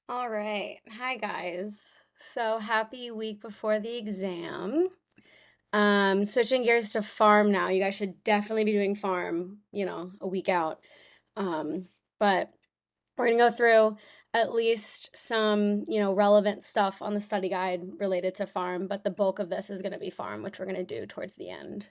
All right. Hi, guys. So happy week before the exam. Switching gears to farm now. You guys should definitely be doing farm, a week out. But we're gonna go through at least some, relevant stuff on the study guide related to farm, but the bulk of this is gonna be farm, which we're gonna do towards the end.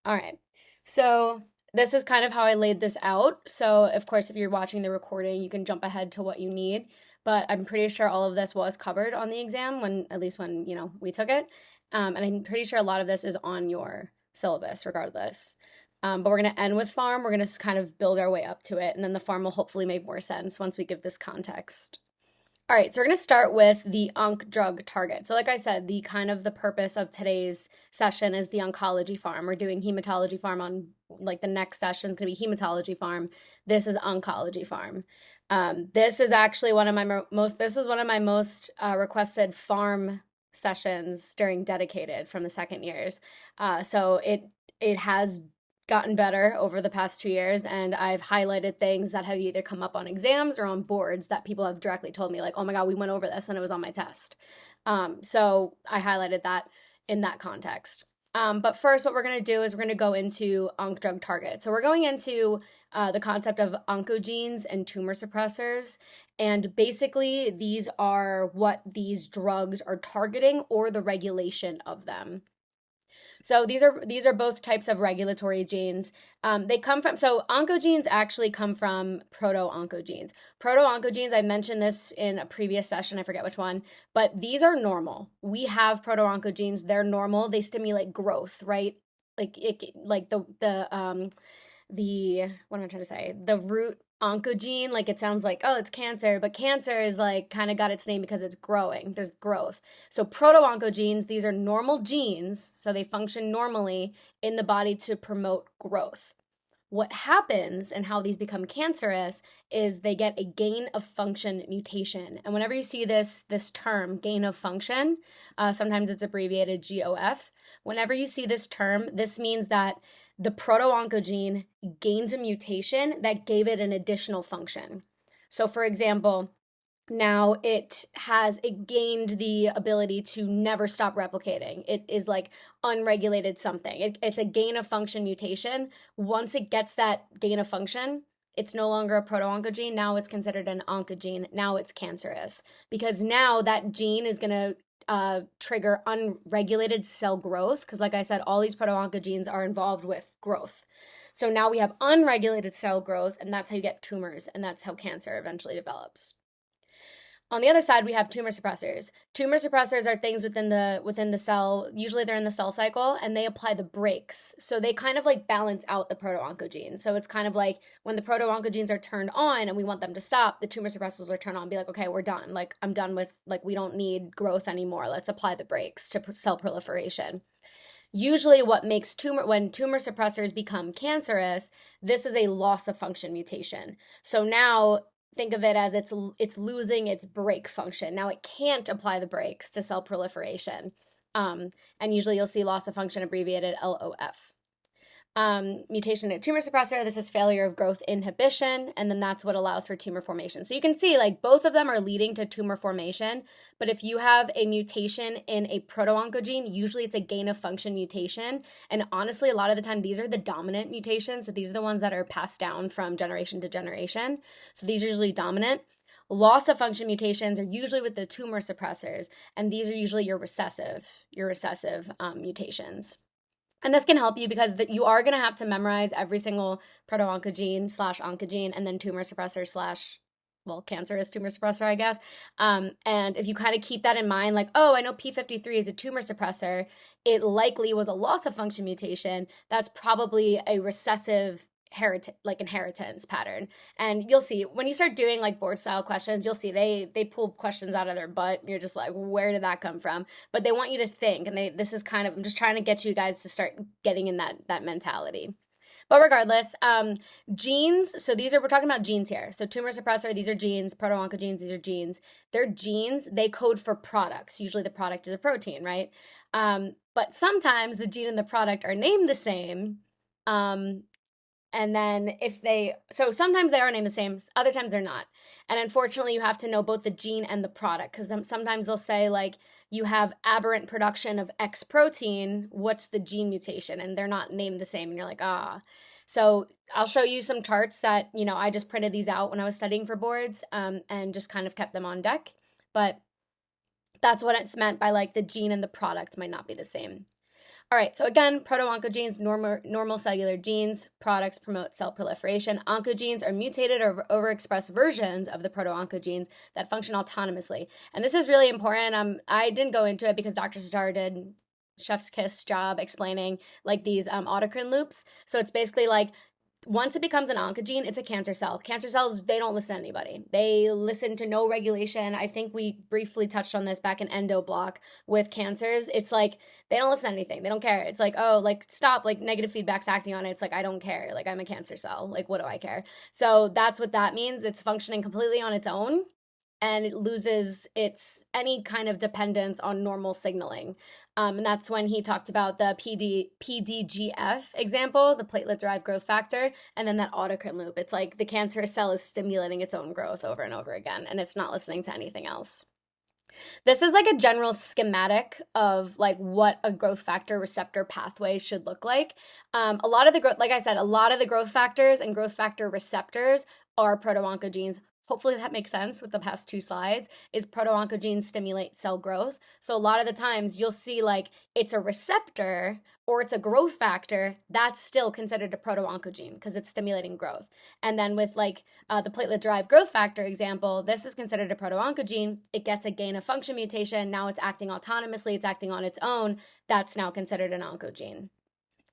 All right. So this is kind of how I laid this out. So of course, if you're watching the recording, you can jump ahead to what you need. But I'm pretty sure all of this was covered on the exam when, at least when, we took it. And I'm pretty sure a lot of this is on your syllabus regardless. But we're going to end with farm. We're going to kind of build our way up to it. And then the farm will hopefully make more sense once we give this context. All right, so we're going to start with the onc drug target. So like I said, the purpose of today's session is the oncology farm. We're doing hematology farm on like the next session is going to be hematology farm. This is oncology farm. This is actually one of my most requested farm sessions during dedicated from the second years. So it has gotten better over the past 2 years, and I've highlighted things that have either come up on exams or on boards that people have directly told me, like, oh my God, we went over this and it was on my test. So I highlighted that in that context. But first, what we're going to do is we're going to go into onc drug targets. So we're going into the concept of oncogenes and tumor suppressors. And basically, these are what these drugs are targeting or the regulation of them. So these are both types of regulatory genes. They come from oncogenes actually come from proto-oncogenes. Proto-oncogenes, I mentioned this in a previous session, I forget which one, but these are normal. We have proto-oncogenes, they're normal. They stimulate growth, right? Like the what am I trying to say? The root oncogene, like it sounds like, oh, it's cancer, but cancer is like kind of got its name because it's growing. There's growth. So proto-oncogenes, these are normal genes, so they function normally in the body to promote growth. What happens and how these become cancerous is they get a gain of function mutation. And whenever you see this term, gain of function, sometimes it's abbreviated GOF. Whenever you see this term, this means that the proto-oncogene gains a mutation that gave it an additional function. So for example, now it gained the ability to never stop replicating. It is like unregulated something. It's a gain of function mutation. Once it gets that gain of function, it's no longer a proto-oncogene. Now it's considered an oncogene. Now it's cancerous because now that gene is going to trigger unregulated cell growth. Because, like I said, all these proto-oncogenes are involved with growth. So now we have unregulated cell growth, and that's how you get tumors, and that's how cancer eventually develops. On the other side, we have tumor suppressors. Tumor suppressors are things within the cell. Usually, they're in the cell cycle, and they apply the brakes. So they kind of like balance out the proto-oncogenes. So it's kind of like when the proto-oncogenes are turned on, and we want them to stop, the tumor suppressors will turn on, and be like, okay, we're done. Like I'm done with we don't need growth anymore. Let's apply the brakes to cell proliferation. Usually, what makes when tumor suppressors become cancerous, this is a loss of function mutation. So now think of it as it's losing its brake function. Now it can't apply the brakes to cell proliferation. And usually you'll see loss of function abbreviated LOF. Mutation in tumor suppressor, this is failure of growth inhibition, and then that's what allows for tumor formation. So you can see like both of them are leading to tumor formation, but if you have a mutation in a proto-oncogene, usually it's a gain of function mutation, and honestly a lot of the time these are the dominant mutations, so these are the ones that are passed down from generation to generation, so these are usually dominant. Loss of function mutations are usually with the tumor suppressors, and these are usually your recessive mutations. And this can help you because you are going to have to memorize every single proto-oncogene / oncogene and then tumor suppressor / cancerous tumor suppressor, I guess. And if you kind of keep that in mind, like, oh, I know P53 is a tumor suppressor, it likely was a loss of function mutation. That's probably a recessive inheritance pattern. And you'll see when you start doing like board style questions, you'll see they pull questions out of their butt and you're just like, where did that come from? But they want you to think, and this is kind of, I'm just trying to get you guys to start getting in that mentality. But regardless, genes, so we're talking about genes here. So tumor suppressor, these are genes. Proto-oncogenes, these are genes. They're genes, they code for products. Usually the product is a protein, right? But sometimes the gene and the product are named the same, And then so sometimes they are named the same, other times they're not. And unfortunately, you have to know both the gene and the product, because sometimes they'll say like you have aberrant production of X protein. What's the gene mutation? And they're not named the same. And you're like, ah. So I'll show you some charts that, I just printed these out when I was studying for boards, and just kind of kept them on deck. But that's what it's meant by like the gene and the product might not be the same. All right, so again, proto-oncogenes, normal cellular genes, products promote cell proliferation. Oncogenes are mutated or overexpressed versions of the proto-oncogenes that function autonomously. And this is really important. I didn't go into it because Dr. Sitar did chef's kiss job explaining like these autocrine loops. So it's basically like once it becomes an oncogene, it's a cancer cell. Cancer cells, they don't listen to anybody. They listen to no regulation. I think we briefly touched on this back in endo block with cancers. It's like they don't listen to anything. They don't care. It's like, oh, like stop, like negative feedback's acting on it. It's like, I don't care. Like I'm a cancer cell. Like what do I care? So that's what that means. It's functioning completely on its own, and it loses any kind of dependence on normal signaling. And that's when he talked about the PDGF example, the platelet-derived growth factor, and then that autocrine loop. It's like the cancerous cell is stimulating its own growth over and over again, and it's not listening to anything else. This is like a general schematic of like what a growth factor receptor pathway should look like. A lot of the growth factors and growth factor receptors are proto-oncogenes. Hopefully that makes sense with the past two slides, is proto-oncogenes stimulate cell growth. So a lot of the times you'll see like it's a receptor or it's a growth factor, that's still considered a proto-oncogene because it's stimulating growth. And then with like the platelet-derived growth factor example, this is considered a proto-oncogene. It gets a gain of function mutation. Now it's acting autonomously. It's acting on its own. That's now considered an oncogene.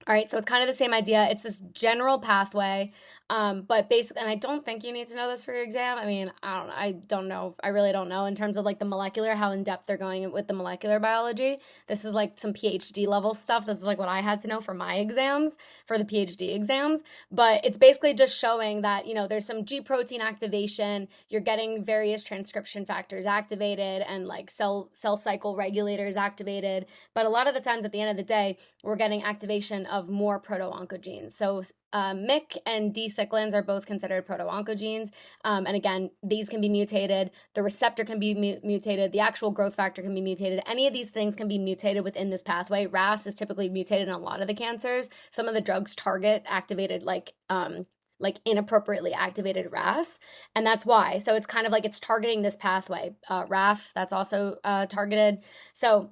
All right, so it's kind of the same idea. It's this general pathway, but basically, and I don't think you need to know this for your exam. I mean, I don't know. I really don't know in terms of like the molecular, how in depth they're going with the molecular biology. This is like some PhD level stuff. This is like what I had to know for my exams, for the PhD exams. But it's basically just showing that, there's some G protein activation. You're getting various transcription factors activated and like cell cycle regulators activated. But a lot of the times at the end of the day, we're getting activation of more proto-oncogenes. So MYC and D-cyclins are both considered proto-oncogenes. And again, these can be mutated. The receptor can be mutated. The actual growth factor can be mutated. Any of these things can be mutated within this pathway. RAS is typically mutated in a lot of the cancers. Some of the drugs target activated like inappropriately activated RAS, and that's why. So it's kind of like it's targeting this pathway. RAF, that's also targeted. So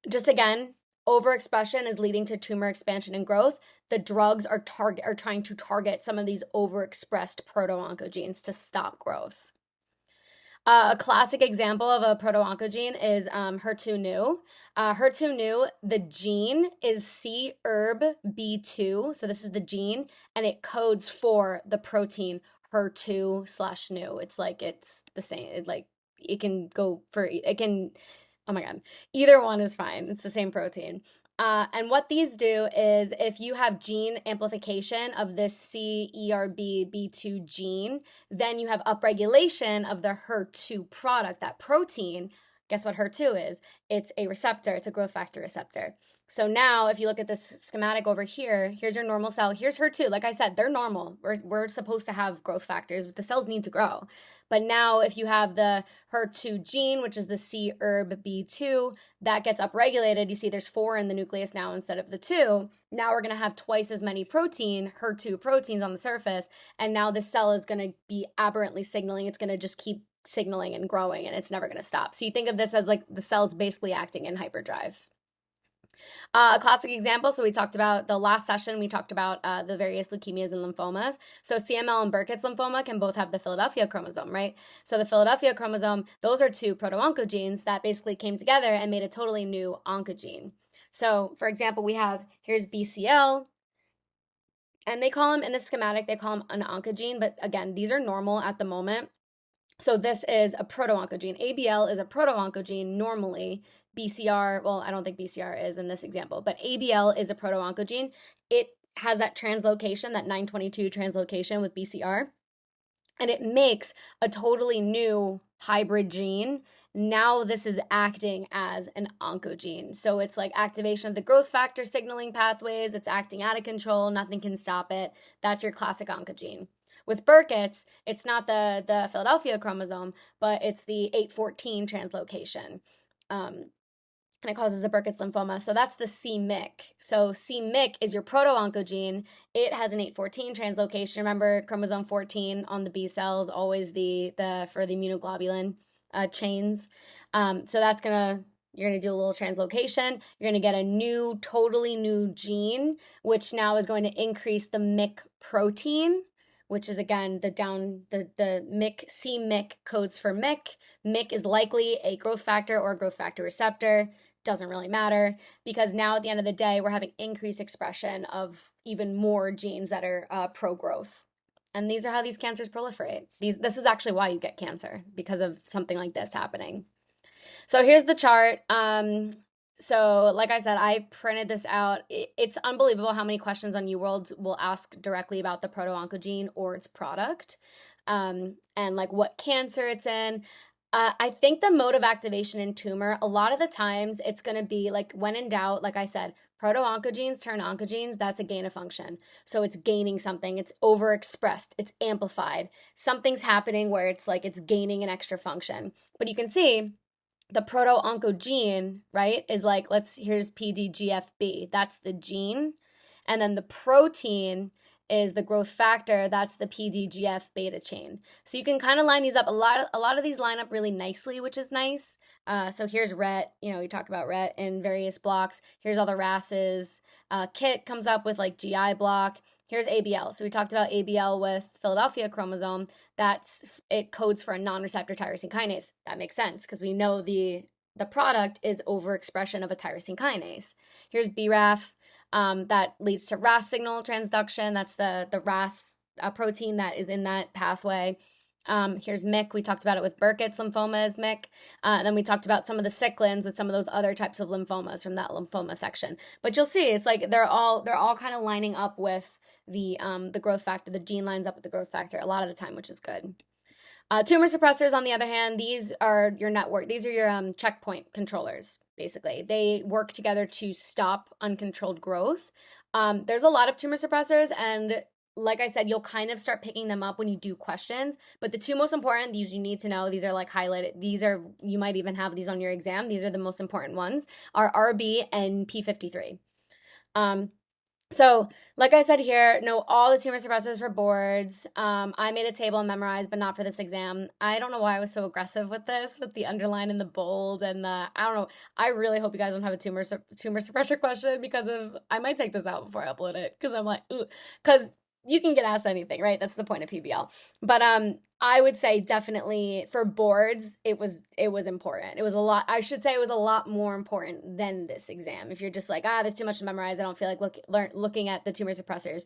just again, overexpression is leading to tumor expansion and growth. The drugs are trying to target some of these overexpressed proto-oncogenes to stop growth. A classic example of a proto-oncogene is HER2/neu. HER2/neu, the gene is CERB-B2, so this is the gene, and it codes for the protein HER2/neu. It's like it's the same. Oh my God, either one is fine. It's the same protein. And what these do is if you have gene amplification of this CERB-B2 gene, then you have upregulation of the HER2 product, that protein. Guess what HER2 is? It's a receptor. It's a growth factor receptor. So now if you look at this schematic over here, here's your normal cell. Here's HER2. Like I said, they're normal. We're supposed to have growth factors, but the cells need to grow. But now if you have the HER2 gene, which is the CERB-B2, that gets upregulated. You see there's 4 in the nucleus now instead of the 2. Now we're going to have twice as many HER2 proteins on the surface. And now this cell is going to be aberrantly signaling. It's going to just keep signaling and growing, and it's never going to stop. So you think of this as like the cell's basically acting in hyperdrive. A classic example, so we talked about the last session, we talked about the various leukemias and lymphomas. So CML and Burkitt's lymphoma can both have the Philadelphia chromosome, right? So the Philadelphia chromosome, those are two proto-oncogenes that basically came together and made a totally new oncogene. So for example, here's BCL, and they call them, in the schematic, they call them an oncogene, but again, these are normal at the moment. So this is a proto-oncogene. ABL is a proto-oncogene normally. BCR, well, I don't think BCR is in this example, but ABL is a proto-oncogene. It has that translocation, that 922 translocation with BCR, and it makes a totally new hybrid gene. now this is acting as an oncogene. So it's like activation of the growth factor signaling pathways. It's acting out of control. Nothing can stop it. That's your classic oncogene. With Burkitt's, it's not the Philadelphia chromosome, but it's the 814 translocation. And it causes the Burkitt's lymphoma. So that's the c-Myc. So c-Myc is your proto-oncogene. It has an 814 translocation. Remember, chromosome 14 on the B cells, always the for the immunoglobulin chains. So that's you're gonna do a little translocation. You're gonna get a totally new gene, which now is going to increase the Myc protein, which is again the Myc, c-Myc codes for Myc. Myc is likely a growth factor or a growth factor receptor. Doesn't really matter, because now at the end of the day, we're having increased expression of even more genes that are pro-growth. And these are how these cancers proliferate. This is actually why you get cancer, because of something like this happening. So here's the chart. So like I said, I printed this out. It's unbelievable how many questions on UWorld will ask directly about the proto-oncogene or its product, and like what cancer it's in. I think the mode of activation in tumor, a lot of the times it's going to be like, when in doubt, like I said, proto-oncogenes turn oncogenes, that's a gain of function. So it's gaining something, it's overexpressed, it's amplified. Something's happening where it's like it's gaining an extra function. But you can see the proto-oncogene, right, is like, here's PDGFB, that's the gene. And then the protein is the growth factor, that's the PDGF beta chain. So you can kind of line these up. A lot of these line up really nicely, which is nice. So here's RET, we talk about RET in various blocks. Here's all the RASes. KIT comes up with like GI block. Here's ABL. So we talked about ABL with Philadelphia chromosome. It codes for a non-receptor tyrosine kinase. That makes sense because we know the product is overexpression of a tyrosine kinase. Here's BRAF. That leads to RAS signal transduction. That's the RAS protein that is in that pathway. Here's Myc. We talked about it with Burkitt's lymphoma as Myc. Then we talked about some of the cyclins with some of those other types of lymphomas from that lymphoma section. But you'll see, it's like they're all kind of lining up with the growth factor. The gene lines up with the growth factor a lot of the time, which is good. Tumor suppressors, on the other hand, these are your network. These are your checkpoint controllers, basically. They work together to stop uncontrolled growth. There's a lot of tumor suppressors, and like I said, you'll kind of start picking them up when you do questions. But the two most important, these you need to know, these are like highlighted. You might even have these on your exam. These are the most important ones, are RB and P53. So, like I said here, know all the tumor suppressors for boards. I made a table and memorized, but not for this exam. I don't know why I was so aggressive with this, with the underline and the bold and I don't know. I really hope you guys don't have a tumor suppressor question, because I might take this out before I upload it, because I'm like, ooh, because you can get asked anything, right? That's the point of PBL. But I would say definitely for boards, it was important. It was a lot. I should say it was a lot more important than this exam. If you're just like, there's too much to memorize, I don't feel like looking at the tumor suppressors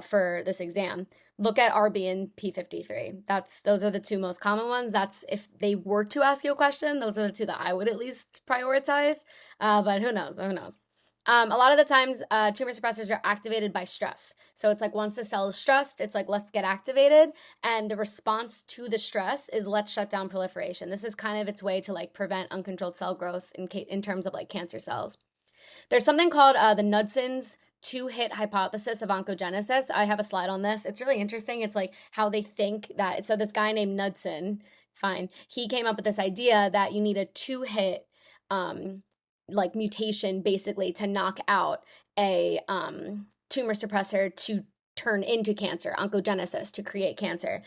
for this exam. Look at RB and P53. Those are the two most common ones. That's, if they were to ask you a question, those are the two that I would at least prioritize. But who knows? Who knows? A lot of the times, tumor suppressors are activated by stress. So it's like once the cell is stressed, it's like, let's get activated. And the response to the stress is, let's shut down proliferation. This is kind of its way to like prevent uncontrolled cell growth in terms of like cancer cells. There's something called the Knudson's two-hit hypothesis of oncogenesis. I have a slide on this. It's really interesting. It's like how they think that. So this guy named Knudson, he came up with this idea that you need a two-hit like mutation basically to knock out a tumor suppressor to turn into cancer, oncogenesis, to create cancer.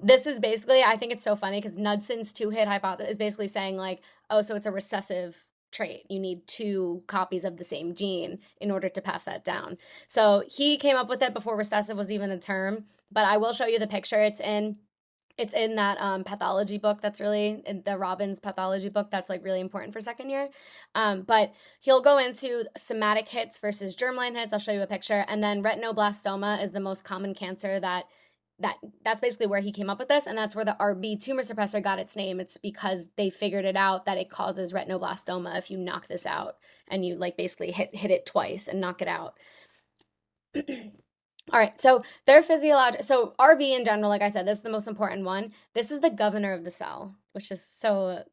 This is basically, I think it's so funny because Knudson's two-hit hypothesis is basically saying like, oh, so it's a recessive trait. You need two copies of the same gene in order to pass that down. So he came up with it before recessive was even a term, but I will show you the picture. It's in that pathology book. That's really in the Robbins pathology book. That's like really important for second year. But he'll go into somatic hits versus germline hits. I'll show you a picture. And then retinoblastoma is the most common cancer that's basically where he came up with this. And that's where the RB tumor suppressor got its name. It's because they figured it out that it causes retinoblastoma if you knock this out and you like basically hit it twice and knock it out. All right, so their physiologic, so RB in general, like I said, this is the most important one. This is the governor of the cell, which is so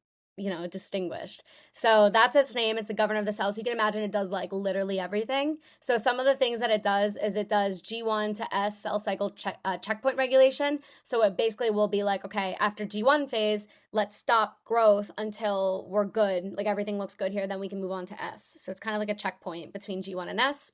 distinguished. So that's its name. It's the governor of the cell. So you can imagine it does like literally everything. So some of the things that it does is it does G1 to S cell cycle checkpoint regulation. So it basically will be like, okay, after G1 phase, let's stop growth until we're good. Like everything looks good here, then we can move on to S. So it's kind of like a checkpoint between G1 and S.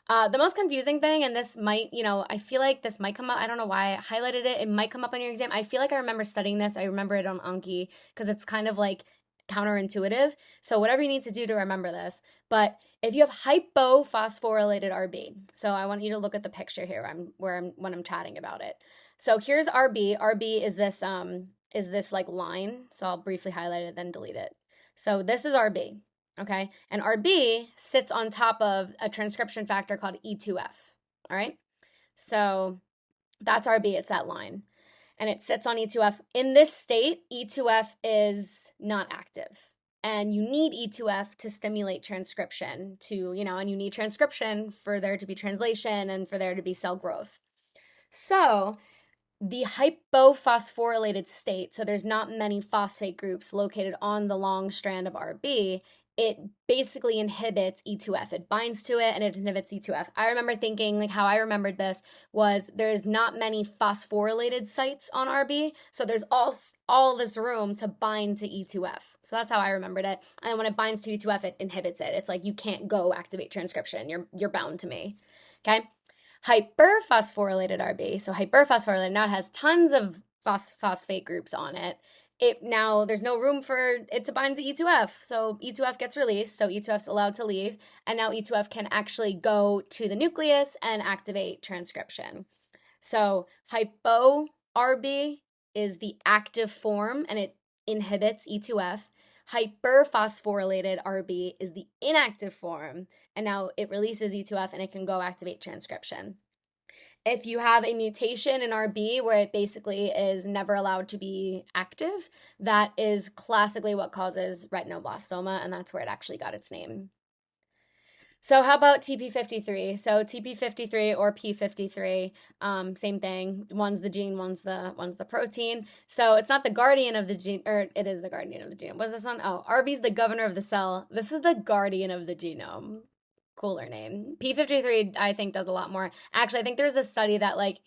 The most confusing thing, and this might, I feel like this might come up. I don't know why I highlighted it. It might come up on your exam. I feel like I remember studying this. I remember it on Anki because it's kind of like counterintuitive. So whatever you need to do to remember this. But if you have hypophosphorylated RB, so I want you to look at the picture here when I'm chatting about it. So here's RB. RB is this like line. So I'll briefly highlight it, then delete it. So this is RB. Okay, and RB sits on top of a transcription factor called E2F, all right? So that's RB, it's that line, and it sits on E2F. In this state, E2F is not active, and you need E2F to stimulate transcription and you need transcription for there to be translation and for there to be cell growth. So the hypophosphorylated state, so there's not many phosphate groups located on the long strand of RB, it basically inhibits E2F. It binds to it and it inhibits E2F. I remember thinking, like how I remembered this was there's not many phosphorylated sites on RB, so there's all this room to bind to E2F. So that's how I remembered it. And when it binds to E2F, it inhibits it. It's like you can't go activate transcription. You're bound to me. Okay? Hyperphosphorylated RB, so hyperphosphorylated, now it has tons of phosphate groups on it. Now there's no room for it to bind to E2F. So E2F gets released, so E2F's allowed to leave, and now E2F can actually go to the nucleus and activate transcription. So hypo-RB is the active form, and it inhibits E2F. Hyperphosphorylated RB is the inactive form, and now it releases E2F and it can go activate transcription. If you have a mutation in RB where it basically is never allowed to be active, that is classically what causes retinoblastoma, and that's where it actually got its name. So how about TP53? So TP53 or P53, same thing. One's the gene, one's the protein. So it's not the guardian of the gene, or it is the guardian of the genome. What's this one? Oh, RB's the governor of the cell. This is the guardian of the genome. Cooler name. P53, I think, does a lot more. Actually, I think there's a study that like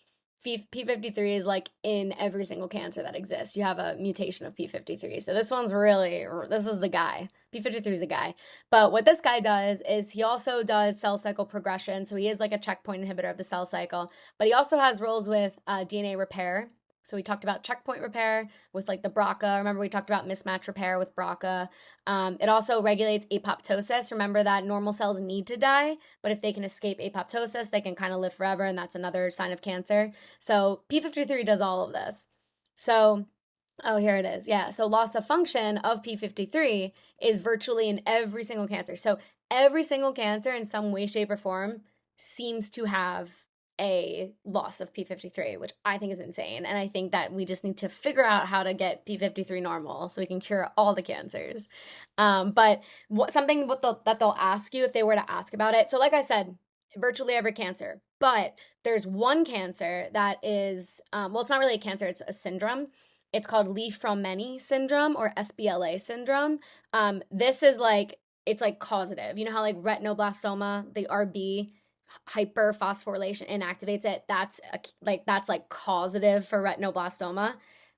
P53 is like in every single cancer that exists. You have a mutation of P53. So this is the guy. P53 is the guy. But what this guy does is he also does cell cycle progression. So he is like a checkpoint inhibitor of the cell cycle. But he also has roles with DNA repair. So we talked about checkpoint repair with like the BRCA. Remember we talked about mismatch repair with BRCA. It also regulates apoptosis. Remember that normal cells need to die, but if they can escape apoptosis, they can kind of live forever, and that's another sign of cancer. So P53 does all of this. So, oh, here it is. Yeah, so loss of function of P53 is virtually in every single cancer. So every single cancer in some way, shape, or form seems to have a loss of P53, which I think is insane. And I think that we just need to figure out how to get P53 normal so we can cure all the cancers. But something that they'll ask you if they were to ask about it. So like I said, virtually every cancer. But there's one cancer that is, it's not really a cancer, it's a syndrome. It's called Li-Fraumeni syndrome or SBLA syndrome. This is like, it's like causative. You know how like retinoblastoma, the RB, hyperphosphorylation inactivates it, that's like causative for retinoblastoma.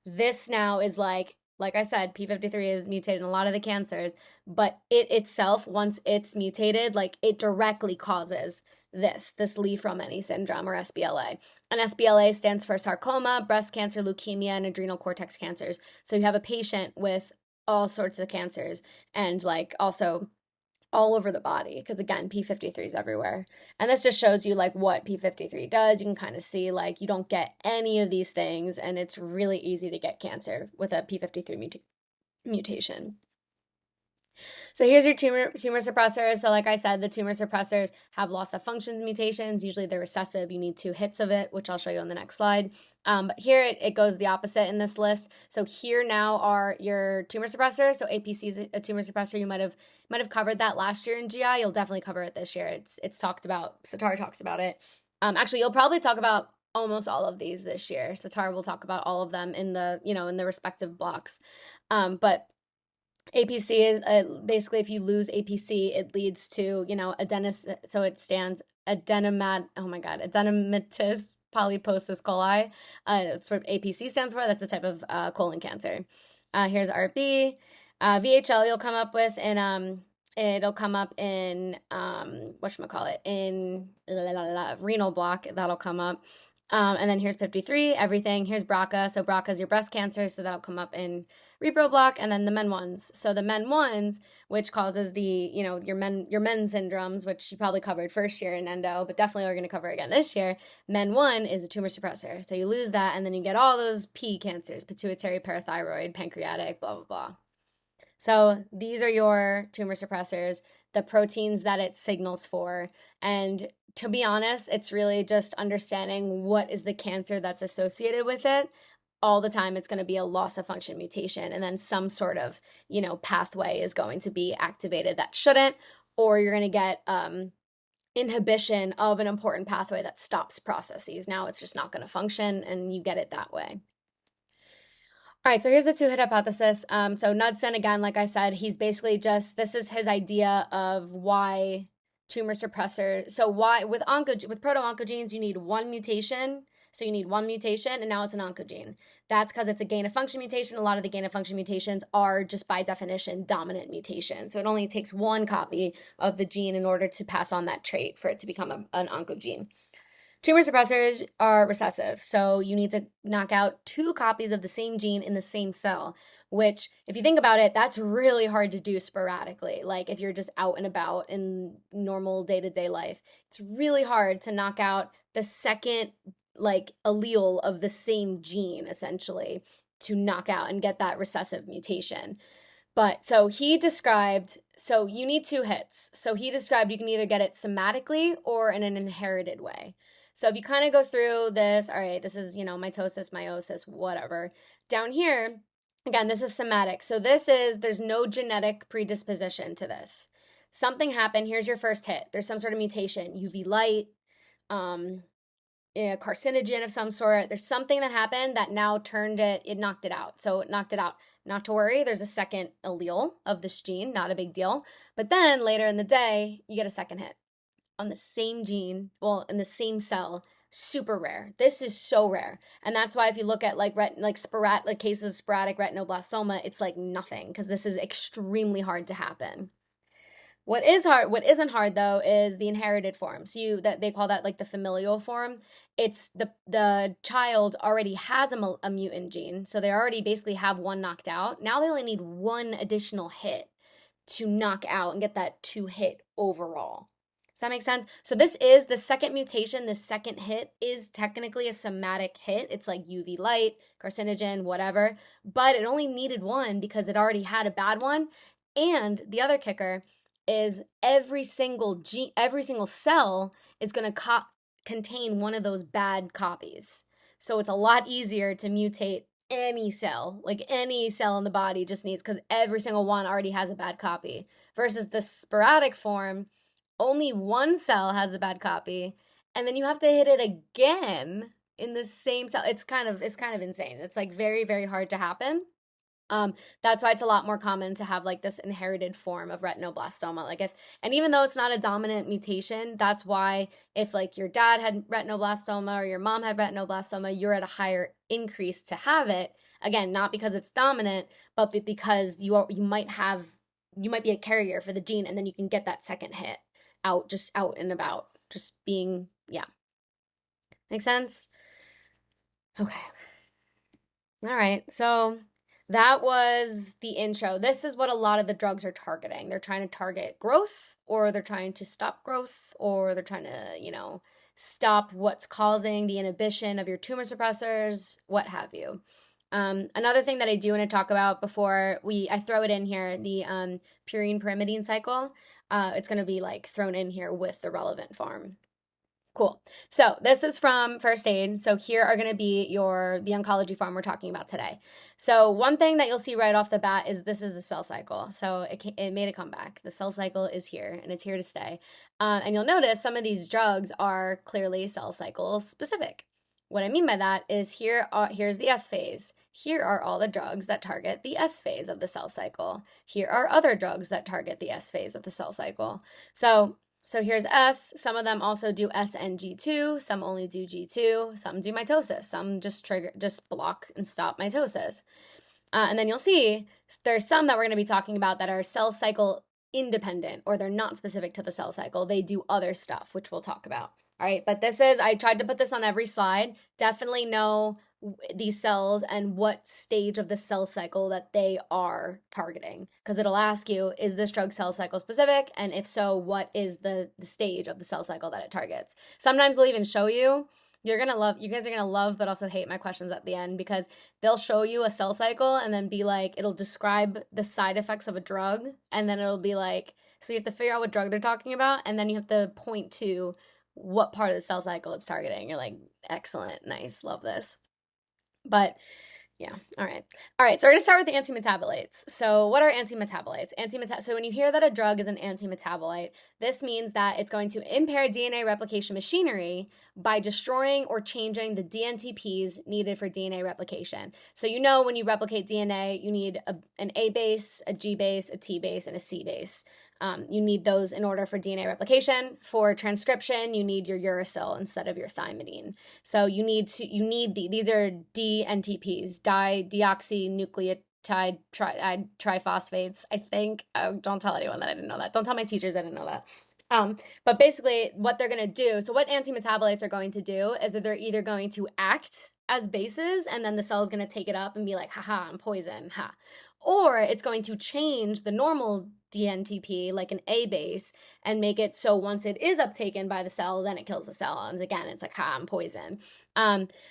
This now is like I said, P53 is mutated in a lot of the cancers, but it itself, once it's mutated, like it directly causes this Li-Fraumeni syndrome or SBLA. And SBLA stands for sarcoma, breast cancer, leukemia, and adrenal cortex cancers. So you have a patient with all sorts of cancers and like also all over the body, because again, P53 is everywhere. And this just shows you like what P53 does. You can kind of see like you don't get any of these things, and it's really easy to get cancer with a P53 mutation. So here's your tumor suppressors. So like I said, the tumor suppressors have loss of function mutations. Usually they're recessive. You need 2 hits of it, which I'll show you on the next slide. But here it goes the opposite in this list. So here now are your tumor suppressors. So APC is a tumor suppressor. You might have covered that last year in GI. You'll definitely cover it this year. It's talked about. Satar talks about it. Actually, you'll probably talk about almost all of these this year. Satar will talk about all of them in the respective blocks. But APC is basically, if you lose APC, it leads to, so it stands oh my God, adenomatous polyposis coli. That's what APC stands for. That's the type of colon cancer. Here's RB. VHL you'll come up with, and it'll come up in whatchamacallit, in renal block, that'll come up. And then here's 53, everything. Here's BRCA. So BRCA is your breast cancer, so that'll come up in repro block, and then the MEN1s. So the MEN1s, which causes the, your men syndromes, which you probably covered first year in endo, but definitely we're going to cover again this year. MEN1 is a tumor suppressor. So you lose that, and then you get all those P cancers, pituitary, parathyroid, pancreatic, blah, blah, blah. So these are your tumor suppressors, the proteins that it signals for. And to be honest, it's really just understanding what is the cancer that's associated with it. All the time, it's going to be a loss of function mutation, and then some sort of, pathway is going to be activated that shouldn't, or you're going to get inhibition of an important pathway that stops processes. Now it's just not going to function, and you get it that way. All right, so here's the two-hit hypothesis. So Knudsen, again, like I said, he's basically this is his idea of why tumor suppressor. So why with proto-oncogenes, you need one mutation. So you need one mutation, and now it's an oncogene. That's because it's a gain-of-function mutation. A lot of the gain-of-function mutations are just by definition dominant mutations. So it only takes one copy of the gene in order to pass on that trait for it to become an oncogene. Tumor suppressors are recessive, so you need to knock out two copies of the same gene in the same cell, which, if you think about it, that's really hard to do sporadically. Like if you're just out and about in normal day-to-day life, it's really hard to knock out the second allele of the same gene, essentially, to knock out and get that recessive mutation. But so he described, so you need two hits. So he described you can either get it somatically or in an inherited way. So if you kind of go through this, all right, this is, mitosis, meiosis, whatever. Down here, again, this is somatic. So there's no genetic predisposition to this. Something happened, here's your first hit. There's some sort of mutation, UV light, a carcinogen of some sort. There's something that happened that now it knocked it out. So it knocked it out. Not to worry, there's a second allele of this gene, not a big deal. But then later in the day, you get a second hit on the same gene, in the same cell. Super rare. This is so rare. And that's why if you look at cases of sporadic retinoblastoma, it's like nothing, because this is extremely hard to happen. What isn't hard though is the inherited form. So they call that the familial form. It's the child already has a mutant gene, so they already basically have one knocked out. Now they only need one additional hit to knock out and get that 2-hit overall. Does that make sense? So this is the second mutation. The second hit is technically a somatic hit. It's like UV light, carcinogen, whatever. But it only needed one because it already had a bad one. And the other kicker is every single cell is going to contain one of those bad copies. So it's a lot easier to mutate any cell. Any cell in the body just needs, because every single one already has a bad copy. Versus the sporadic form, only one cell has a bad copy, and then you have to hit it again in the same cell. It's kind of insane. It's very, very hard to happen. That's why it's a lot more common to have this inherited form of retinoblastoma. And even though it's not a dominant mutation, that's why if your dad had retinoblastoma or your mom had retinoblastoma, you're at a higher increase to have it. Again, not because it's dominant, but because you might be a carrier for the gene, and then you can get that second hit out and about, just being, yeah. Make sense? Okay. All right. So that was the intro. This is what a lot of the drugs are targeting. They're trying to target growth, or they're trying to stop growth, or they're trying to, stop what's causing the inhibition of your tumor suppressors, what have you. Another thing that I do want to talk about before I throw it in here, the purine pyrimidine cycle. It's going to be thrown in here with the relevant form. Cool. So this is from first aid. So here are going to be the oncology form we're talking about today. So one thing that you'll see right off the bat is this is the cell cycle. So it made a comeback. The cell cycle is here, and it's here to stay. And you'll notice some of these drugs are clearly cell cycle specific. what I mean by that is here's the S phase. Here are all the drugs that target the S phase of the cell cycle. Here are other drugs that target the S phase of the cell cycle. So here's S. Some of them also do S and G2. Some only do G2. Some do mitosis. Some just block and stop mitosis. And then you'll see there's some that we're going to be talking about that are cell cycle independent, or they're not specific to the cell cycle. They do other stuff, which we'll talk about. All right, but I tried to put this on every slide. Definitely know these cells and what stage of the cell cycle that they are targeting, because it'll ask you, is this drug cell cycle specific? And if so, what is the stage of the cell cycle that it targets? Sometimes they'll even show you. You guys are gonna love, but also hate my questions at the end, because they'll show you a cell cycle and then be like, it'll describe the side effects of a drug, and then it'll be like, so you have to figure out what drug they're talking about, and then you have to point to what part of the cell cycle it's targeting. You're like, excellent, nice, love this. But yeah, all right. So we're gonna start with the antimetabolites. So what are antimetabolites? So when you hear that a drug is an antimetabolite, this means that it's going to impair DNA replication machinery by destroying or changing the dNTPs needed for DNA replication. So when you replicate DNA, you need an A base, a G base, a T base, and a C base. You need those in order for DNA replication. For transcription, you need your uracil instead of your thymidine. So these are dNTPs, dideoxynucleotide triphosphates, I think. Don't tell anyone that I didn't know that. Don't tell my teachers I didn't know that. But basically what they're going to do, so what antimetabolites are going to do is that they're either going to act as bases, and then the cell is going to take it up and be like, haha, I'm poison, ha. Or it's going to change the normal dNTP, like an A base, and make it so once it is uptaken by the cell, then it kills the cell. And again, it's like, ha, I'm poison.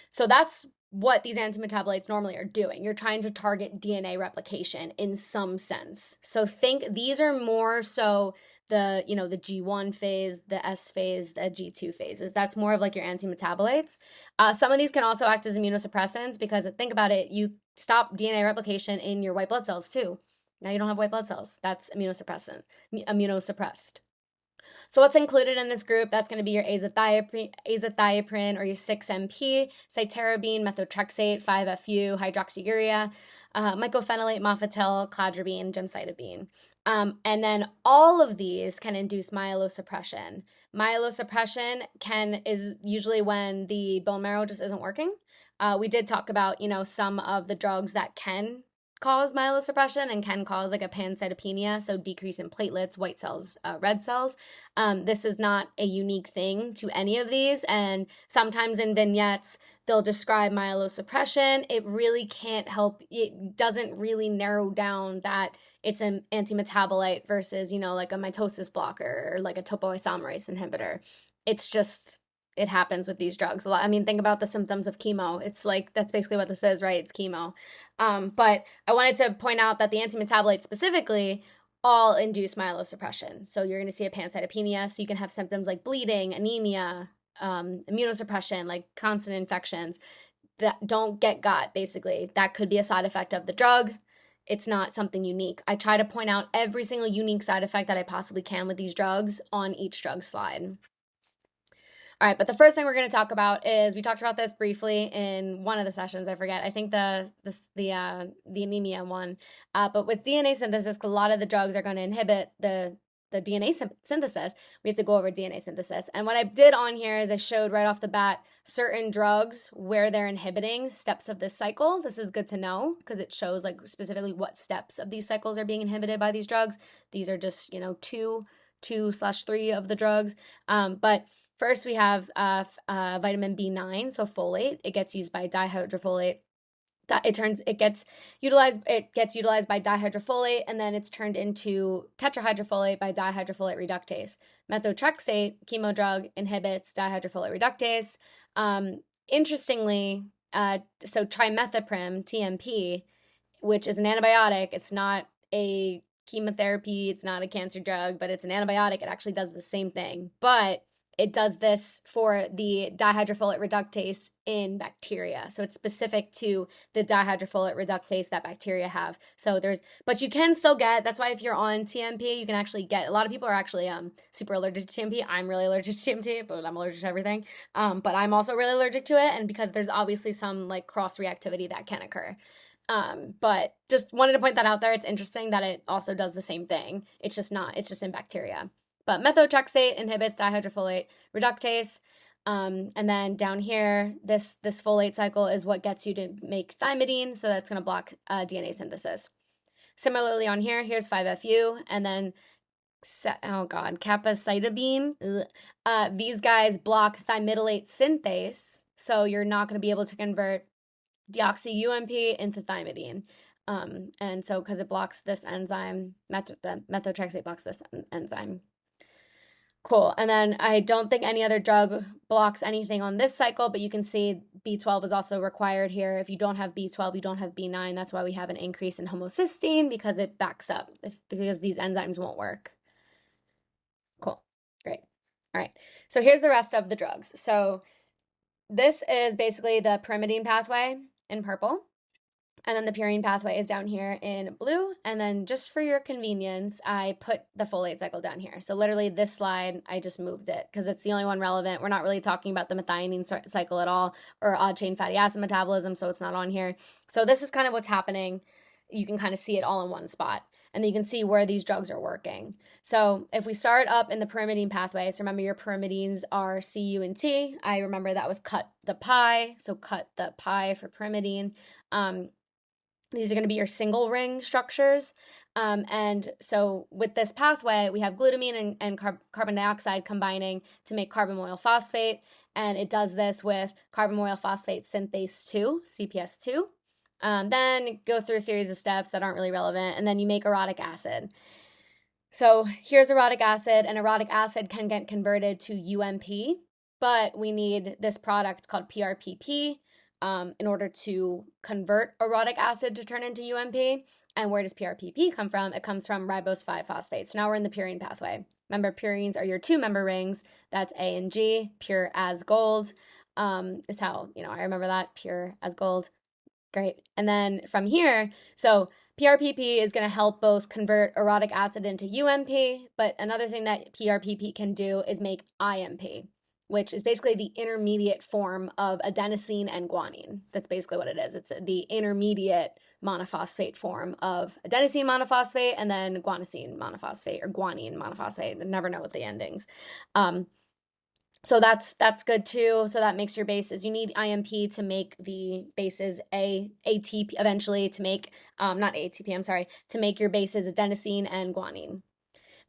So that's what these antimetabolites normally are doing. You're trying to target DNA replication in some sense. So think these are more so the G1 phase, the S phase, the G2 phases. That's more of like your antimetabolites. Some of these can also act as immunosuppressants, because think about it, you stop DNA replication in your white blood cells too. Now you don't have white blood cells. That's immunosuppressed. So what's included in this group? That's going to be your azathioprine or your 6-MP, cytarabine, methotrexate, 5-FU, hydroxyurea, mycophenolate, mofetil, cladribine, gemcitabine. And then all of these can induce myelosuppression. Myelosuppression is usually when the bone marrow just isn't working. We did talk about, some of the drugs that can cause myelosuppression and can cause like a pancytopenia, so decrease in platelets, white cells, red cells. This is not a unique thing to any of these, and sometimes in vignettes they'll describe myelosuppression. It really can't help, it doesn't really narrow down that it's an antimetabolite versus, like a mitosis blocker or like a topoisomerase inhibitor. It's just, it happens with these drugs a lot. I mean, think about the symptoms of chemo. It's like, that's basically what this is, right? It's chemo. But I wanted to point out that the antimetabolites specifically all induce myelosuppression. So you're going to see a pancytopenia. So you can have symptoms like bleeding, anemia, immunosuppression, like constant infections that don't get got, basically. That could be a side effect of the drug. It's not something unique. I try to point out every single unique side effect that I possibly can with these drugs on each drug slide. All right, but the first thing we're going to talk about is, we talked about this briefly in one of the sessions, I forget. I think the anemia one. But with DNA synthesis, a lot of the drugs are going to inhibit the DNA synthesis. We have to go over DNA synthesis. And what I did on here is I showed right off the bat certain drugs where they're inhibiting steps of this cycle. This is good to know because it shows like specifically what steps of these cycles are being inhibited by these drugs. These are just, 2/3 of the drugs. But first we have vitamin B9, so folate. It gets used by dihydrofolate. It gets utilized by dihydrofolate, and then it's turned into tetrahydrofolate by dihydrofolate reductase. Methotrexate, chemo drug, inhibits dihydrofolate reductase. Interestingly, so trimethoprim, TMP, which is an antibiotic, it's not a chemotherapy, it's not a cancer drug, but it's an antibiotic. It actually does the same thing, but it does this for the dihydrofolate reductase in bacteria. So it's specific to the dihydrofolate reductase that bacteria have. So but you can still get, that's why if you're on TMP, you can actually get, a lot of people are actually super allergic to TMP. I'm really allergic to TMP, but I'm allergic to everything. But I'm also really allergic to it. And because there's obviously some like cross reactivity that can occur. But just wanted to point that out there. It's interesting that it also does the same thing. It's just in bacteria. But methotrexate inhibits dihydrofolate reductase. And then down here, this folate cycle is what gets you to make thymidine. So that's going to block DNA synthesis. Similarly on here, here's 5-FU. And then, capsaicin. These guys block thymidylate synthase. So you're not going to be able to convert deoxy-UMP into thymidine. And so because it blocks this enzyme, methotrexate blocks this enzyme. Cool. And then I don't think any other drug blocks anything on this cycle, but you can see B12 is also required here. If you don't have B12, you don't have B9. That's why we have an increase in homocysteine, because it backs up, because these enzymes won't work. Cool. Great. All right. So here's the rest of the drugs. So this is basically the pyrimidine pathway in purple. And then the purine pathway is down here in blue. And then just for your convenience, I put the folate cycle down here. So literally this slide, I just moved it because it's the only one relevant. We're not really talking about the methionine cycle at all, or odd chain fatty acid metabolism, so it's not on here. So this is kind of what's happening. You can kind of see it all in one spot. And then you can see where these drugs are working. So if we start up in the pyrimidine pathway, so remember your pyrimidines are C, U, and T. I remember that with cut the pi. So cut the pi for pyrimidine. These are going to be your single ring structures. And so with this pathway, we have glutamine and carbon dioxide combining to make carbamoyl phosphate. And it does this with carbamoyl phosphate synthase 2, CPS2. Then go through a series of steps that aren't really relevant. And then you make orotic acid. So here's orotic acid, and orotic acid can get converted to UMP, but we need this product called PRPP in order to convert orotic acid to turn into UMP. And where does PRPP come from? It comes from ribose 5-phosphate. So now we're in the purine pathway. Remember, purines are your 2-member rings. That's A and G, pure as gold, is how, I remember that, pure as gold. Great. And then from here, so PRPP is going to help both convert orotic acid into UMP, but another thing that PRPP can do is make IMP, which is basically the intermediate form of adenosine and guanine. That's basically what it is. It's the intermediate monophosphate form of adenosine monophosphate and then guanosine monophosphate, or guanine monophosphate. I never know what the endings. So that's good too. So that makes your bases. You need IMP to make the bases ATP eventually, to make, not ATP, I'm sorry, to make your bases adenosine and guanine.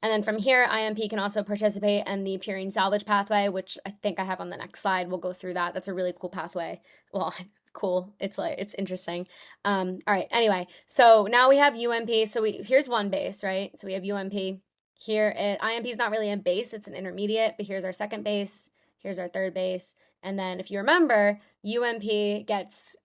And then from here, IMP can also participate in the purine salvage pathway, which I think I have on the next slide. We'll go through that. That's a really cool pathway. Well, cool. It's interesting. All right. Anyway, so now we have UMP. So here's one base, right? So we have UMP. Here, IMP is not really a base. It's an intermediate, but here's our second base. Here's our third base. And then if you remember, UMP gets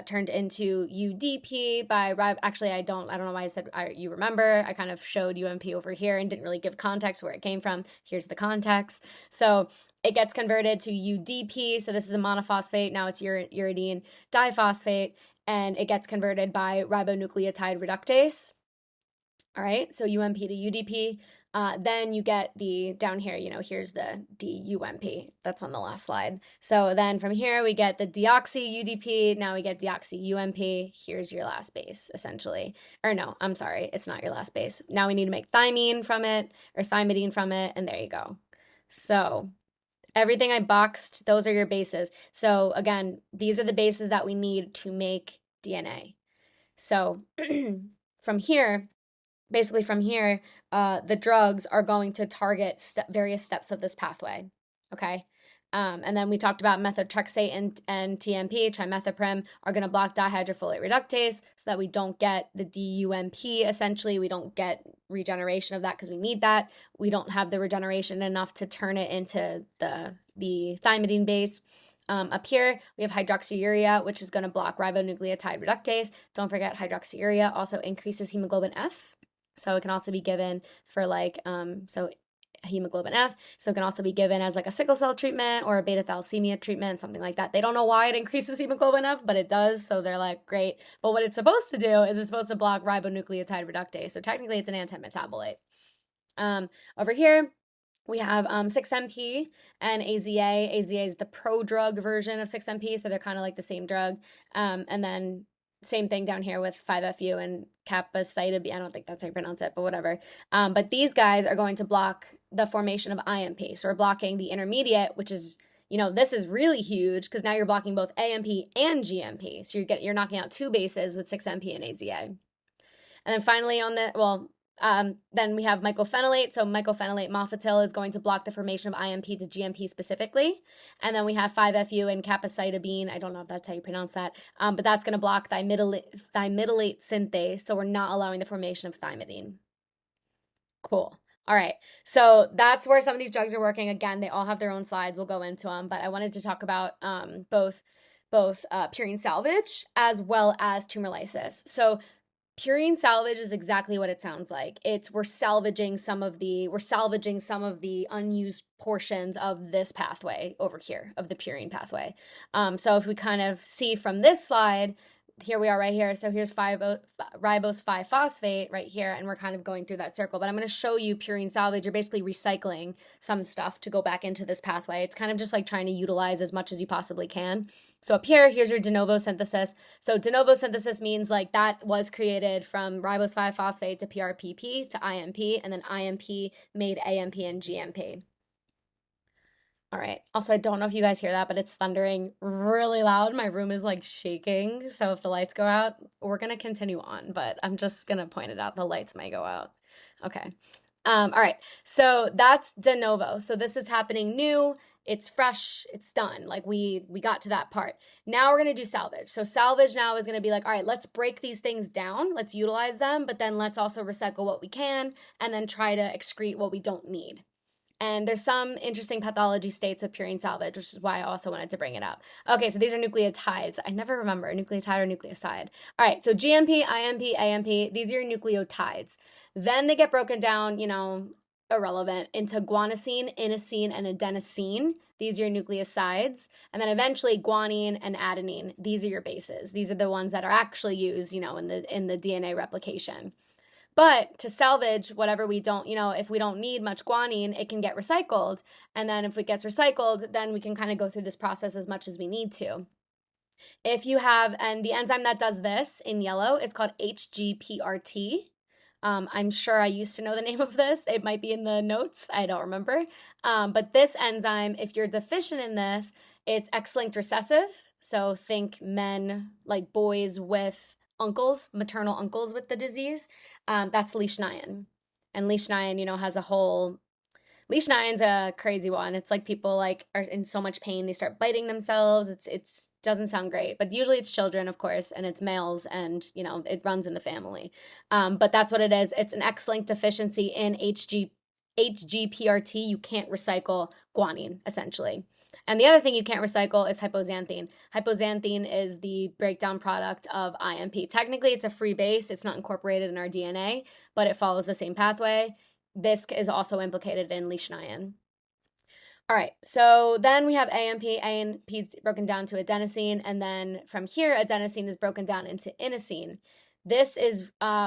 turned into UDP by actually I don't know why I said you remember. I kind of showed UMP over here and didn't really give context where it came from. Here's the context. So it gets converted to UDP. So this is a monophosphate. Now it's uridine diphosphate, and it gets converted by ribonucleotide reductase. All right, so UMP to UDP. Then you get down here, here's the DUMP. That's on the last slide. So then from here, we get the deoxy UDP. Now we get deoxy UMP. Here's your last base, essentially. Or no, I'm sorry, it's not your last base. Now we need to make thymine from it, or thymidine from it, and there you go. So everything I boxed, those are your bases. So again, these are the bases that we need to make DNA. So from here, the drugs are going to target various steps of this pathway, okay? And then we talked about methotrexate and TMP, trimethoprim, are going to block dihydrofolate reductase so that we don't get the DUMP, essentially. We don't get regeneration of that because we need that. We don't have the regeneration enough to turn it into the thymidine base. Up here, we have hydroxyurea, which is going to block ribonucleotide reductase. Don't forget, hydroxyurea also increases hemoglobin F. So it can also be given for so hemoglobin F. So it can also be given as like a sickle cell treatment or a beta thalassemia treatment, something like that. They don't know why it increases hemoglobin F, but it does. So they're like, great. But what it's supposed to do is it's supposed to block ribonucleotide reductase. So technically it's an antimetabolite. Over here, we have 6-MP and AZA. AZA is the prodrug version of 6-MP, so they're kind of like the same drug. And then same thing down here with 5-FU and capecitabine. I don't think that's how you pronounce it, but whatever. But these guys are going to block the formation of IMP. So we're blocking the intermediate, which is, this is really huge because now you're blocking both AMP and GMP. So you're knocking out two bases with 6-MP and AZA. And then finally then we have mycophenolate. So mycophenolate mofetil is going to block the formation of IMP to GMP specifically. And then we have 5-FU and capecitabine. I don't know if that's how you pronounce that, but that's going to block thymidylate synthase. So we're not allowing the formation of thymidine. Cool. All right. So that's where some of these drugs are working. Again, they all have their own slides. We'll go into them, but I wanted to talk about both purine salvage as well as tumor lysis. So purine salvage is exactly what it sounds like. We're salvaging some of the unused portions of this pathway over here, of the purine pathway. So if we kind of see from this slide, here we are right here. So here's ribose 5-phosphate right here, and we're kind of going through that circle. But I'm going to show you purine salvage. You're basically recycling some stuff to go back into this pathway. It's kind of just like trying to utilize as much as you possibly can. So up here's your de novo synthesis. So de novo synthesis means like that was created from ribose 5-phosphate to PRPP to IMP, and then IMP made AMP and GMP. All right. Also, I don't know if you guys hear that, but it's thundering really loud. My room is like shaking. So if the lights go out, we're going to continue on, but I'm just going to point it out. The lights might go out. Okay. All right. So that's de novo. So this is happening new. It's fresh. It's done. Like we got to that part. Now we're going to do salvage. So salvage now is going to be like, all right, let's break these things down. Let's utilize them, but then let's also recycle what we can and then try to excrete what we don't need. And there's some interesting pathology states of purine salvage, which is why I also wanted to bring it up. Okay, so these are nucleotides. I never remember nucleotide or nucleoside. All right, so GMP, IMP, AMP, these are your nucleotides. Then they get broken down, irrelevant, into guanosine, inosine, and adenosine. These are your nucleosides. And then eventually guanine and adenine. These are your bases. These are the ones that are actually used, in the DNA replication. But to salvage whatever we don't, if we don't need much guanine, it can get recycled. And then if it gets recycled, then we can kind of go through this process as much as we need to. If you have, and the enzyme that does this in yellow is called HGPRT. I'm sure I used to know the name of this. It might be in the notes. I don't remember. But this enzyme, if you're deficient in this, it's X-linked recessive. So think men, like boys with uncles, maternal uncles with the disease. That's Leishmanian. And Leishmanian, has a whole... Leishmanian's a crazy one. It's like people are in so much pain, they start biting themselves. It's doesn't sound great, but usually it's children, of course, and it's males, and it runs in the family. But that's what it is. It's an X-linked deficiency in HGPRT. You can't recycle guanine, essentially. And the other thing you can't recycle is hypoxanthine. Hypoxanthine is the breakdown product of IMP. Technically, it's a free base. It's not incorporated in our DNA, but it follows the same pathway. This is also implicated in Leishmanian. All right, so then we have AMP. AMP is broken down to adenosine, and then from here, adenosine is broken down into inosine. This is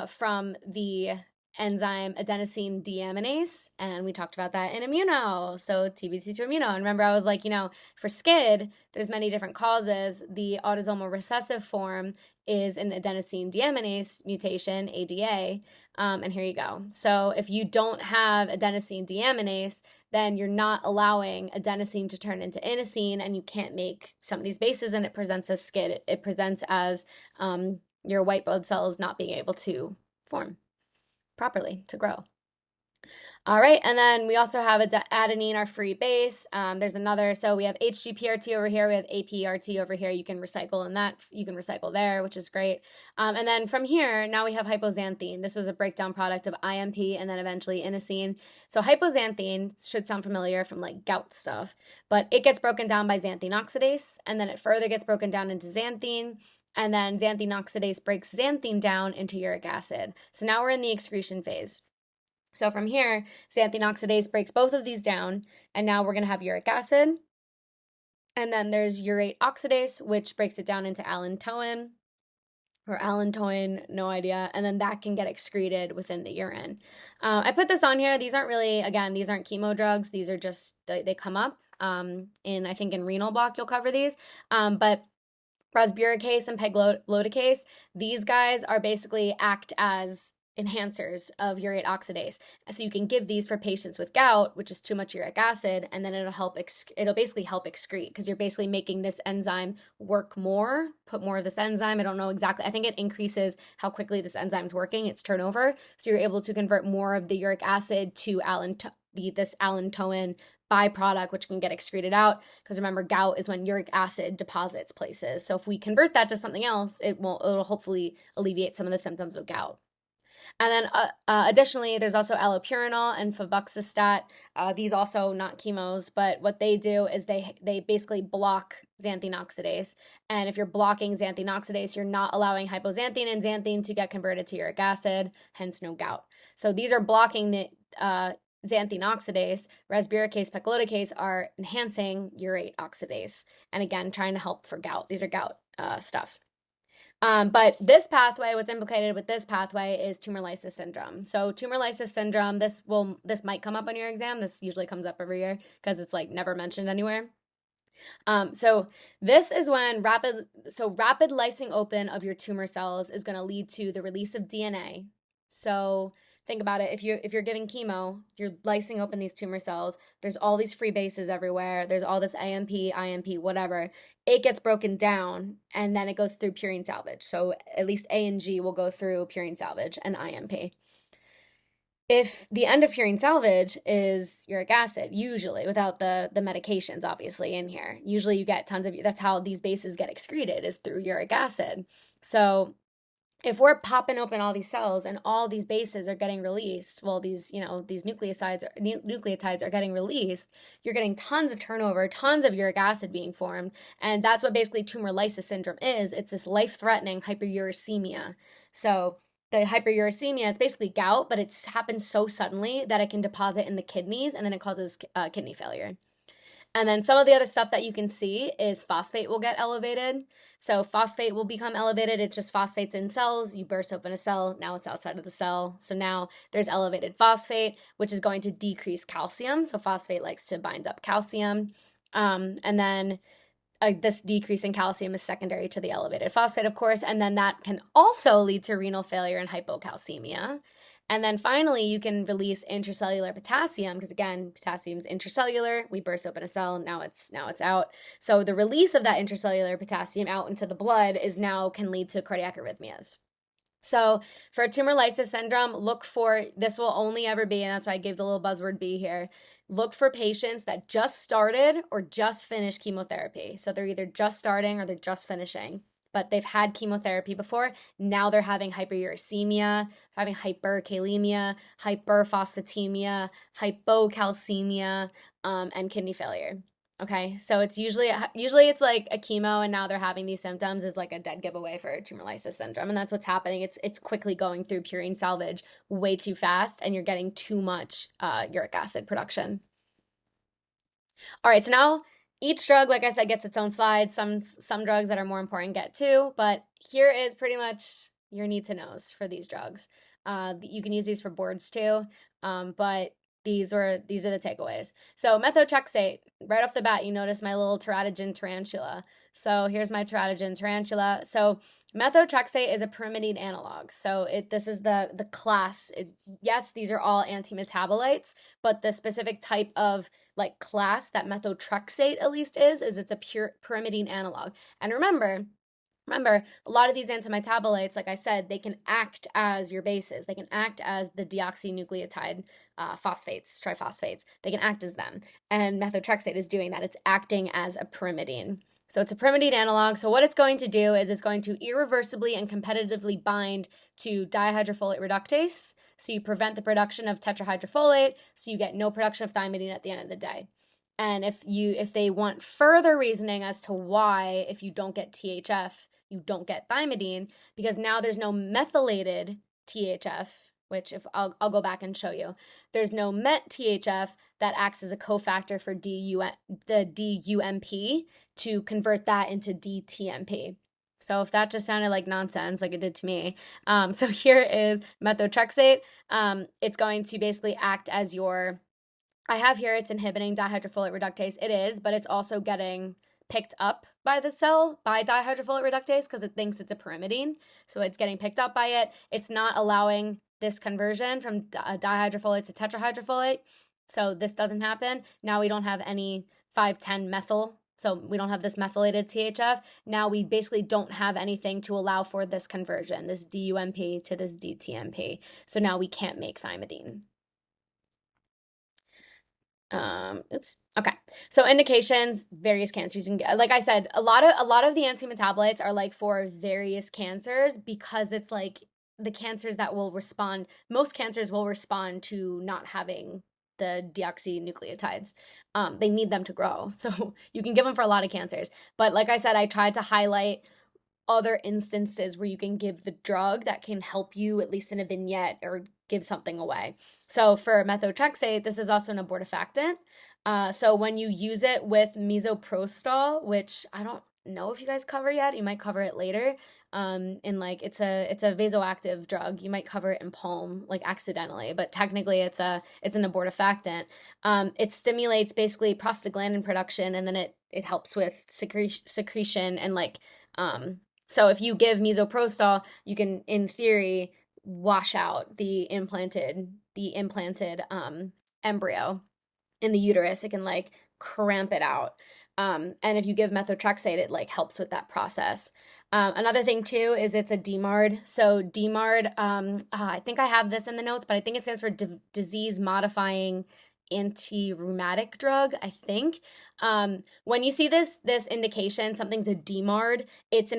from the enzyme adenosine deaminase, and we talked about that in immuno, so TBC to immuno. And remember, I was like, for SCID, there's many different causes. The autosomal recessive form is an adenosine deaminase mutation, ADA, and here you go. So if you don't have adenosine deaminase, then you're not allowing adenosine to turn into inosine, and you can't make some of these bases, and it presents as SCID. It presents as your white blood cells not being able to form properly, to grow. All right, and then we also have adenine, our free base. There's another, so we have HGPRT over here, we have APRT over here. You can recycle in that, you can recycle there, which is great. And then from here, now we have hypoxanthine. This was a breakdown product of IMP and then eventually inosine. So hypoxanthine should sound familiar from like gout stuff, but it gets broken down by xanthine oxidase, and then it further gets broken down into xanthine. And then xanthine oxidase breaks xanthine down into uric acid. So now we're in the excretion phase. So from here, xanthine oxidase breaks both of these down, and now we're going to have uric acid. And then there's urate oxidase, which breaks it down into allantoin or allantoin, no idea. And then that can get excreted within the urine. I put this on here. These aren't really, again, these aren't chemo drugs. These are just, they come up I think in renal block, you'll cover these. But rasburicase and pegloticase, these guys are basically act as enhancers of urate oxidase. So you can give these for patients with gout, which is too much uric acid, and then it'll basically help excrete, because you're basically making this enzyme work more, put more of this enzyme. I don't know exactly. I think it increases how quickly this enzyme's working, its turnover. So you're able to convert more of the uric acid to this allantoin byproduct, which can get excreted out, because remember, gout is when uric acid deposits places. So if we convert that to something else, it'll hopefully alleviate some of the symptoms of gout. And then additionally, there's also allopurinol and febuxostat. These also not chemos, but what they do is they basically block xanthine oxidase. And if you're blocking xanthine oxidase, you're not allowing hypoxanthine and xanthine to get converted to uric acid, hence no gout. So these are blocking the xanthine oxidase. Rasburicase, pegloticase are enhancing urate oxidase. And again, trying to help for gout. These are gout stuff. But this pathway, what's implicated with this pathway is tumor lysis syndrome. So tumor lysis syndrome, this might come up on your exam. This usually comes up every year because it's like never mentioned anywhere. So this is when rapid lysing open of your tumor cells is going to lead to the release of DNA. So think about it. If you're giving chemo, you're lysing open these tumor cells. There's all these free bases everywhere. There's all this AMP, IMP, whatever. It gets broken down, and then it goes through purine salvage. So at least A and G will go through purine salvage and IMP. If the end of purine salvage is uric acid, usually, without the medications obviously in here, usually you get tons of, that's how these bases get excreted, is through uric acid. So if we're popping open all these cells and all these bases are getting released, well, these nucleotides are getting released, you're getting tons of turnover, tons of uric acid being formed. And that's what basically tumor lysis syndrome is. It's this life-threatening hyperuricemia. So the hyperuricemia, it's basically gout, but it's happened so suddenly that it can deposit in the kidneys, and then it causes kidney failure. And then some of the other stuff that you can see is phosphate will get elevated. So phosphate will become elevated. It's just phosphates in cells. You burst open a cell. Now it's outside of the cell. So now there's elevated phosphate, which is going to decrease calcium. So phosphate likes to bind up calcium. And then this decrease in calcium is secondary to the elevated phosphate, of course. And then that can also lead to renal failure and hypocalcemia. And then finally, you can release intracellular potassium, because again, potassium is intracellular. We burst open a cell, now it's out. So the release of that intracellular potassium out into the blood can lead to cardiac arrhythmias. So for tumor lysis syndrome, look for, this will only ever be, and that's why I gave the little buzzword B here, look for patients that just started or just finished chemotherapy. So they're either just starting or they're just finishing, but they've had chemotherapy before. Now they're having hyperuricemia, having hyperkalemia, hyperphosphatemia, hypocalcemia, and kidney failure. Okay, so it's usually it's like a chemo, and now they're having these symptoms, is like a dead giveaway for tumor lysis syndrome, and that's what's happening. It's quickly going through purine salvage way too fast, and you're getting too much uric acid production. All right, so now each drug, like I said, gets its own slide. Some drugs that are more important get two, but here is pretty much your need to knows for these drugs. You can use these for boards too, but these are the takeaways. So methotrexate, right off the bat, you notice my little teratogen tarantula. So here's my teratogen tarantula. So methotrexate is a pyrimidine analog. So this is the class. Yes, these are all antimetabolites, but the specific type of like class that methotrexate at least is it's a pure pyrimidine analog. And remember, a lot of these antimetabolites, like I said, they can act as your bases. They can act as the deoxynucleotide phosphates, triphosphates. They can act as them. And methotrexate is doing that. It's acting as a pyrimidine. So it's a pyrimidine analog. So what it's going to do is it's going to irreversibly and competitively bind to dihydrofolate reductase. So you prevent the production of tetrahydrofolate. So you get no production of thymidine at the end of the day. And if they want further reasoning as to why, if you don't get THF, you don't get thymidine, because now there's no methylated THF which if I'll go back and show you. There's no MET THF that acts as a cofactor for the DUMP to convert that into DTMP. So if that just sounded like nonsense, like it did to me, so here is methotrexate. It's going to basically act as your, I have here it's inhibiting dihydrofolate reductase. It is, but it's also getting picked up by the cell by dihydrofolate reductase because it thinks it's a pyrimidine. So it's getting picked up by it. It's not allowing this conversion from dihydrofolate to tetrahydrofolate. So this doesn't happen. Now we don't have any 5,10 methyl. So we don't have this methylated THF. Now we basically don't have anything to allow for this conversion, this DUMP to this DTMP. So now we can't make thymidine. Oops. Okay. So indications, various cancers you can get. Like I said, a lot of the antimetabolites are like for various cancers because it's like the cancers that will respond, most cancers will respond to not having the deoxynucleotides. They need them to grow. So you can give them for a lot of cancers. But like I said, I tried to highlight other instances where you can give the drug that can help you, at least in a vignette, or give something away. So for methotrexate, this is also an abortifactant. So when you use it with misoprostol, which I don't know if you guys cover yet, you might cover it later. In like it's a vasoactive drug. You might cover it in POEM, like accidentally, but technically it's an abortifactant. It stimulates basically prostaglandin production, and then it helps with secretion and like so if you give misoprostol, you can, in theory, wash out the implanted embryo in the uterus. It can like cramp it out. And if you give methotrexate, it like helps with that process. Another thing too is it's a DMARD. So DMARD, I think I have this in the notes, but I think it stands for disease modifying anti-rheumatic drug, I think. When you see this indication, something's a DMARD, it's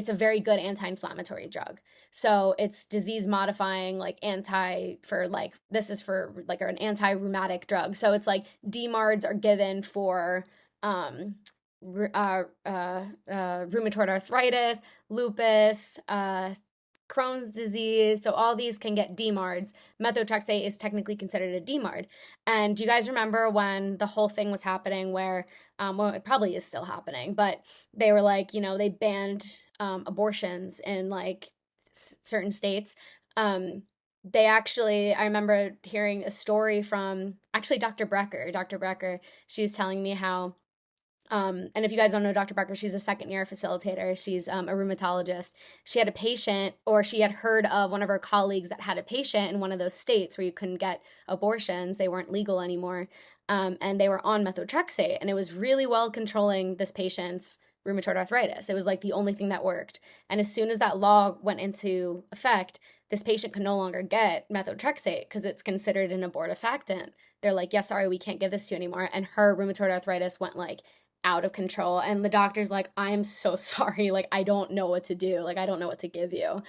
a very good anti-inflammatory drug. So it's disease modifying, like this is for like an anti-rheumatic drug. So it's like DMARDs are given for rheumatoid arthritis, lupus, Crohn's disease. So all these can get DMARDs. Methotrexate is technically considered a DMARD. And do you guys remember when the whole thing was happening where, well, it probably is still happening, but they were like, they banned abortions in like certain states. They actually, I remember hearing a story from actually Dr. Brecker. She was telling me how, and if you guys don't know Dr. Brecker, she's a second-year facilitator. She's a rheumatologist. She had a patient, or she had heard of one of her colleagues that had a patient in one of those states where you couldn't get abortions. They weren't legal anymore, and they were on methotrexate, and it was really well controlling this patient's rheumatoid arthritis. It was like the only thing that worked. And as soon as that law went into effect, this patient could no longer get methotrexate because it's considered an abortifactant. They're like, yeah, sorry, we can't give this to you anymore. And her rheumatoid arthritis went like out of control, and the doctor's like, I'm so sorry, like I don't know what to do, like I don't know what to give you.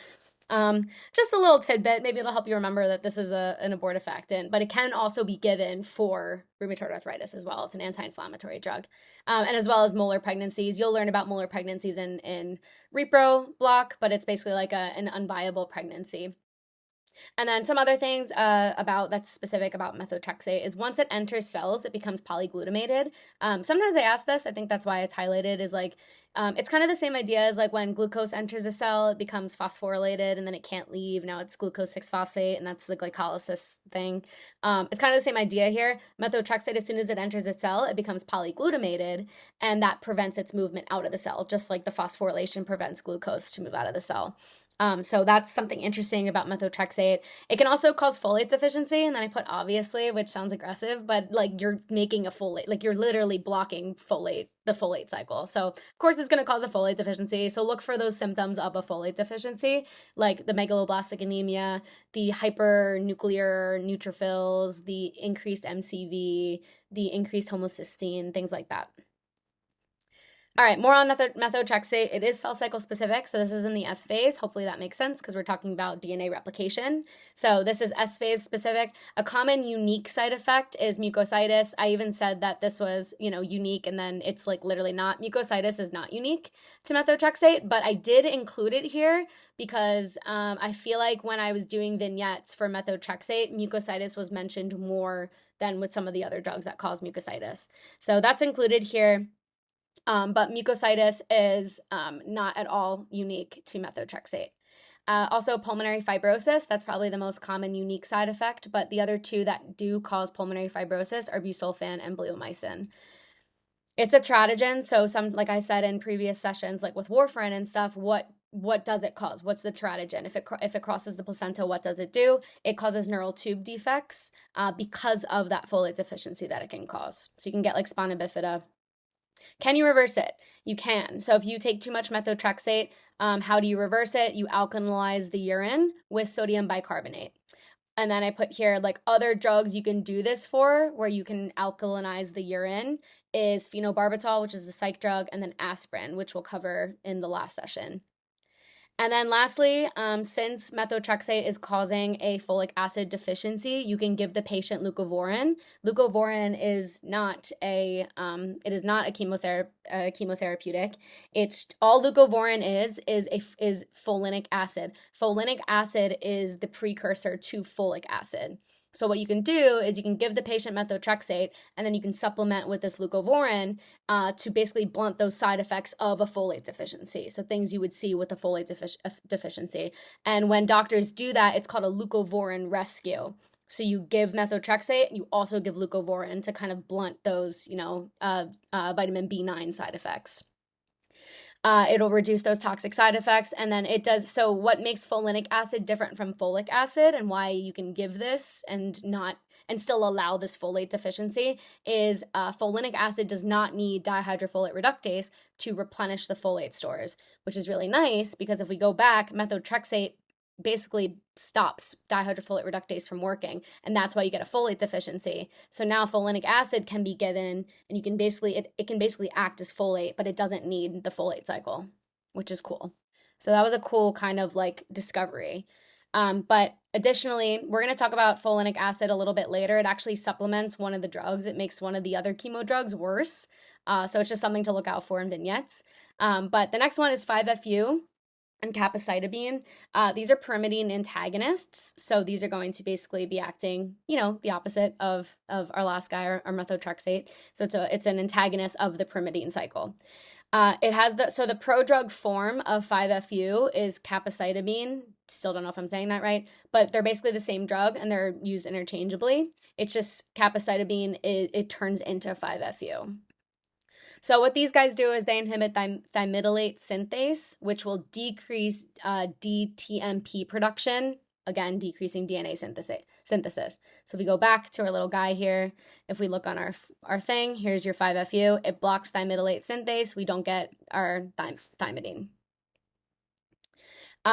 Just a little tidbit, maybe it'll help you remember that this is an abortifactant, but it can also be given for rheumatoid arthritis as well. It's an anti-inflammatory drug. And as well as molar pregnancies. You'll learn about molar pregnancies in repro block, but it's basically like an unviable pregnancy. And then some other things that's specific about methotrexate is once it enters cells, it becomes polyglutamated. Sometimes I ask this, I think that's why it's highlighted, is like, it's kind of the same idea as like when glucose enters a cell, it becomes phosphorylated and then it can't leave. Now it's glucose 6-phosphate, and that's the glycolysis thing. It's kind of the same idea here. Methotrexate, as soon as it enters a cell, it becomes polyglutamated, and that prevents its movement out of the cell, just like the phosphorylation prevents glucose to move out of the cell. So that's something interesting about methotrexate. It can also cause folate deficiency, and then I put obviously, which sounds aggressive, but like you're making a folate, like you're literally blocking the folate cycle. So of course it's going to cause a folate deficiency. So look for those symptoms of a folate deficiency, like the megaloblastic anemia, the hypernuclear neutrophils, the increased MCV, the increased homocysteine, things like that. All right, more on methotrexate. It is cell cycle specific, so this is in the S phase. Hopefully that makes sense because we're talking about DNA replication. So this is S phase specific. A common unique side effect is mucositis. I even said that this was, unique, and then it's like literally not. Mucositis is not unique to methotrexate, but I did include it here because I feel like when I was doing vignettes for methotrexate, mucositis was mentioned more than with some of the other drugs that cause mucositis. So that's included here. But mucositis is not at all unique to methotrexate. Also, pulmonary fibrosis, that's probably the most common unique side effect, but the other two that do cause pulmonary fibrosis are busulfan and bleomycin. It's a teratogen, so like I said in previous sessions, like with warfarin and stuff, what does it cause? What's the teratogen? If it crosses the placenta, what does it do? It causes neural tube defects because of that folate deficiency that it can cause. So you can get like spina bifida. Can you reverse it? You can. So if you take too much methotrexate, how do you reverse it? You alkalize the urine with sodium bicarbonate. And then I put here like other drugs you can do this for, where you can alkalinize the urine, is phenobarbital, which is a psych drug, and then aspirin, which we'll cover in the last session. And then lastly, since methotrexate is causing a folic acid deficiency, you can give the patient leucovorin. Leucovorin is not a chemotherapeutic. It's all leucovorin is folinic acid. Folinic acid is the precursor to folic acid. So what you can do is you can give the patient methotrexate, and then you can supplement with this leucovorin to basically blunt those side effects of a folate deficiency. So things you would see with a folate deficiency. And when doctors do that, it's called a leucovorin rescue. So you give methotrexate, you also give leucovorin to kind of blunt those, vitamin B9 side effects. It'll reduce those toxic side effects, and then it does. So what makes folinic acid different from folic acid, and why you can give this and still allow this folate deficiency, is folinic acid does not need dihydrofolate reductase to replenish the folate stores, which is really nice because if we go back, methotrexate basically stops dihydrofolate reductase from working, and that's why you get a folate deficiency. So now folinic acid can be given, and you can basically it can basically act as folate, but it doesn't need the folate cycle, which is cool. So that was a cool kind of like discovery. But additionally, we're going to talk about folinic acid a little bit later. It actually supplements one of the drugs. It makes one of the other chemo drugs worse. So it's just something to look out for in vignettes. But the next one is 5-FU and capecitabine. These are pyrimidine antagonists. So these are going to basically be acting, the opposite of our last guy, our methotrexate. So it's an antagonist of the pyrimidine cycle. It has the prodrug form of 5-FU is capecitabine. Still don't know if I'm saying that right, but they're basically the same drug and they're used interchangeably. It's just capecitabine, it turns into 5-FU. So what these guys do is they inhibit thymidylate synthase, which will decrease DTMP production, again, decreasing DNA synthesis. So if we go back to our little guy here, if we look on our thing, here's your 5-FU. It blocks thymidylate synthase. We don't get our thymidine.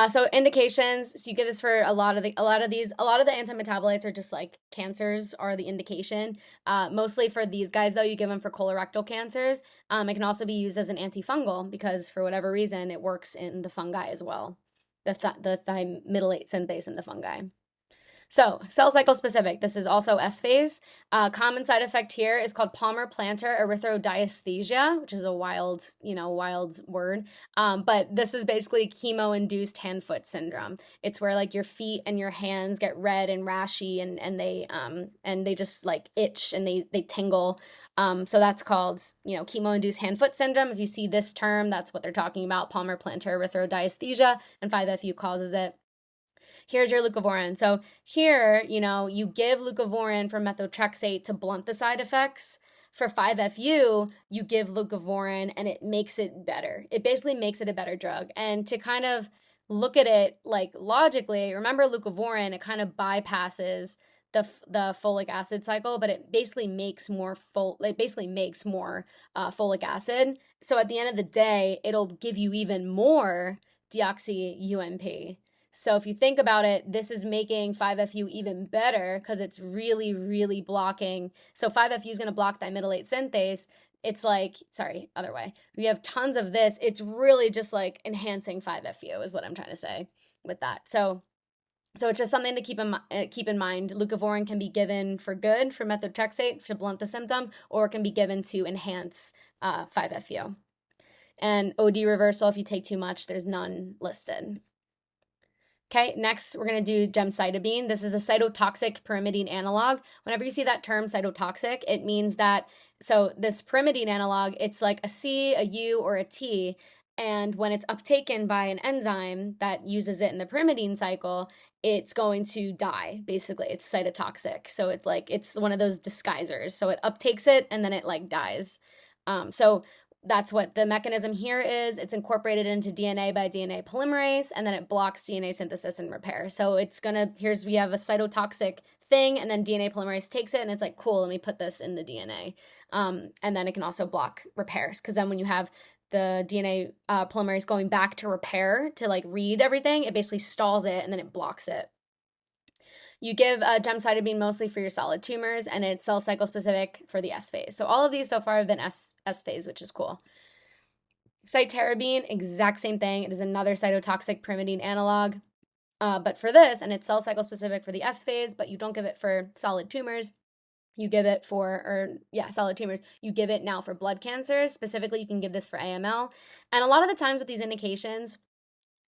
So indications, so you get this for a lot of the antimetabolites are just like cancers are the indication. Mostly for these guys though, you give them for colorectal cancers. It can also be used as an antifungal because for whatever reason, it works in the fungi as well. The thymidylate synthase in the fungi. So, cell cycle specific, this is also S phase. Common side effect here is called Palmar-Plantar erythrodysesthesia, which is a wild word. But this is basically chemo-induced hand-foot syndrome. It's where like your feet and your hands get red and rashy and they just like itch and they tingle. So that's called, chemo-induced hand-foot syndrome. If you see this term, that's what they're talking about, Palmar-Plantar erythrodysesthesia, and 5-FU causes it. Here's your leucovorin. So here, you give leucovorin for methotrexate to blunt the side effects. For 5-FU, you give leucovorin and it makes it better. It basically makes it a better drug. And to kind of look at it like logically, remember leucovorin, it kind of bypasses the folic acid cycle, but it basically makes more folic acid. So at the end of the day, it'll give you even more deoxy-UMP. So if you think about it, this is making 5-FU even better because it's really, really blocking. So 5-FU is going to block thymidylate synthase. it's like, sorry, other way. We have tons of this. It's really just like enhancing 5-FU is what I'm trying to say with that. So it's just something to keep in mind. Leucovorin can be given for good, for methotrexate, to blunt the symptoms, or it can be given to enhance 5-FU. And OD reversal, if you take too much, there's none listed. Okay, next we're going to do gemcitabine. This is a cytotoxic pyrimidine analog. Whenever you see that term cytotoxic, it means that, so this pyrimidine analog, it's like a C, a U, or a T, and when it's uptaken by an enzyme that uses it in the pyrimidine cycle, it's going to die, basically. It's cytotoxic. So it's like, it's one of those disguisers. So it uptakes it and then it like dies. So that's what the mechanism here is. It's incorporated into DNA by DNA polymerase, and then it blocks DNA synthesis and repair. So it's gonna, we have a cytotoxic thing, and then DNA polymerase takes it, and it's like, cool, let me put this in the DNA. And then it can also block repairs, because then when you have the DNA polymerase going back to repair, to like read everything, it basically stalls it, and then it blocks it. You give gemcitabine mostly for your solid tumors, and it's cell cycle specific for the S phase. So all of these so far have been S phase, which is cool. Cytarabine, exact same thing. It is another cytotoxic pyrimidine analog. But for this, and it's cell cycle specific for the S phase, but you don't give it for solid tumors. You give it for, solid tumors. You give it now for blood cancers. Specifically, you can give this for AML. And a lot of the times with these indications,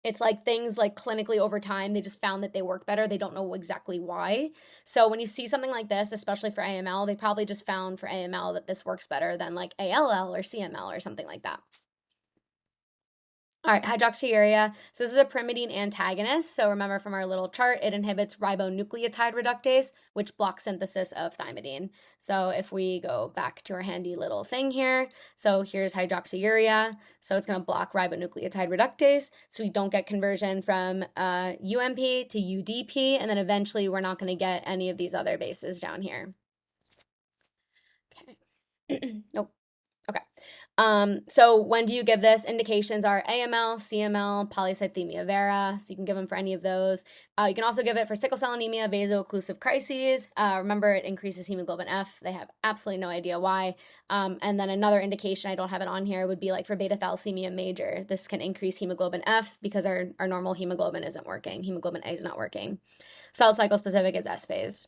it's like things like clinically over time, they just found that they work better. They don't know exactly why. So when you see something like this, especially for AML, they probably just found for AML that this works better than like ALL or CML or something like that. All right, hydroxyurea. So this is a pyrimidine antagonist. So remember from our little chart, it inhibits ribonucleotide reductase, which blocks synthesis of thymidine. So if we go back to our handy little thing here, so here's hydroxyurea. So it's going to block ribonucleotide reductase, so we don't get conversion from UMP to UDP, and then eventually we're not going to get any of these other bases down here. Okay. Nope. Okay. So when do you give this? Indications are AML, CML, polycythemia vera. So you can give them for any of those. You can also give it for sickle cell anemia, vaso-occlusive crises. Remember, it increases hemoglobin F. They have absolutely no idea why. And then another indication, I don't have it on here, would be like for beta thalassemia major. This can increase hemoglobin F because our normal hemoglobin isn't working. Hemoglobin A is not working. Cell cycle specific is S phase.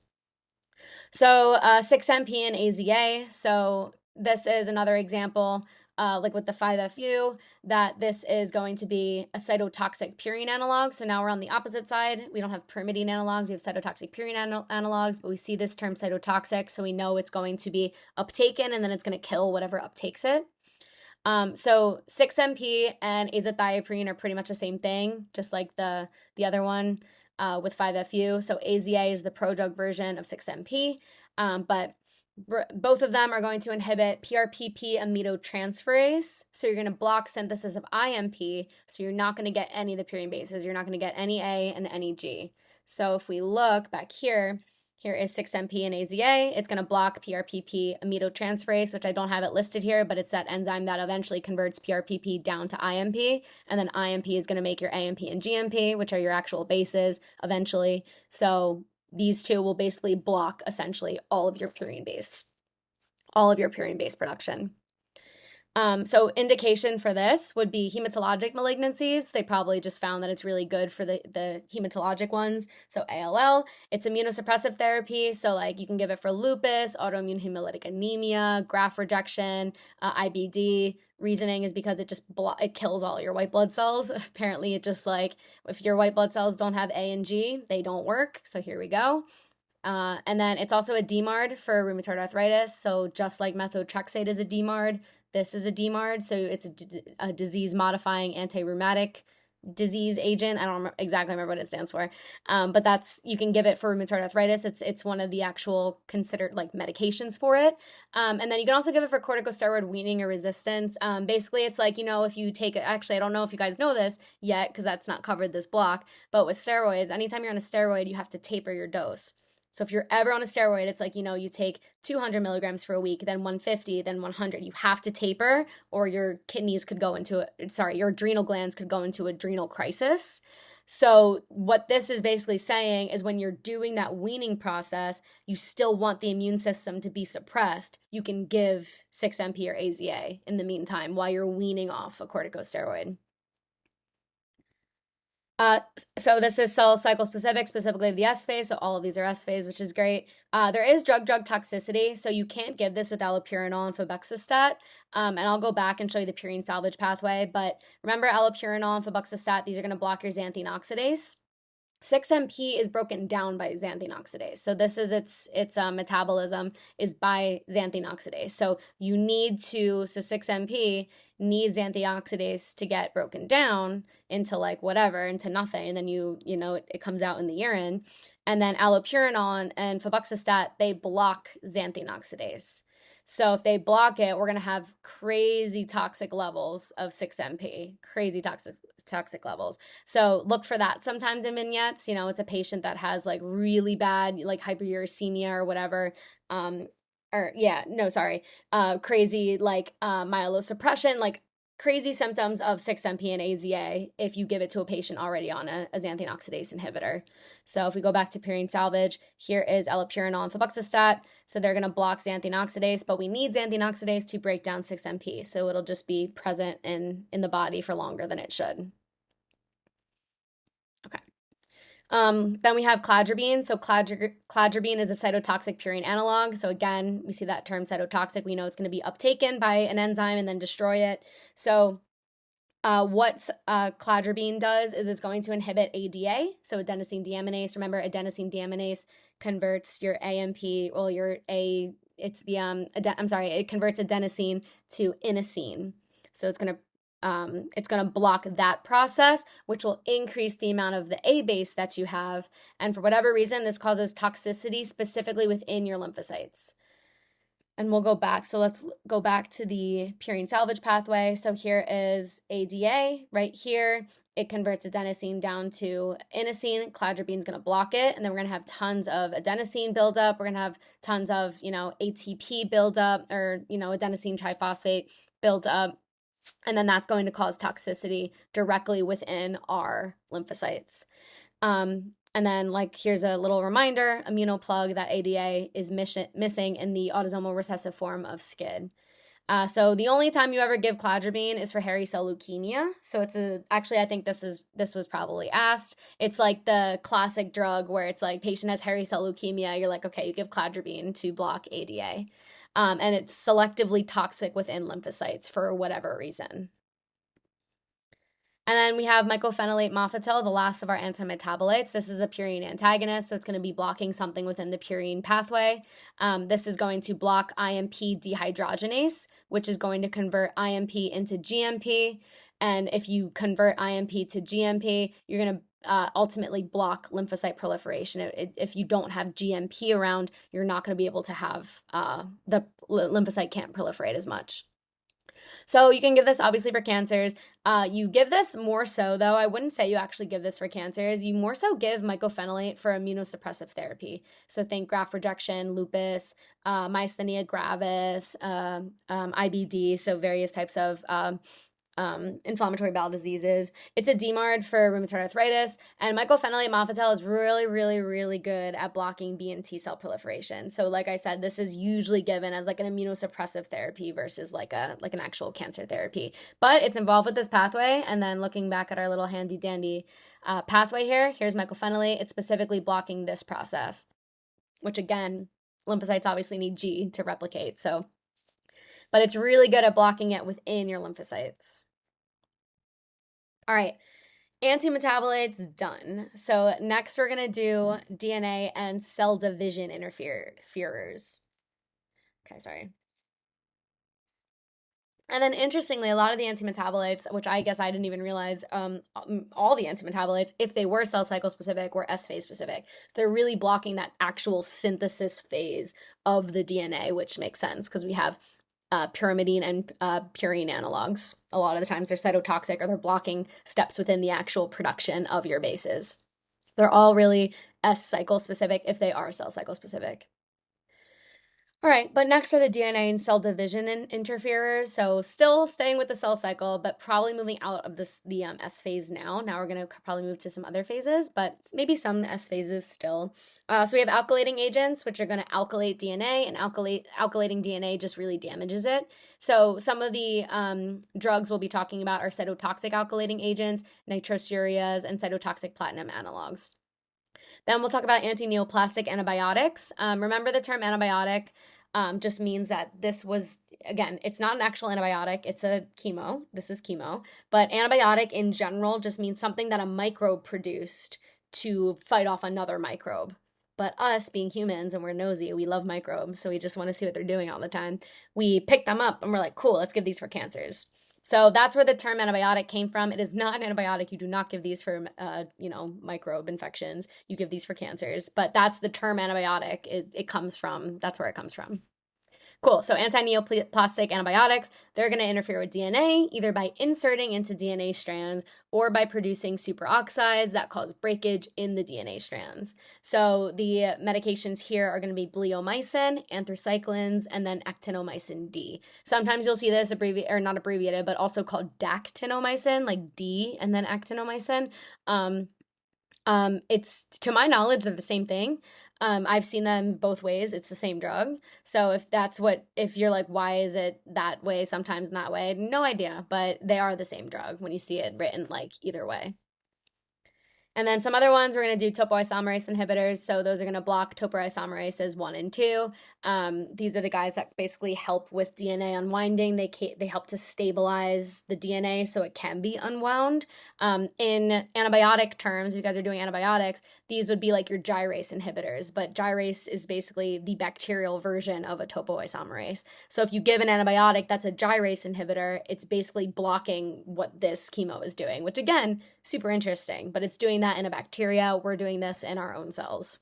So 6-MP and AZA. So this is another example, like with the 5-FU, that this is going to be a cytotoxic purine analog. So now we're on the opposite side. We don't have pyrimidine analogs. We have cytotoxic purine analogs, but we see this term cytotoxic, so we know it's going to be uptaken, and then it's going to kill whatever uptakes it. So 6-MP and azathioprine are pretty much the same thing, just like the other one with 5-FU. So AZA is the prodrug version of 6-MP, but both of them are going to inhibit PRPP aminotransferase. So you're going to block synthesis of IMP. So you're not going to get any of the purine bases. You're not going to get any A and any G. So if we look back here, here is 6-MP and AZA. It's going to block PRPP aminotransferase, which I don't have it listed here, but it's that enzyme that eventually converts PRPP down to IMP. And then IMP is going to make your AMP and GMP, which are your actual bases eventually. So these two will basically block essentially all of your purine base production. So indication for this would be hematologic malignancies. They probably just found that it's really good for the hematologic ones. So ALL, it's immunosuppressive therapy. So like you can give it for lupus, autoimmune hemolytic anemia, graft rejection, IBD. Reasoning is because it just it kills all your white blood cells. Apparently it just like, if your white blood cells don't have A and G, they don't work. So here we go. And then it's also a DMARD for rheumatoid arthritis. So just like methotrexate is a DMARD, this is a DMARD. So it's a disease-modifying anti-rheumatic disease agent. I don't exactly remember what it stands for, but that's, you can give it for rheumatoid arthritis. It's one of the actual considered like medications for it. And then you can also give it for corticosteroid weaning or resistance. Basically it's like, if you take it, actually, I don't know if you guys know this yet, because that's not covered this block, but with steroids, anytime you're on a steroid, you have to taper your dose. So if you're ever on a steroid, it's like, you take 200 milligrams for a week, then 150, then 100. You have to taper, or your kidneys could go into your adrenal glands could go into adrenal crisis. So what this is basically saying is when you're doing that weaning process, you still want the immune system to be suppressed. You can give 6-MP or AZA in the meantime while you're weaning off a corticosteroid. So this is cell cycle specific, specifically the S phase. So all of these are S phase, which is great. There is drug-drug toxicity, so you can't give this with allopurinol and febuxostat. And I'll go back and show you the purine salvage pathway. But remember, allopurinol and febuxostat, these are going to block your xanthine oxidase. 6-MP is broken down by xanthine oxidase. So this is its metabolism is by xanthine oxidase. So you need to, so 6-MP needs xanthine oxidase to get broken down into like whatever, into nothing. And then it comes out in the urine. And then allopurinol and febuxostat, they block xanthine oxidase. So if they block it, we're going to have crazy toxic levels of 6-MP, crazy toxic levels. So look for that sometimes in vignettes. It's a patient that has like really bad like hyperuricemia or whatever. Crazy like myelosuppression, like crazy symptoms of 6-MP and AZA if you give it to a patient already on a xanthine oxidase inhibitor. So if we go back to purine salvage, here is allopurinol and febuxostat. So they're going to block xanthine oxidase, but we need xanthine oxidase to break down 6-MP. So it'll just be present in the body for longer than it should. Okay. Then we have cladribine. So cladribine is a cytotoxic purine analog. So again, we see that term cytotoxic. We know it's going to be uptaken by an enzyme and then destroy it. So what cladribine does is it's going to inhibit ADA, so adenosine deaminase. Remember, adenosine deaminase converts your AMP, well, it converts adenosine to inosine. So it's going to block that process, which will increase the amount of the A base that you have. And for whatever reason, this causes toxicity specifically within your lymphocytes. And we'll go back. So let's go back to the purine salvage pathway. So here is ADA right here. It converts adenosine down to inosine. Cladribine is going to block it. And then we're going to have tons of adenosine buildup. We're going to have tons of, ATP buildup or, adenosine triphosphate buildup. And then that's going to cause toxicity directly within our lymphocytes. And then here's a little reminder, immunoplug, that ADA is missing in the autosomal recessive form of SCID. So the only time you ever give cladribine is for hairy cell leukemia. So actually, I think this was probably asked. It's like the classic drug where it's like patient has hairy cell leukemia. You're like, okay, you give cladribine to block ADA. And it's selectively toxic within lymphocytes for whatever reason. And then we have mycophenolate mofetil, the last of our antimetabolites. This is a purine antagonist, so it's going to be blocking something within the purine pathway. This is going to block IMP dehydrogenase, which is going to convert IMP into GMP. And if you convert IMP to GMP, you're going to ultimately block lymphocyte proliferation. If you don't have GMP around, you're not going to be able to have the lymphocyte can't proliferate as much. So you can give this obviously for cancers. You give this more so, though, I wouldn't say you actually give this for cancers. You more so give mycophenolate for immunosuppressive therapy. So think graft rejection, lupus, myasthenia gravis, IBD, so various types of inflammatory bowel diseases. It's a DMARD for rheumatoid arthritis, and mycophenolate mofetil is really, really, really good at blocking B and T cell proliferation. So like I said, this is usually given as like an immunosuppressive therapy versus like an actual cancer therapy. But it's involved with this pathway, and then looking back at our little handy dandy pathway here's mycophenolate. It's specifically blocking this process, which again, lymphocytes obviously need G to replicate. But it's really good at blocking it within your lymphocytes. All right, antimetabolites done. So next we're going to do DNA and cell division interferers. Okay, sorry. And then interestingly, a lot of the antimetabolites, which I guess I didn't even realize, all the antimetabolites, if they were cell cycle specific, were S phase specific. So they're really blocking that actual synthesis phase of the DNA, which makes sense because we have pyrimidine and purine analogs. A lot of the times they're cytotoxic or they're blocking steps within the actual production of your bases. They're all really S cycle specific if they are cell cycle specific. All right, but next are the DNA and cell division interferers. So still staying with the cell cycle, but probably moving out of the S phase now. Now we're going to probably move to some other phases, but maybe some S phases still. So we have alkylating agents, which are going to alkylate DNA, and alkylating DNA just really damages it. So some of the drugs we'll be talking about are cytotoxic alkylating agents, nitrosurias, and cytotoxic platinum analogs. Then we'll talk about anti-neoplastic antibiotics. Remember, the term antibiotic just means that this was, again, it's not an actual antibiotic, it's a chemo. This is chemo. But antibiotic in general just means something that a microbe produced to fight off another microbe. But us being humans, and we're nosy, we love microbes, so we just want to see what they're doing all the time. We pick them up and we're like, cool, let's give these for cancers. So that's where the term antibiotic came from. It is not an antibiotic. You do not give these for, microbe infections. You give these for cancers. But that's the term antibiotic. It comes from, that's where it comes from. Cool. So anti-neoplastic antibiotics, they're going to interfere with DNA either by inserting into DNA strands or by producing superoxides that cause breakage in the DNA strands. So the medications here are going to be bleomycin, anthracyclines, and then actinomycin D. Sometimes you'll see this not abbreviated, but also called dactinomycin, like D and then actinomycin. It's, to my knowledge, they're the same thing. I've seen them both ways. It's the same drug. So if you're like, why is it that way sometimes and that way? No idea, but they are the same drug when you see it written like either way. And then some other ones, we're going to do topoisomerase inhibitors. So those are going to block topoisomerases 1 and 2. These are the guys that basically help with DNA unwinding. They help to stabilize the DNA so it can be unwound. In antibiotic terms, if you guys are doing antibiotics, these would be like your gyrase inhibitors. But gyrase is basically the bacterial version of a topoisomerase. So if you give an antibiotic that's a gyrase inhibitor, it's basically blocking what this chemo is doing, which again, super interesting, but it's doing that in a bacteria. We're doing this in our own cells.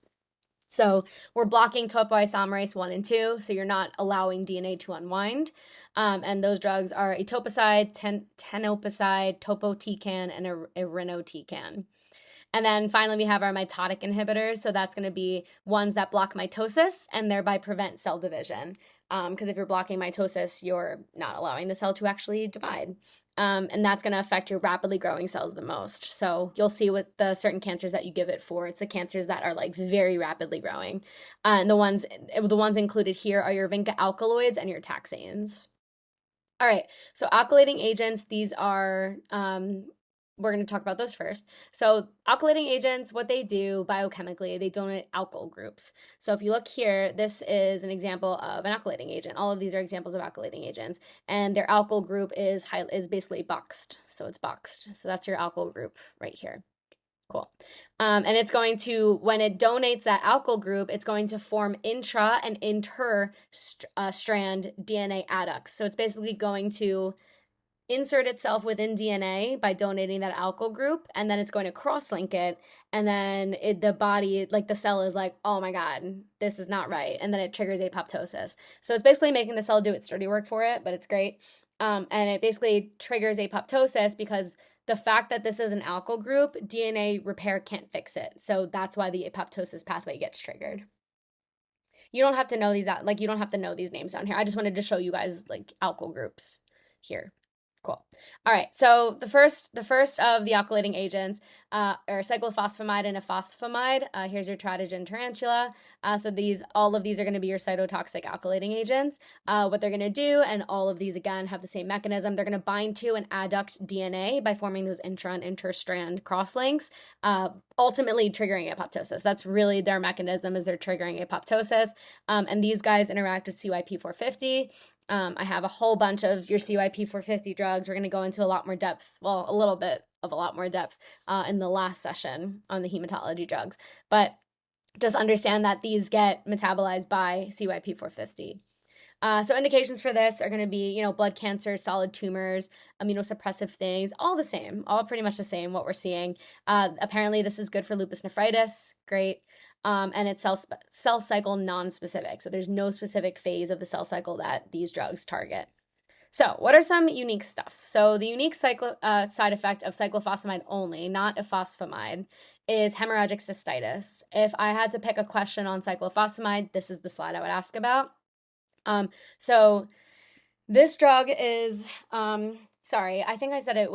So we're blocking topoisomerase 1 and 2, so you're not allowing DNA to unwind. And those drugs are etoposide, tenopicide, topotecan, and irinotecan. And then finally, we have our mitotic inhibitors. So that's going to be ones that block mitosis and thereby prevent cell division. Because if you're blocking mitosis, you're not allowing the cell to actually divide. And that's going to affect your rapidly growing cells the most. So you'll see with the certain cancers that you give it for, it's the cancers that are like very rapidly growing. And the ones included here are your vinca alkaloids and your taxanes. All right, so alkylating agents, these are, we're going to talk about those first. So alkylating agents, what they do biochemically, they donate alkyl groups. So if you look here, this is an example of an alkylating agent. All of these are examples of alkylating agents. And their alkyl group is basically boxed. So it's boxed. So that's your alkyl group right here. Cool. And it's going to, when it donates that alkyl group, it's going to form intra and inter strand DNA adducts. So it's basically going to insert itself within DNA by donating that alkyl group, and then it's going to cross-link it, and then the body, like the cell is like, oh my god, this is not right, and then it triggers apoptosis. So it's basically making the cell do its dirty work for it, but it's great. And it basically triggers apoptosis because the fact that this is an alkyl group, DNA repair can't fix it. So that's why the apoptosis pathway gets triggered. You don't have to know these out, like you don't have to know these names down here. I just wanted to show you guys like alkyl groups here. Cool. All right. So the first of the alkylating agents are cyclophosphamide and ifosfamide. Here's your tritogen tarantula. So all of these are going to be your cytotoxic alkylating agents. What they're going to do, and all of these again have the same mechanism. They're going to bind to and adduct DNA by forming those intra and interstrand crosslinks, ultimately triggering apoptosis. That's really their mechanism, is they're triggering apoptosis. And these guys interact with CYP450. I have a whole bunch of your CYP450 drugs. We're going to go into a lot more depth, well, a little bit of a lot more depth in the last session on the hematology drugs. But just understand that these get metabolized by CYP450. So indications for this are going to be, blood cancer, solid tumors, immunosuppressive things, all the same, all pretty much the same, what we're seeing. Apparently this is good for lupus nephritis. Great. And it's cell cycle non-specific. So there's no specific phase of the cell cycle that these drugs target. So what are some unique stuff? So the unique side effect of cyclophosphamide only, not ifosfamide, is hemorrhagic cystitis. If I had to pick a question on cyclophosphamide, this is the slide I would ask about. So this drug is, sorry, I think I said it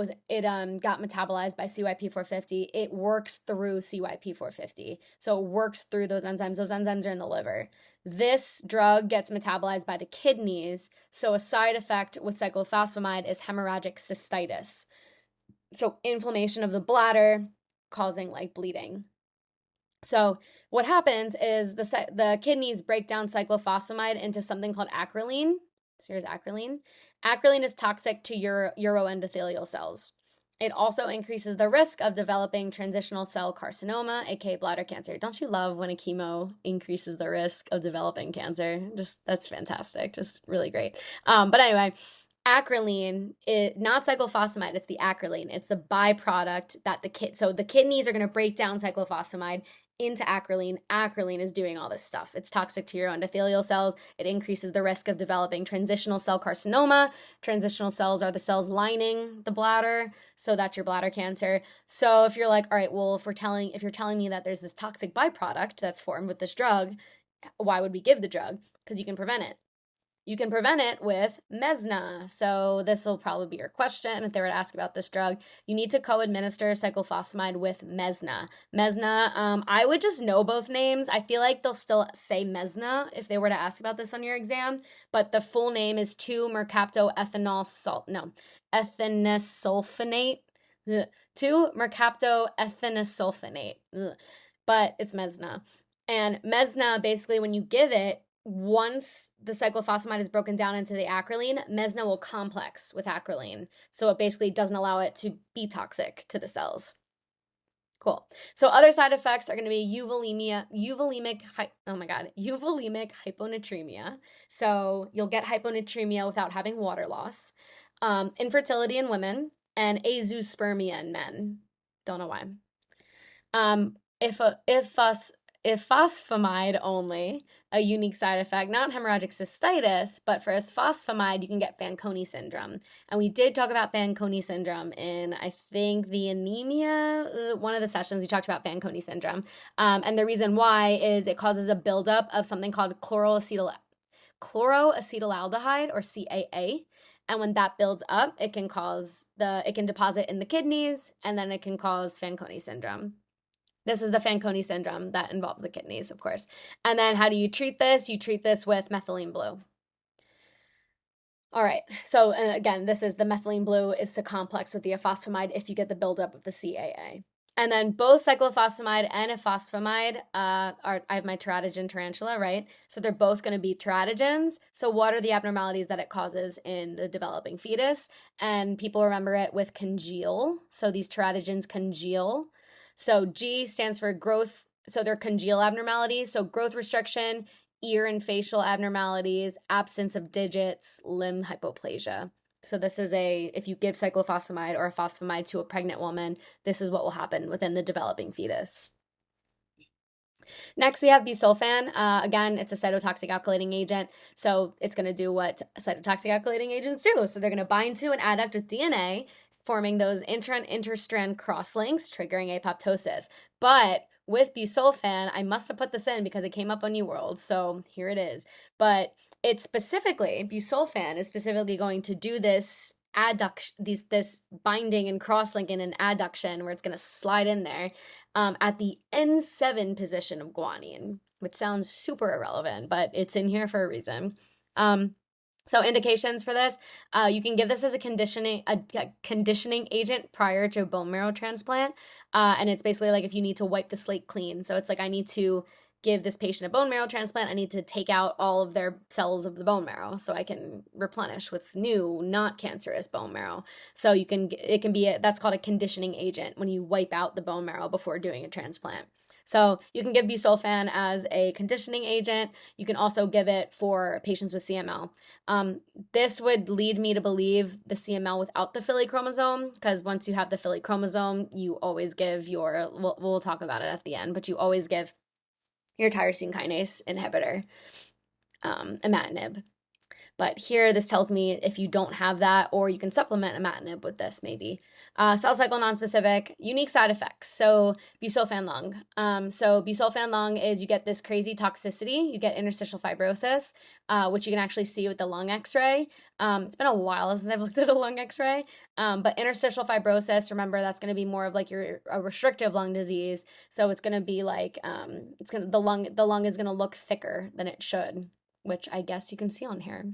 got metabolized by CYP450. It works through CYP450. So it works through those enzymes. Those enzymes are in the liver. This drug gets metabolized by the kidneys. So a side effect with cyclophosphamide is hemorrhagic cystitis. So inflammation of the bladder causing like bleeding. So what happens is the kidneys break down cyclophosphamide into something called acrolein. So here's acrolein. Acrolein is toxic to uroendothelial cells. It also increases the risk of developing transitional cell carcinoma, aka bladder cancer. Don't you love when a chemo increases the risk of developing cancer? Just that's fantastic. Just really great. But anyway, acrolein, not cyclophosphamide, it's the acrolein. It's the byproduct that so the kidneys are going to break down cyclophosphamide into acrolein. Acrolein is doing all this stuff. It's toxic to your endothelial cells. It increases the risk of developing transitional cell carcinoma. Transitional cells are the cells lining the bladder, so that's your bladder cancer. So if you're like, all right, well, if you're telling me that there's this toxic byproduct that's formed with this drug, why would we give the drug? Because you can prevent it. You can prevent it with Mesna. So this will probably be your question if they were to ask about this drug. You need to co-administer cyclophosphamide with Mesna. Mesna, I would just know both names. I feel like they'll still say Mesna if they were to ask about this on your exam, but the full name is 2-mercaptoethanosulfonate. 2-mercaptoethanosulfonate. But it's Mesna. And Mesna, basically, when you give it, once the cyclophosphamide is broken down into the acrolein, Mesna will complex with acrolein. So it basically doesn't allow it to be toxic to the cells. Cool. So other side effects are going to be euvolemic hyponatremia. So you'll get hyponatremia without having water loss. Infertility in women and azoospermia in men. Don't know why. If phosphamide only, a unique side effect, not hemorrhagic cystitis, but for phosphamide, you can get Fanconi syndrome. And we did talk about Fanconi syndrome in, I think, the anemia, one of the sessions we talked about Fanconi syndrome. And the reason why is it causes a buildup of something called chloroacetylaldehyde, or CAA. And when that builds up, it can deposit in the kidneys, and then it can cause Fanconi syndrome. This is the Fanconi syndrome that involves the kidneys, of course. And then how do you treat this? You treat this with methylene blue. All right, so and again, this is the methylene blue is to complex with the ifosfamide if you get the buildup of the CAA. And then both cyclophosphamide and ifosfamide I have my teratogen tarantula, right? So they're both going to be teratogens. So what are the abnormalities that it causes in the developing fetus? And people remember it with congeal. So these teratogens congeal. So G stands for growth, so they're congeal abnormalities, so growth restriction, ear and facial abnormalities, absence of digits, limb hypoplasia. So this is if you give cyclophosphamide or ifosfamide to a pregnant woman, this is what will happen within the developing fetus. Next, we have busulfan. Again, it's a cytotoxic alkylating agent, so it's going to do what cytotoxic alkylating agents do. So they're going to bind to an adduct with DNA, forming those intra and interstrand crosslinks, triggering apoptosis. But with busulfan, I must have put this in because it came up on UWorld, so here it is. But busulfan is specifically going to do this this binding and crosslinking and adduction where it's going to slide in there at the N7 position of guanine, which sounds super irrelevant, but it's in here for a reason. So indications for this, you can give this as a conditioning agent prior to a bone marrow transplant. And it's basically like if you need to wipe the slate clean. So it's like I need to give this patient a bone marrow transplant. I need to take out all of their cells of the bone marrow so I can replenish with new, not cancerous bone marrow. So that's called a conditioning agent when you wipe out the bone marrow before doing a transplant. So you can give busulfan as a conditioning agent. You can also give it for patients with CML. This would lead me to believe the CML without the Pili chromosome, because once you have the Pili chromosome, you always give we'll talk about it at the end, but you always give your tyrosine kinase inhibitor, imatinib. But here, this tells me if you don't have that, or you can supplement imatinib with this maybe. Cell cycle nonspecific, unique side effects. So busulfan lung. So busulfan lung is you get this crazy toxicity. You get interstitial fibrosis, which you can actually see with the lung X-ray. It's been a while since I've looked at a lung X-ray, but interstitial fibrosis. Remember, that's going to be more of like a restrictive lung disease. So it's going to be like the lung is going to look thicker than it should, which I guess you can see on here.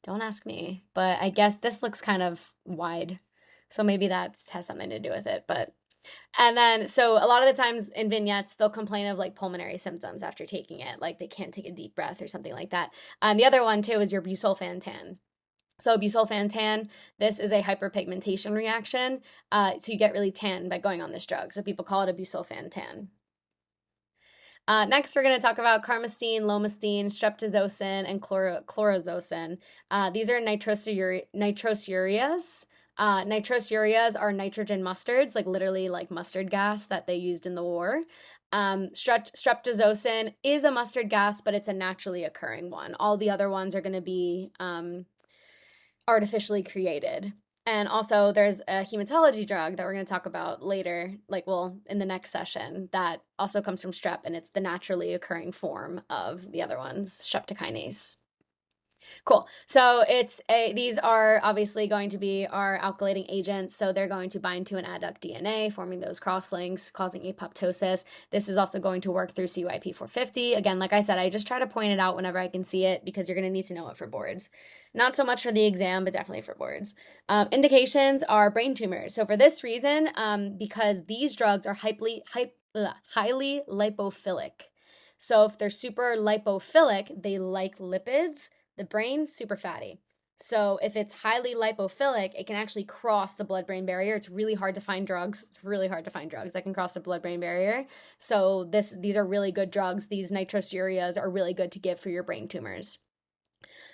Don't ask me, but I guess this looks kind of wide. So maybe that has something to do with it. And then, so a lot of the times in vignettes, they'll complain of like pulmonary symptoms after taking it, like they can't take a deep breath or something like that. The other one too is your busulfan tan. So busulfan tan, this is a hyperpigmentation reaction. So you get really tan by going on this drug. So people call it a busulfan tan. Next, we're going to talk about carmustine, lomustine, streptozocin, and chlorozocin. These are nitrosoureas. Nitrosoureas are nitrogen mustards, like literally like mustard gas that they used in the war. Streptozocin is a mustard gas, but it's a naturally occurring one. All the other ones are going to be artificially created. And also there's a hematology drug that we're going to talk about later, in the next session, that also comes from strep, and it's the naturally occurring form of the other ones, streptokinase. Cool. So these are obviously going to be our alkylating agents. So they're going to bind to an adduct DNA, forming those crosslinks, causing apoptosis. This is also going to work through CYP450. Again, like I said, I just try to point it out whenever I can see it because you're going to need to know it for boards. Not so much for the exam, but definitely for boards. Indications are brain tumors. So for this reason, because these drugs are highly lipophilic. So if they're super lipophilic, they like lipids. The brain, super fatty. So if it's highly lipophilic, it can actually cross the blood-brain barrier. It's really hard to find drugs. It's really hard to find drugs that can cross the blood-brain barrier. So these are really good drugs. These nitrosoureas are really good to give for your brain tumors.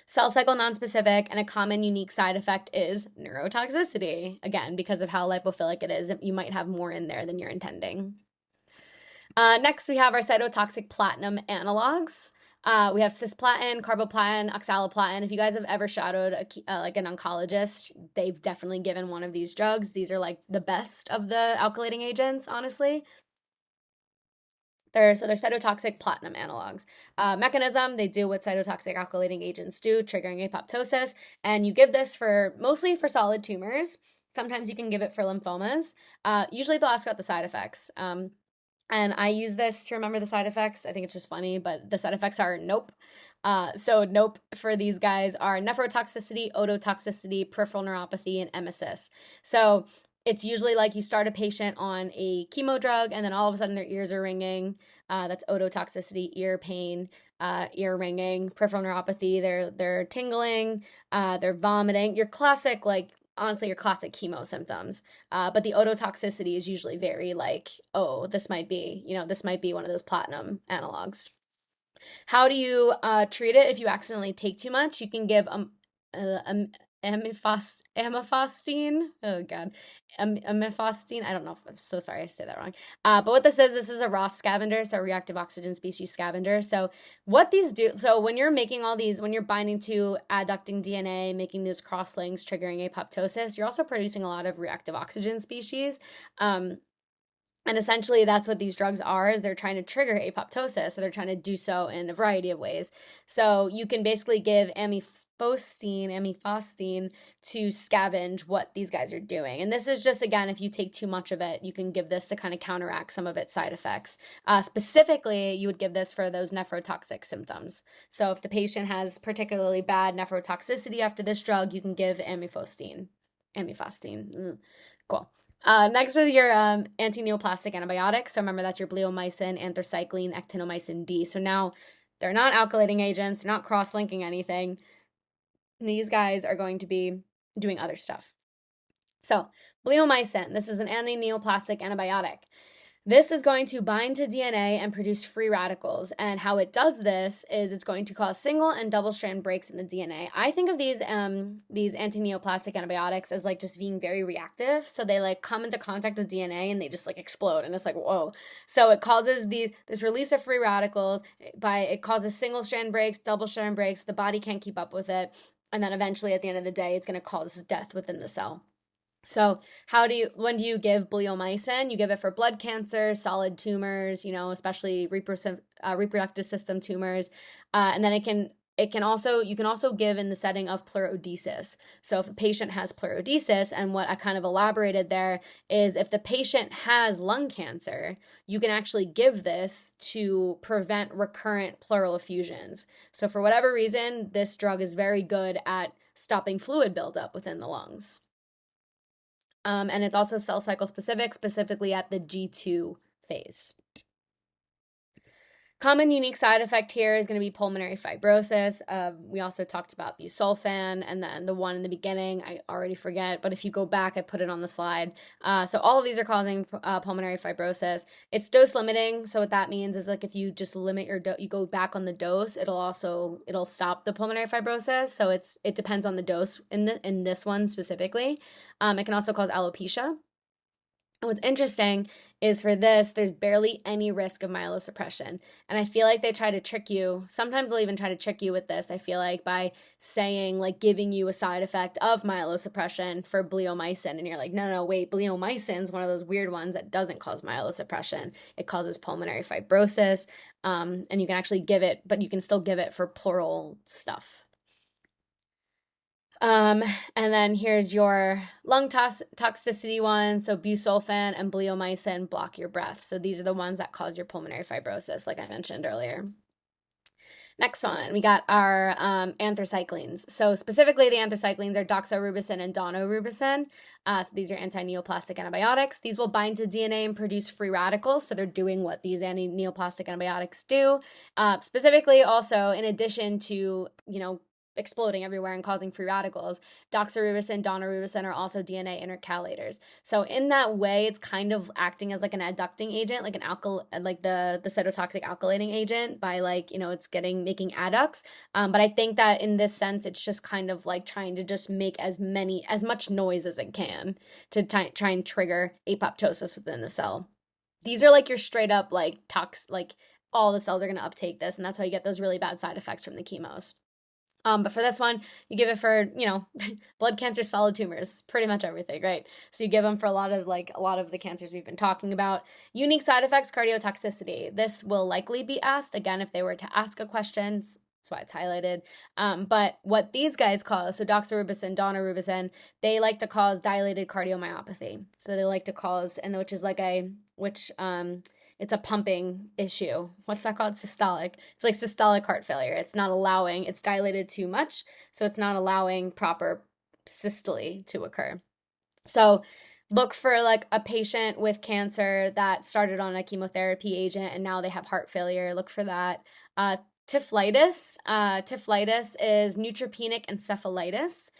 Cell cycle nonspecific, and a common unique side effect is neurotoxicity. Again, because of how lipophilic it is, you might have more in there than you're intending. Next, we have our cytotoxic platinum analogs. We have cisplatin, carboplatin, oxaliplatin. If you guys have ever shadowed like an oncologist, they've definitely given one of these drugs. These are like the best of the alkylating agents, honestly. They're cytotoxic platinum analogs. Mechanism, they do what cytotoxic alkylating agents do, triggering apoptosis. And you give this mostly for solid tumors. Sometimes you can give it for lymphomas. Usually they'll ask about the side effects. And I use this to remember the side effects. I think it's just funny, but the side effects are nope. So nope for these guys are nephrotoxicity, ototoxicity, peripheral neuropathy, and emesis. So it's usually like you start a patient on a chemo drug and then all of a sudden their ears are ringing. That's ototoxicity, ear pain, ear ringing, peripheral neuropathy. They're tingling, they're vomiting. Your classic honestly, your classic chemo symptoms. But the ototoxicity is usually very this might be one of those platinum analogs. How do you treat it if you accidentally take too much? You can give amifostine. Oh God, amifostine. I don't know. I'm so sorry I say that wrong. But what this is a ROS scavenger, so reactive oxygen species scavenger. So what these do, so when you're making all these, when you're binding to adducting DNA, making those crosslinks, triggering apoptosis, you're also producing a lot of reactive oxygen species. And essentially that's what these drugs are, is they're trying to trigger apoptosis. So they're trying to do so in a variety of ways. So you can basically give amifostine to scavenge what these guys are doing. And this is just, again, if you take too much of it, you can give this to kind of counteract some of its side effects. Specifically, you would give this for those nephrotoxic symptoms. So if the patient has particularly bad nephrotoxicity after this drug, you can give amifostine. Cool. Next are your anti-neoplastic antibiotics. So remember, that's your bleomycin, anthracycline, actinomycin D. So now they're not alkylating agents, they're not cross-linking anything. These guys are going to be doing other stuff. So bleomycin, this is an anti-neoplastic antibiotic. This is going to bind to DNA and produce free radicals. And how it does this is it's going to cause single and double strand breaks in the DNA. I think of these anti-neoplastic antibiotics as just being very reactive. So they come into contact with DNA and they just explode. And it's whoa. So it causes this release of free radicals. It causes single strand breaks, double strand breaks. The body can't keep up with it. And then eventually at the end of the day, it's going to cause death within the cell. So when do you give bleomycin? You give it for blood cancer, solid tumors, especially reproductive system tumors. And then you can also give in the setting of pleurodesis. So if a patient has pleurodesis, and what I kind of elaborated there is if the patient has lung cancer, you can actually give this to prevent recurrent pleural effusions. So for whatever reason, this drug is very good at stopping fluid buildup within the lungs. And it's also cell cycle specific, specifically at the G2 phase. Common unique side effect here is going to be pulmonary fibrosis. We also talked about busulfan, and then the one in the beginning, I already forget, but if you go back, I put it on the slide. So all of these are causing pulmonary fibrosis. It's dose limiting, so what that means is like if you just limit your dose, you go back on the dose, it'll stop the pulmonary fibrosis. So it depends on the dose in this one specifically. It can also cause alopecia. And what's interesting is for this, there's barely any risk of myelosuppression. And I feel like they try to trick you. Sometimes they'll even try to trick you with this, I feel like, by saying, like, giving you a side effect of myelosuppression for bleomycin. And you're like, no, wait, bleomycin is one of those weird ones that doesn't cause myelosuppression. It causes pulmonary fibrosis. And you can actually give it, but you can still give it for pleural stuff. And then here's your lung toxicity one. So busulfan and bleomycin block your breath. So these are the ones that cause your pulmonary fibrosis, like I mentioned earlier. Next one, we got our anthracyclines. So specifically, the anthracyclines are doxorubicin and daunorubicin. So these are anti-neoplastic antibiotics. These will bind to DNA and produce free radicals. So they're doing what these anti-neoplastic antibiotics do. Specifically, also, in addition to, exploding everywhere and causing free radicals, doxorubicin, daunorubicin are also DNA intercalators. So in that way, it's kind of acting as like an adducting agent, like the cytotoxic alkylating agent by it's making adducts. But I think that in this sense, it's just kind of like trying to just make as much noise as it can to try and trigger apoptosis within the cell. These are like your straight up like all the cells are going to uptake this, and that's why you get those really bad side effects from the chemos. But for this one, you give it for, blood cancer, solid tumors, pretty much everything, right? So you give them for a lot of the cancers we've been talking about. Unique side effects, cardiotoxicity. This will likely be asked, again, if they were to ask a question. That's why it's highlighted. But what these guys cause, so doxorubicin, daunorubicin, they like to cause dilated cardiomyopathy. So they like to cause, it's a pumping issue. What's that called? Systolic. It's like systolic heart failure. It's dilated too much, so it's not allowing proper systole to occur. So look for like a patient with cancer that started on a chemotherapy agent and now they have heart failure. Look for that. Typhlitis. Typhlitis is neutropenic encephalitis,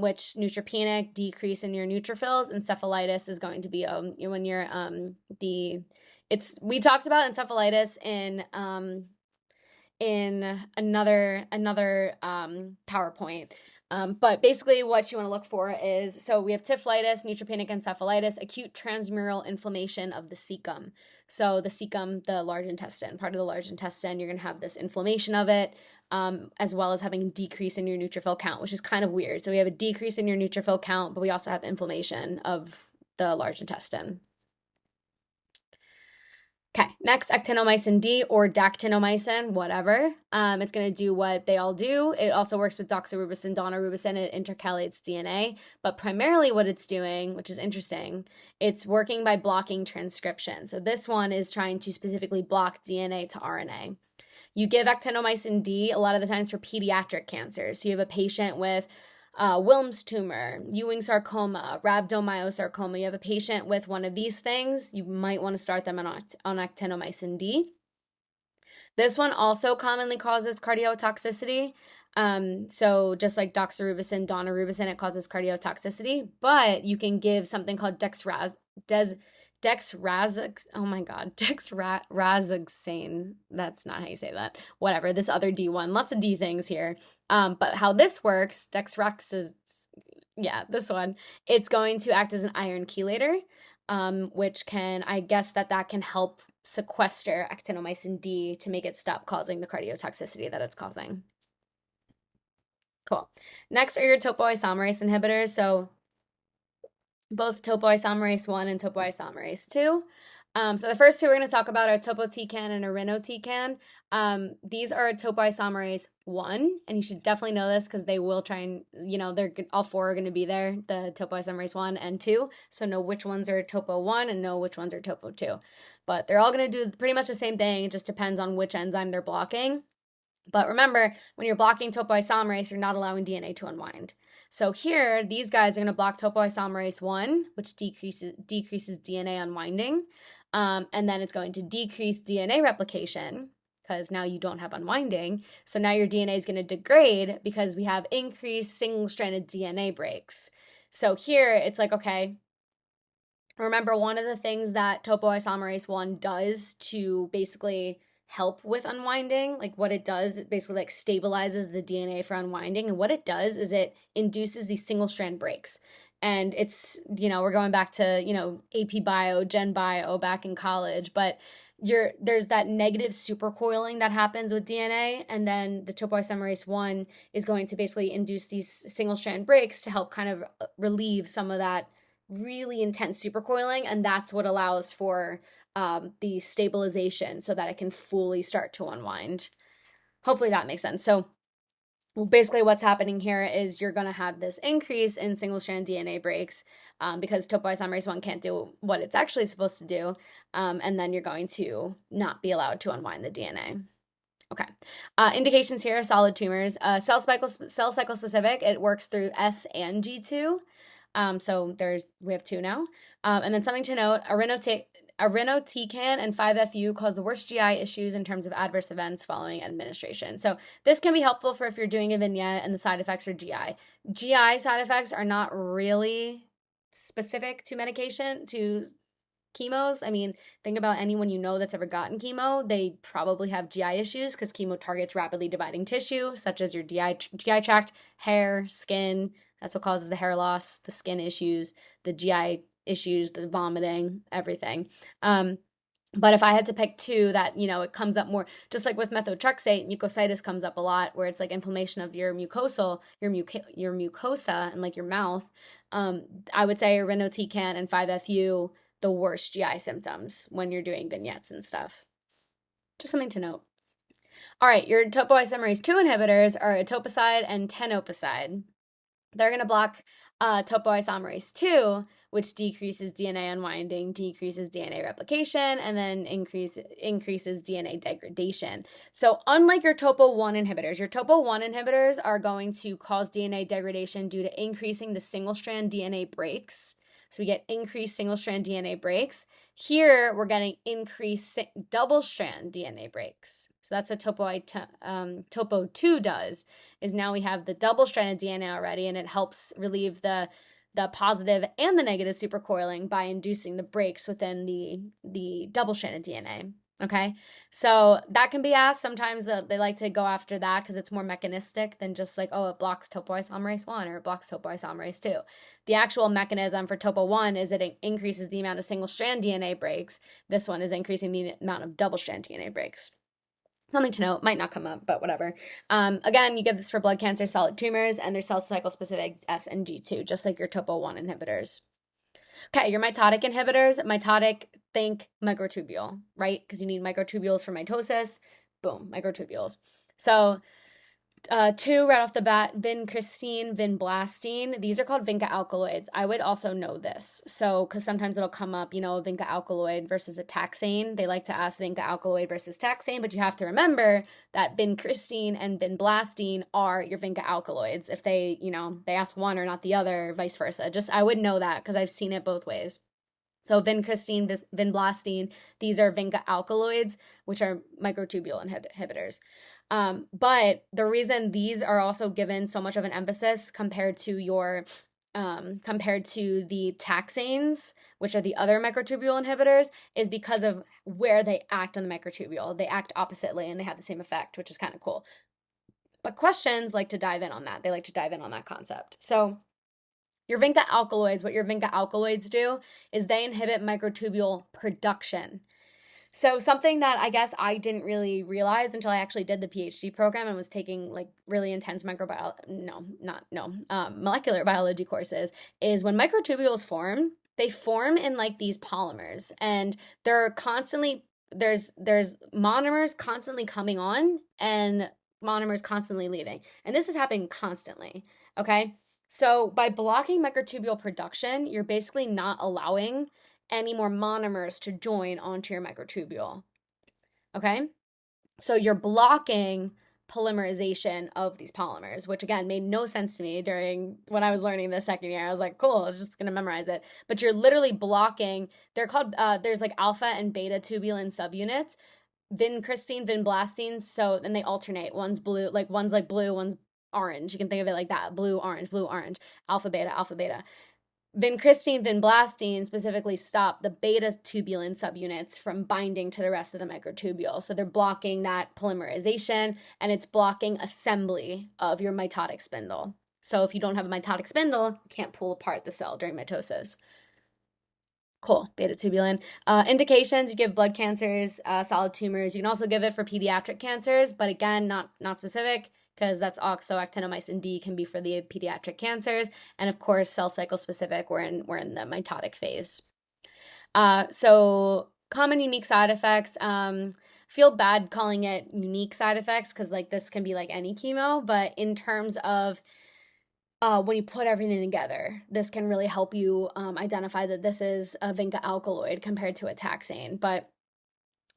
which neutropenic, decrease in your neutrophils. Encephalitis is going to be when you're we talked about encephalitis in another PowerPoint. But basically what you want to look for is, so we have typhlitis, neutropenic encephalitis, acute transmural inflammation of the cecum. So the cecum, the large intestine, part of the large intestine, you're going to have this inflammation of it, as well as having a decrease in your neutrophil count, which is kind of weird. So we have a decrease in your neutrophil count, but we also have inflammation of the large intestine. Okay, next, actinomycin D or dactinomycin, whatever. It's going to do what they all do. It also works with doxorubicin, daunorubicin. It intercalates DNA. But primarily what it's doing, which is interesting, it's working by blocking transcription. So this one is trying to specifically block DNA to RNA. You give actinomycin D a lot of the times for pediatric cancers. So you have a patient with Wilms tumor, Ewing sarcoma, rhabdomyosarcoma. You have a patient with one of these things, you might want to start them on actinomycin D. This one also commonly causes cardiotoxicity. So just like doxorubicin, daunorubicin, it causes cardiotoxicity, but you can give something called dexrazoxane. That's not how you say that. Whatever, this other D1, lots of D things here. But how this works, this one, it's going to act as an iron chelator, which I guess that can help sequester actinomycin D to make it stop causing the cardiotoxicity that it's causing. Cool. Next are your topoisomerase inhibitors. So both topoisomerase 1 and topoisomerase 2. So the first two we're going to talk about are topotecan and irinotecan. These are topoisomerase 1, and you should definitely know this because they will try and, they're all four are going to be there, the topoisomerase 1 and 2. So know which ones are topo 1 and know which ones are topo 2. But they're all going to do pretty much the same thing. It just depends on which enzyme they're blocking. But remember, when you're blocking topoisomerase, you're not allowing DNA to unwind. So here, these guys are going to block topoisomerase 1, which decreases DNA unwinding. And then it's going to decrease DNA replication because now you don't have unwinding. So now your DNA is going to degrade because we have increased single-stranded DNA breaks. So here, it's like, okay, remember one of the things that topoisomerase 1 does to basically help with unwinding, like what it does, it basically like stabilizes the DNA for unwinding. And what it does is it induces these single strand breaks. And it's, we're going back to, AP bio, Gen bio back in college, but there's that negative supercoiling that happens with DNA. And then the topoisomerase 1 is going to basically induce these single strand breaks to help kind of relieve some of that really intense supercoiling. And that's what allows for the stabilization so that it can fully start to unwind. Hopefully that makes sense. So basically what's happening here is you're going to have this increase in single-strand DNA breaks because topoisomerase 1 can't do what it's actually supposed to do, and then you're going to not be allowed to unwind the DNA. Okay. Indications here are solid tumors. Cell cycle specific, it works through S and G2. So we have two now. And then something to note, irinotecan and 5-FU cause the worst GI issues in terms of adverse events following administration. So this can be helpful for if you're doing a vignette and the side effects are GI. GI side effects are not really specific to medication, to chemos. I mean, think about anyone that's ever gotten chemo. They probably have GI issues because chemo targets rapidly dividing tissue, such as your GI tract, hair, skin. That's what causes the hair loss, the skin issues, the GI issues, the vomiting, everything. But if I had to pick two that, it comes up more, just like with methotrexate, mucositis comes up a lot, where it's like inflammation of your mucosa and like your mouth. I would say irinotecan and 5-FU, the worst GI symptoms when you're doing vignettes and stuff. Just something to note. All right, your topoisomerase 2 inhibitors are etoposide and tenofovir. They're going to block topoisomerase 2, which decreases DNA unwinding, decreases DNA replication, and then increases DNA degradation. So unlike your topo-1 inhibitors are going to cause DNA degradation due to increasing the single-strand DNA breaks. So we get increased single-strand DNA breaks. Here, we're getting increased double-strand DNA breaks. So that's what topo 2 does, is now we have the double-stranded DNA already, and it helps relieve the positive and the negative supercoiling by inducing the breaks within the double-stranded DNA. Okay, so that can be asked. Sometimes they like to go after that because it's more mechanistic than just like, oh, it blocks topoisomerase 1 or it blocks topoisomerase 2. The actual mechanism for topo 1 is it increases the amount of single-strand DNA breaks. This one is increasing the amount of double-strand DNA breaks. Something to note, might not come up, but whatever. Again, you get this for blood cancer, solid tumors, and their cell cycle specific S and G2, just like your topo 1 inhibitors. Okay, your mitotic inhibitors. Mitotic, think microtubule, right? Because you need microtubules for mitosis. Boom, microtubules. So two right off the bat, vincristine, vinblastine. These are called vinca alkaloids. I would also know this. So, because sometimes it'll come up, vinca alkaloid versus a taxane. They like to ask vinca alkaloid versus taxane, but you have to remember that vincristine and vinblastine are your vinca alkaloids. If they, they ask one or not the other, vice versa. I would know that because I've seen it both ways. So vincristine, vinblastine, these are vinca alkaloids, which are microtubule inhibitors. But the reason these are also given so much of an emphasis compared to the taxanes, which are the other microtubule inhibitors, is because of where they act on the microtubule. They act oppositely and they have the same effect, which is kind of cool. But questions like to dive in on that. They like to dive in on that concept. So your vinca alkaloids, what your vinca alkaloids do is they inhibit microtubule production. So something that I guess I didn't really realize until I actually did the PhD program and was taking like really intense molecular biology courses is when microtubules form, they form in like these polymers, and they're constantly there's monomers constantly coming on and monomers constantly leaving. And this is happening constantly. Okay? So by blocking microtubule production, you're basically not allowing any more monomers to join onto your microtubule. Okay? So you're blocking polymerization of these polymers, which again made no sense to me during when I was learning this second year. I was like, cool, I was just gonna memorize it. But you're literally blocking, they're called, there's like alpha and beta tubulin subunits, vincristine, vinblastine. So, and they alternate. One's blue, like one's like blue, one's orange. You can think of it like that, blue, orange, alpha, beta, alpha, beta. Vincristine, vinblastine specifically stop the beta tubulin subunits from binding to the rest of the microtubule. So they're blocking that polymerization, and it's blocking assembly of your mitotic spindle. So if you don't have a mitotic spindle, you can't pull apart the cell during mitosis. Cool, beta tubulin. Indications, you give blood cancers, solid tumors. You can also give it for pediatric cancers, but again, not specific, because that's also actinomycin D can be for the pediatric cancers. And of course, cell cycle specific, we're in the mitotic phase. So common unique side effects. Feel bad calling it unique side effects because like this can be like any chemo, but in terms of when you put everything together, this can really help you identify that this is a vinca alkaloid compared to a taxane. But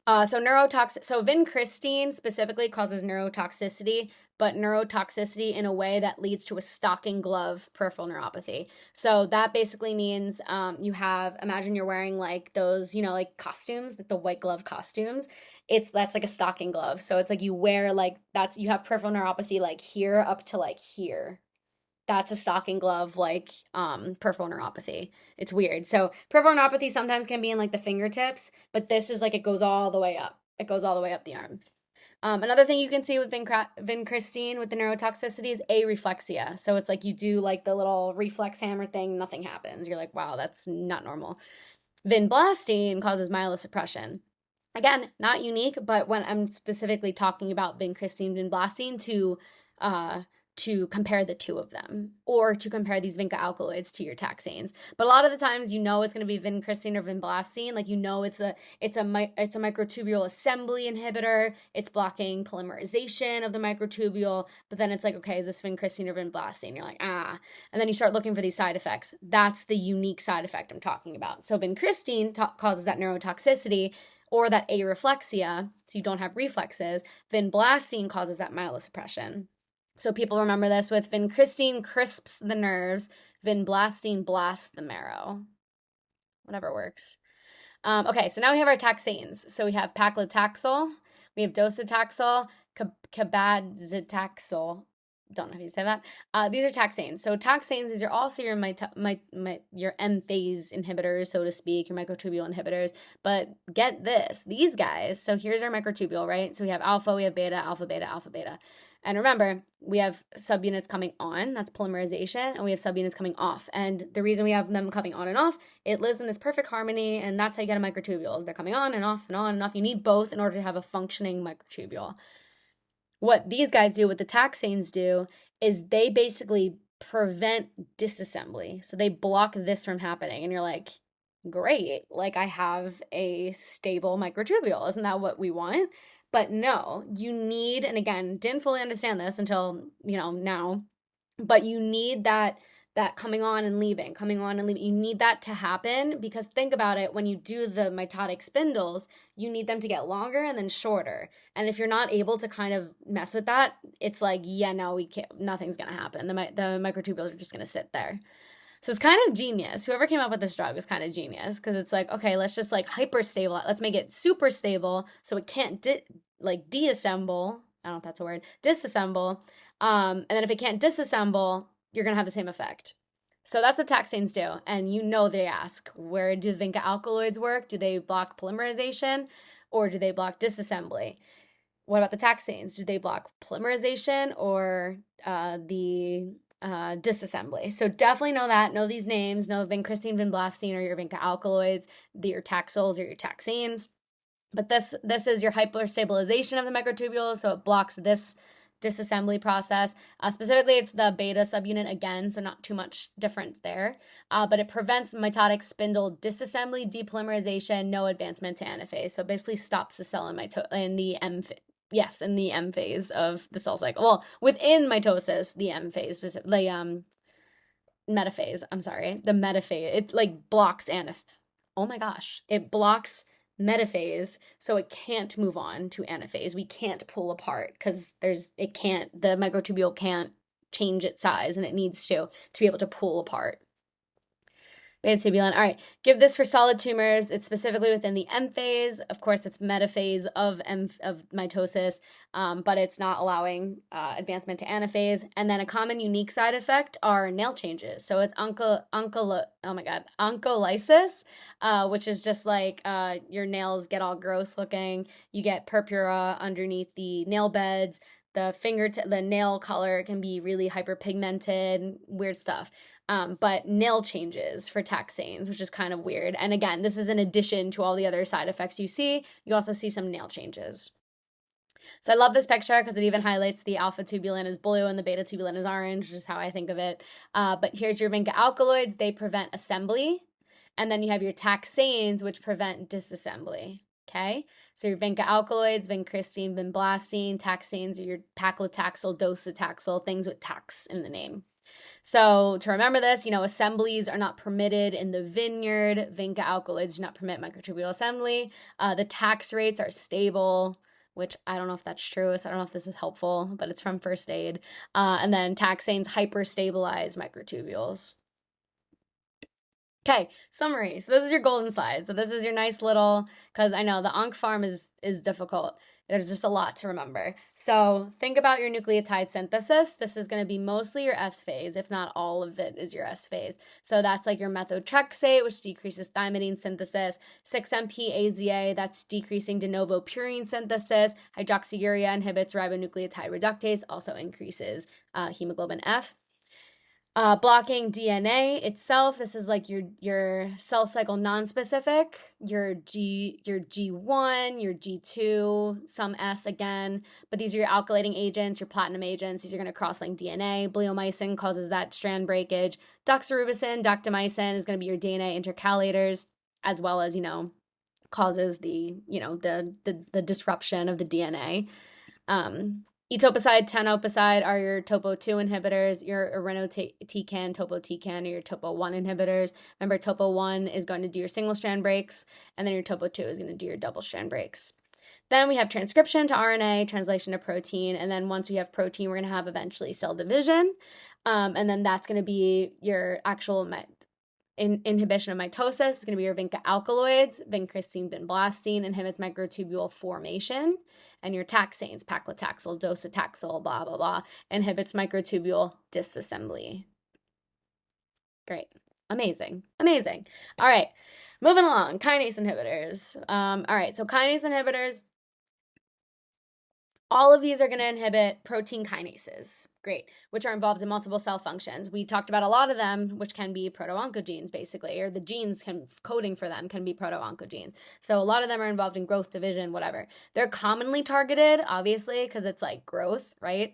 so vincristine specifically causes neurotoxicity, but neurotoxicity in a way that leads to a stocking glove peripheral neuropathy. So that basically means imagine you're wearing like those, like costumes, like the white glove costumes. That's like a stocking glove. So it's like you wear like you have peripheral neuropathy like here up to like here. That's a stocking glove, like peripheral neuropathy. It's weird. So peripheral neuropathy sometimes can be in like the fingertips, but this is like it goes all the way up. It goes all the way up the arm. Another thing you can see with vincristine with the neurotoxicity is areflexia. So it's like you do like the little reflex hammer thing, nothing happens. You're like, wow, that's not normal. Vinblastine causes myelosuppression. Again, not unique, but when I'm specifically talking about vincristine, vinblastine to compare the two of them, or to compare these vinca alkaloids to your taxanes. But a lot of the times, it's going to be vincristine or vinblastine. Like, it's a microtubule assembly inhibitor. It's blocking polymerization of the microtubule. But then it's like, okay, is this vincristine or vinblastine? You're like, and then you start looking for these side effects. That's the unique side effect I'm talking about. So vincristine causes that neurotoxicity or that areflexia, so you don't have reflexes. Vinblastine causes that myelosuppression. So people remember this with vincristine crisps the nerves, vinblastine blasts the marrow. Whatever works. Okay, so now we have our taxanes. So we have paclitaxel, we have docetaxel, cabazitaxel. Don't know if you say that. These are taxanes. So taxanes, these are also your your M-phase inhibitors, so to speak, your microtubule inhibitors. But get this, these guys. So here's our microtubule, right? So we have alpha, we have beta, alpha, beta, alpha, beta. And remember, we have subunits coming on, that's polymerization, and we have subunits coming off. And the reason we have them coming on and off, it lives in this perfect harmony, and that's how you get a microtubule. They're coming on and off and on and off. You need both in order to have a functioning microtubule. What these guys do, what the taxanes do, is they basically prevent disassembly. So they block this from happening. And you're like, great, like I have a stable microtubule. Isn't that what we want? But no, you need, and again, didn't fully understand this until, now, but you need that coming on and leaving. You need that to happen because think about it, when you do the mitotic spindles, you need them to get longer and then shorter. And if you're not able to kind of mess with that, it's like, yeah, no, we can't, nothing's going to happen. The microtubules are just going to sit there. So it's kind of genius. Whoever came up with this drug is kind of genius because it's like, okay, let's just like hyper-stable. Let's make it super stable so it can't deassemble. I don't know if that's a word. Disassemble. And then if it can't disassemble, you're going to have the same effect. So that's what taxanes do. And they ask, where do vinca alkaloids work? Do they block polymerization or do they block disassembly? What about the taxanes? Do they block polymerization or the disassembly? So definitely know these names, know vincristine, vinblastine are your vinca alkaloids, your taxols or your taxanes. But this is your hyperstabilization of the microtubule, so it blocks this disassembly process. Specifically, it's the beta subunit again, so not too much different there. But it prevents mitotic spindle disassembly, depolymerization, no advancement to anaphase. So it basically stops the cell in the M in the M phase of the cell cycle. Well, within mitosis, the M phase, the metaphase. I'm sorry, the metaphase. It like blocks anaphase. Oh my gosh, it blocks metaphase, so it can't move on to anaphase. We can't pull apart because the microtubule can't change its size, and it needs to be able to pull apart. Beta tubulin. All right, give this for solid tumors. It's specifically within the M phase. Of course, it's metaphase of mitosis, but it's not allowing advancement to anaphase. And then a common unique side effect are nail changes. So it's oncolysis, which is just like your nails get all gross looking. You get purpura underneath the nail beds. The nail color can be really hyperpigmented, weird stuff. But nail changes for taxanes, which is kind of weird. And again, this is in addition to all the other side effects you see. You also see some nail changes. So I love this picture because it even highlights the alpha tubulin is blue and the beta tubulin is orange, which is how I think of it. But here's your vinca alkaloids. They prevent assembly. And then you have your taxanes, which prevent disassembly. Okay? So your vinca alkaloids, vincristine, vinblastine, taxanes are your paclitaxel, docetaxel, things with tax in the name. So to remember this, assemblies are not permitted in the vineyard. Vinca alkaloids do not permit microtubule assembly. The tax rates are stable, which I don't know if that's true. So I don't know if this is helpful, but it's from first aid. And then taxanes hyperstabilize microtubules. Okay, summary. So this is your golden slide. So this is your nice little, because I know the onc farm is difficult. There's just a lot to remember. So think about your nucleotide synthesis. This is going to be mostly your S phase, if not all of it is your S phase. So that's like your methotrexate, which decreases thymidine synthesis, 6-MPAZA, that's decreasing de novo purine synthesis, hydroxyurea inhibits ribonucleotide reductase, also increases hemoglobin F. Blocking DNA itself, this is like your cell cycle nonspecific, your G1, your G2, some S again, but these are your alkylating agents, your platinum agents. These are going to cross-link DNA. Bleomycin causes that strand breakage. Doxorubicin, doctamycin is going to be your DNA intercalators, as well as, causes the disruption of the DNA. Etoposide, tenoposide are your topo-2 inhibitors. Your irinotecan, topotecan are your topo-1 inhibitors. Remember, topo-1 is going to do your single-strand breaks, and then your topo-2 is going to do your double-strand breaks. Then we have transcription to RNA, translation to protein, and then once we have protein, we're going to have eventually cell division, and then that's going to be your actual inhibition of mitosis. It's going to be your vinca alkaloids. Vincristine, vinblastine inhibits microtubule formation. And your taxanes, paclitaxel, docetaxel, blah, blah, blah, inhibits microtubule disassembly. Great. Amazing. Amazing. All right. Moving along. Kinase inhibitors. All right. So kinase inhibitors, all of these are going to inhibit protein kinases, great, which are involved in multiple cell functions. We talked about a lot of them, which can be proto-oncogenes, basically, or the genes coding for them can be proto-oncogenes. So a lot of them are involved in growth, division, whatever. They're commonly targeted, obviously, because it's like growth, right?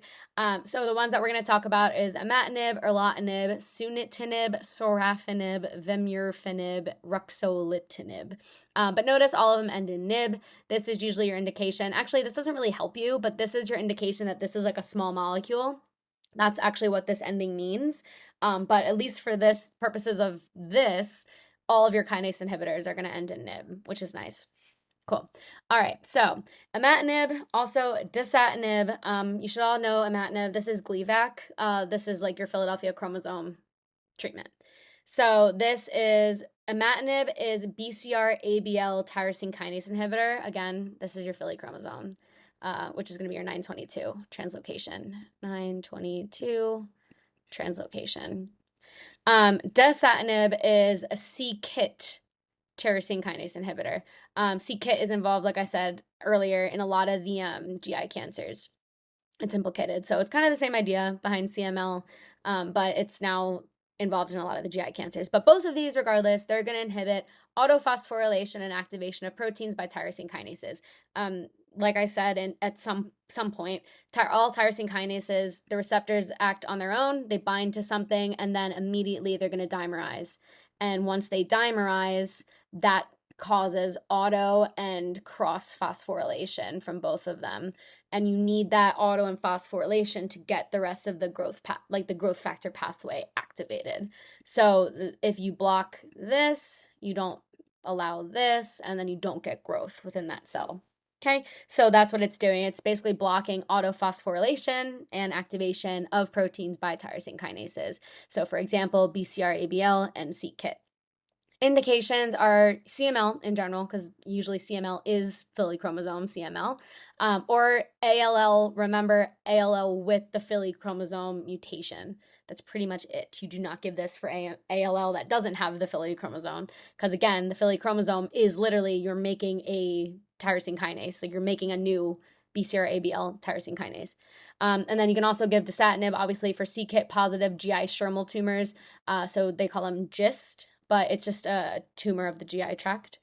So the ones that we're going to talk about is imatinib, erlotinib, sunitinib, sorafenib, vemurafenib, ruxolitinib. But notice all of them end in nib. This is usually your indication. Actually, this doesn't really help you, but this is your indication that this is like a small molecule. That's actually what this ending means. But at least for this purposes of this, all of your kinase inhibitors are going to end in nib, which is nice. Cool. All right. So imatinib, also dasatinib. You should all know imatinib. This is Gleevec. This is like your Philadelphia chromosome treatment. So this is imatinib is BCR-ABL tyrosine kinase inhibitor. Again, this is your Philly chromosome, which is going to be your 922 translocation. 922 translocation. Dasatinib is a c-KIT tyrosine kinase inhibitor. c-KIT is involved, like I said earlier, in a lot of the GI cancers. It's implicated. So it's kind of the same idea behind CML, but it's now involved in a lot of the GI cancers. But both of these, regardless, they're going to inhibit autophosphorylation and activation of proteins by tyrosine kinases. Like I said, at some point, all tyrosine kinases, the receptors act on their own, they bind to something, and then immediately they're going to dimerize. And once they dimerize, that causes auto and cross phosphorylation from both of them. And you need that auto and phosphorylation to get the rest of the growth the growth factor pathway activated. So if you block this, you don't allow this, and then you don't get growth within that cell. Okay, so that's what it's doing. It's basically blocking autophosphorylation and activation of proteins by tyrosine kinases. So for example, BCR-ABL and c-KIT. Indications are CML in general, because usually CML is Philly chromosome CML, or ALL. Remember, ALL with the Philly chromosome mutation. That's pretty much it. You do not give this for ALL that doesn't have the Philly chromosome, because again, the Philly chromosome is literally you're making a tyrosine kinase, like you're making a new BCR-ABL tyrosine kinase. And then you can also give dasatinib, obviously, for c-KIT positive GI stromal tumors. So they call them GIST, but it's just a tumor of the GI tract.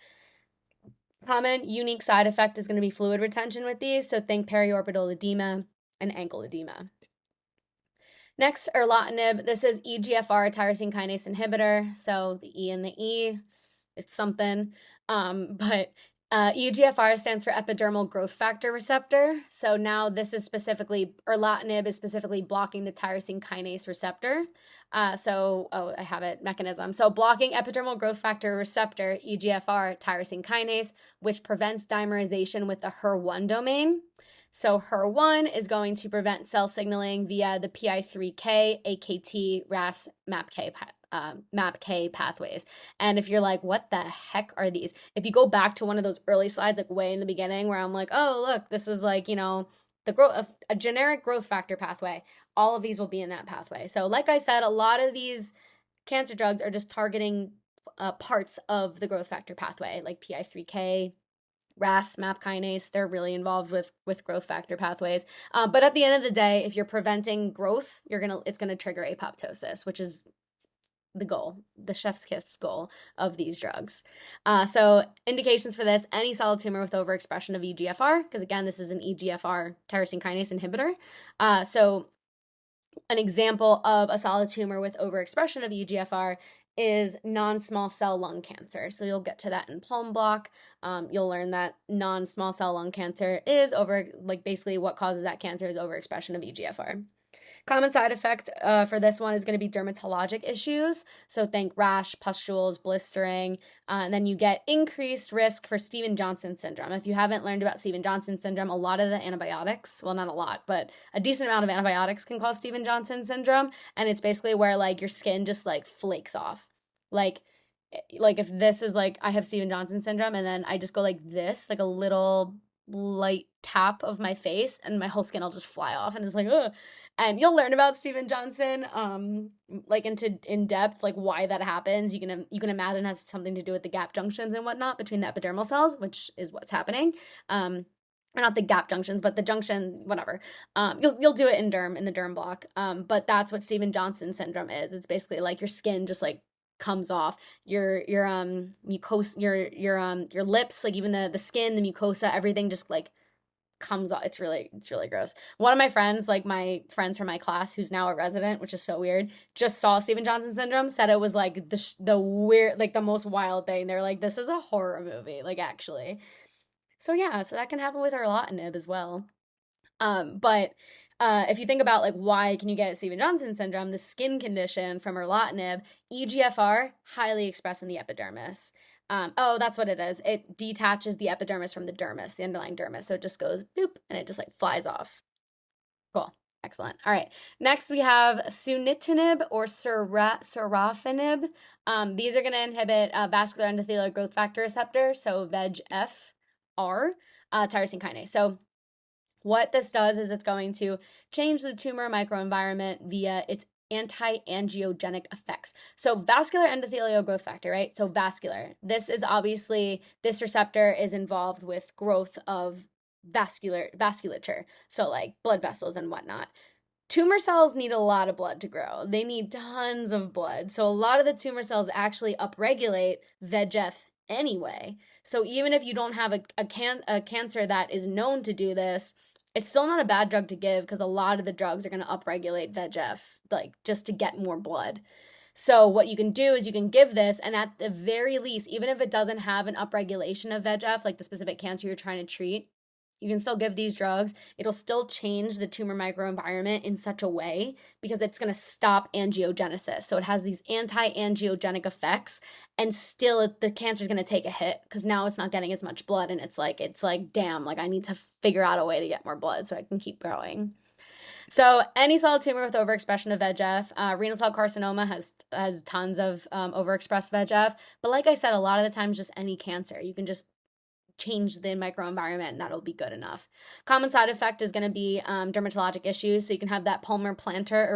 Common unique side effect is going to be fluid retention with these, so think periorbital edema and ankle edema. Next, erlotinib. This is EGFR tyrosine kinase inhibitor, so the E and the E, it's something, but EGFR stands for epidermal growth factor receptor. So now this is erlotinib is specifically blocking the tyrosine kinase receptor. I have it, mechanism. So blocking epidermal growth factor receptor, EGFR tyrosine kinase, which prevents dimerization with the HER1 domain. So HER1 is going to prevent cell signaling via the PI3K, AKT, RAS, MAPK pathways. And if you're like, what the heck are these? If you go back to one of those early slides, like way in the beginning, where I'm like, oh, look, this is like, the growth, a generic growth factor pathway. All of these will be in that pathway. So like I said, a lot of these cancer drugs are just targeting parts of the growth factor pathway, like PI3K, RAS, MAP kinase. They're really involved with growth factor pathways. But at the end of the day, if you're preventing growth, it's gonna trigger apoptosis, which is the goal, the chef's kiss goal of these drugs. So indications for this: any solid tumor with overexpression of EGFR, because again, this is an EGFR tyrosine kinase inhibitor. So an example of a solid tumor with overexpression of EGFR is non-small cell lung cancer. So you'll get to that in Palm block. You'll learn that non-small cell lung cancer is basically what causes that cancer is overexpression of EGFR. Common side effect for this one is going to be dermatologic issues. So think rash, pustules, blistering, and then you get increased risk for Stevens-Johnson syndrome. If you haven't learned about Stevens-Johnson syndrome, a lot of the antibiotics, well, not a lot, but a decent amount of antibiotics can cause Stevens-Johnson syndrome. And it's basically where your skin just flakes off. Like if this is I have Stevens-Johnson syndrome and then I just go like this, a little light tap of my face and my whole skin will just fly off and it's ugh. And you'll learn about Stevens-Johnson, in depth, why that happens. You can imagine it has something to do with the gap junctions and whatnot between the epidermal cells, which is what's happening. Or not the gap junctions, but the junction, whatever. You'll do it in the derm block. But that's what Stevens-Johnson syndrome is. It's basically your skin just comes off your mucosa, your lips, even the skin, the mucosa, everything just comes off. It's really gross. One of my friends, my friends from my class who's now a resident, which is so weird, just saw Stevens-Johnson syndrome, said it was the weird, the most wild thing. They're like, this is a horror movie, actually. So yeah, so that can happen with erlotinib as well. But if you think about why can you get Stevens-Johnson syndrome, the skin condition from erlotinib, EGFR highly expressed in the epidermis. That's what it is. It detaches the epidermis from the dermis, the underlying dermis. So it just goes boop and it just flies off. Cool. Excellent. All right. Next we have sunitinib or sorafenib. These are going to inhibit vascular endothelial growth factor receptor, so VEGF-R, tyrosine kinase. So what this does is it's going to change the tumor microenvironment via its anti-angiogenic effects. So vascular endothelial growth factor, right? So vascular. This receptor is involved with growth of vasculature. So blood vessels and whatnot. tumor cells need a lot of blood to grow. They need tons of blood. So a lot of the tumor cells actually upregulate VEGF anyway. So even if you don't have a cancer that is known to do this, it's still not a bad drug to give because a lot of the drugs are going to upregulate VEGF, like just to get more blood. So what you can do is you can give this, and at the very least, even if it doesn't have an upregulation of VEGF, like the specific cancer you're trying to treat, you can still give these drugs. It'll still change the tumor microenvironment in such a way because it's going to stop angiogenesis. So it has these anti-angiogenic effects, and still the cancer is going to take a hit because now it's not getting as much blood, and it's like, damn, like I need to figure out a way to get more blood so I can keep growing. So any solid tumor with overexpression of VEGF, renal cell carcinoma has tons of overexpressed VEGF. But like I said, a lot of the times just any cancer, you can just change the microenvironment and that'll be good enough. Common side effect is going to be dermatologic issues. So you can have that palmar plantar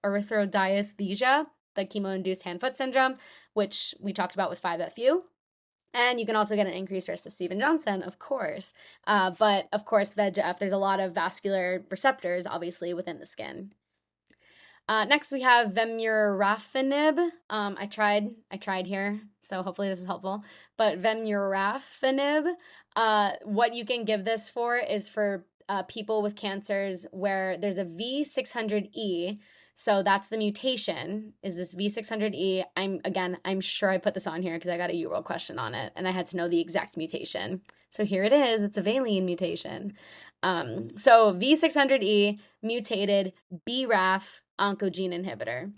erythrodysesthesia, the chemo-induced hand-foot syndrome, which we talked about with 5FU. And you can also get an increased risk of Stevens-Johnson, of course. But of course, VEGF, there's a lot of vascular receptors, obviously, within the skin. Next, we have vemurafenib. I tried here, so hopefully this is helpful. But vemurafenib, what you can give this for is for people with cancers where there's a V600E. So that's the mutation, is this V600E. I'm sure I put this on here because I got a URL question on it, and I had to know the exact mutation. So here it is. It's a valine mutation. So V600E mutated BRAF oncogene inhibitor.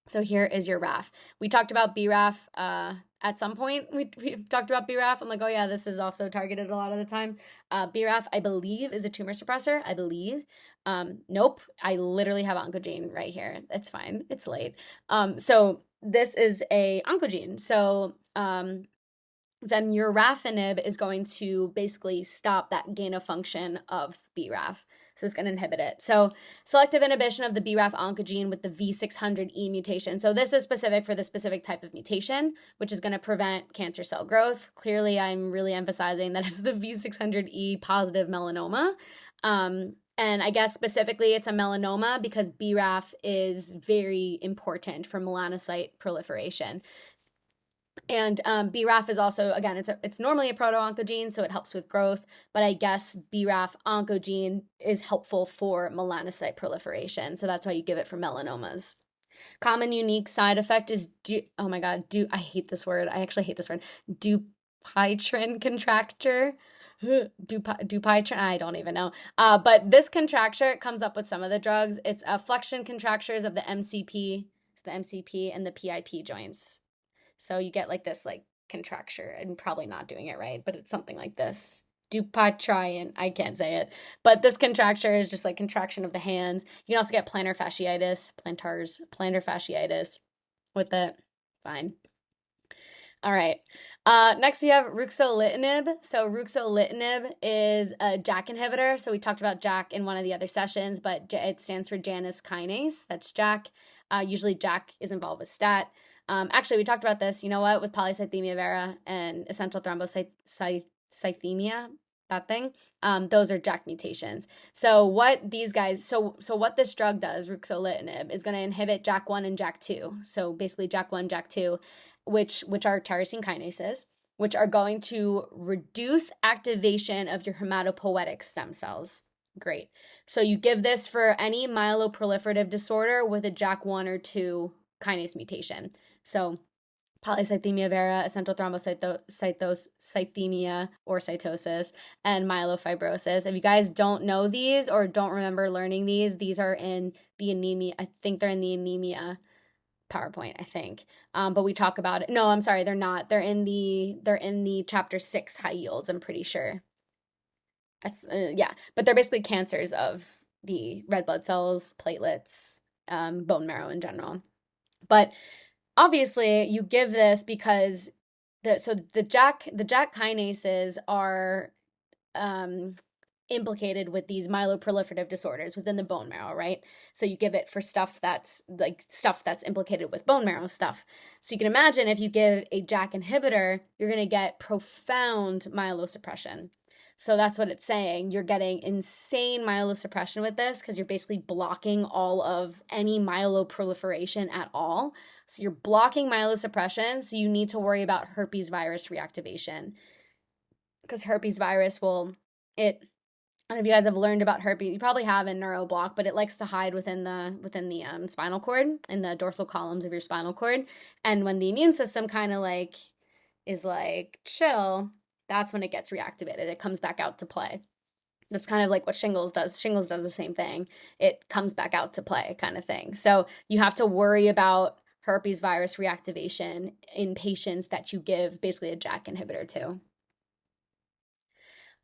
So here is your RAF. We talked about BRAF at some point. We talked about BRAF. I'm like, oh yeah, this is also targeted a lot of the time. BRAF, I believe, is a tumor suppressor. I believe. Nope. I literally have oncogene right here. It's fine. It's late. So this is a oncogene. So vemurafenib is going to basically stop that gain of function of BRAF. So it's going to inhibit it. So selective inhibition of the BRAF oncogene with the V600E mutation. So this is specific for the specific type of mutation, which is going to prevent cancer cell growth. Clearly, I'm really emphasizing that it's the V600E positive melanoma. And I guess specifically it's a melanoma because BRAF is very important for melanocyte proliferation. And BRAF is also, again, it's normally a proto-oncogene, so it helps with growth, but I guess BRAF oncogene is helpful for melanocyte proliferation, so that's why you give it for melanomas. Common unique side effect is, I hate this word. I actually hate this word. Dupuytren contracture. Dupuytren, I don't even know. But this contracture, it comes up with some of the drugs. It's flexion contractures of the MCP and the PIP joints. So you get like this like contracture. I'm probably not doing it right, but it's something like this. Dupuytren, I can't say it. But this contracture is just like contraction of the hands. You can also get plantar fasciitis with it. Fine. All right. Next we have ruxolitinib. So ruxolitinib is a JAK inhibitor. So we talked about JAK in one of the other sessions, but it stands for Janus kinase. That's JAK. Usually JAK is involved with STAT. Actually, we talked about this, with polycythemia vera and essential thrombocythemia, that thing. Those are JAK mutations. So what these guys, so what this drug does, ruxolitinib, is going to inhibit JAK1 and JAK2. So basically JAK1, JAK2, which are tyrosine kinases, which are going to reduce activation of your hematopoietic stem cells. Great. So you give this for any myeloproliferative disorder with a JAK1 or 2 kinase mutation. So polycythemia vera, essential thrombocythemia or cytosis, and myelofibrosis. If you guys don't know these or don't remember learning these are in the anemia. I think they're in the anemia PowerPoint, I think. But we talk about it. No, I'm sorry, they're not. They're in the chapter 6 high yields, I'm pretty sure. That's but they're basically cancers of the red blood cells, platelets, bone marrow in general. But obviously, you give this because the JAK kinases are implicated with these myeloproliferative disorders within the bone marrow, right? So you give it for stuff that's implicated with bone marrow stuff. So you can imagine if you give a JAK inhibitor, you're going to get profound myelosuppression. So that's what it's saying. You're getting insane myelosuppression with this because you're basically blocking all of any myeloproliferation at all. So you're blocking myelosuppression, so you need to worry about herpes virus reactivation because herpes virus will, it, I don't know if you guys have learned about herpes. You probably have in neuroblock, but it likes to hide within the spinal cord, in the dorsal columns of your spinal cord. And when the immune system kind of like is like chill, that's when it gets reactivated. It comes back out to play. That's kind of like what shingles does. Shingles does the same thing. It comes back out to play kind of thing. So you have to worry about herpes virus reactivation in patients that you give basically a JAK inhibitor to.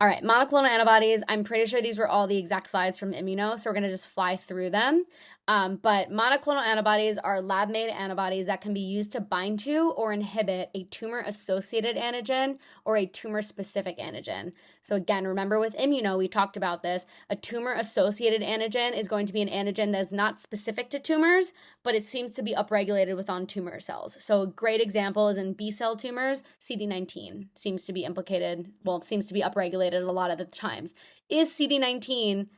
All right, monoclonal antibodies. I'm pretty sure these were all the exact slides from Immuno, so we're going to just fly through them. But monoclonal antibodies are lab-made antibodies that can be used to bind to or inhibit a tumor-associated antigen or a tumor-specific antigen. So again, remember with Immuno, we talked about this. A tumor-associated antigen is going to be an antigen that is not specific to tumors, but it seems to be upregulated within tumor cells. So a great example is in B-cell tumors, CD19 seems to be implicated, well, seems to be upregulated a lot of the times. Is CD19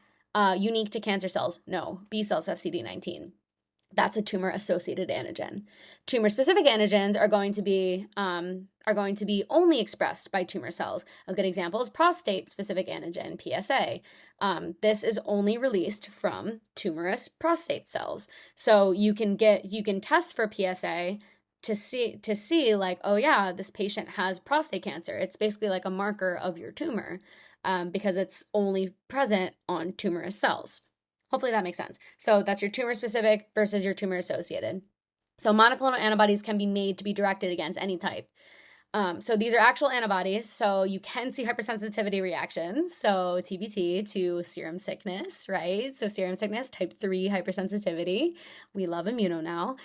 unique to cancer cells? No, B cells have CD19. That's a tumor-associated antigen. Tumor-specific antigens are going to be only expressed by tumor cells. A good example is prostate-specific antigen, PSA. This is only released from tumorous prostate cells. So you can test for PSA to see like, oh yeah, this patient has prostate cancer. It's basically like a marker of your tumor. Because it's only present on tumorous cells. Hopefully that makes sense. So that's your tumor-specific versus your tumor-associated. So monoclonal antibodies can be made to be directed against any type. So these are actual antibodies, so you can see hypersensitivity reactions. So TBT to serum sickness, right? So serum sickness, type 3 hypersensitivity. We love Immuno now.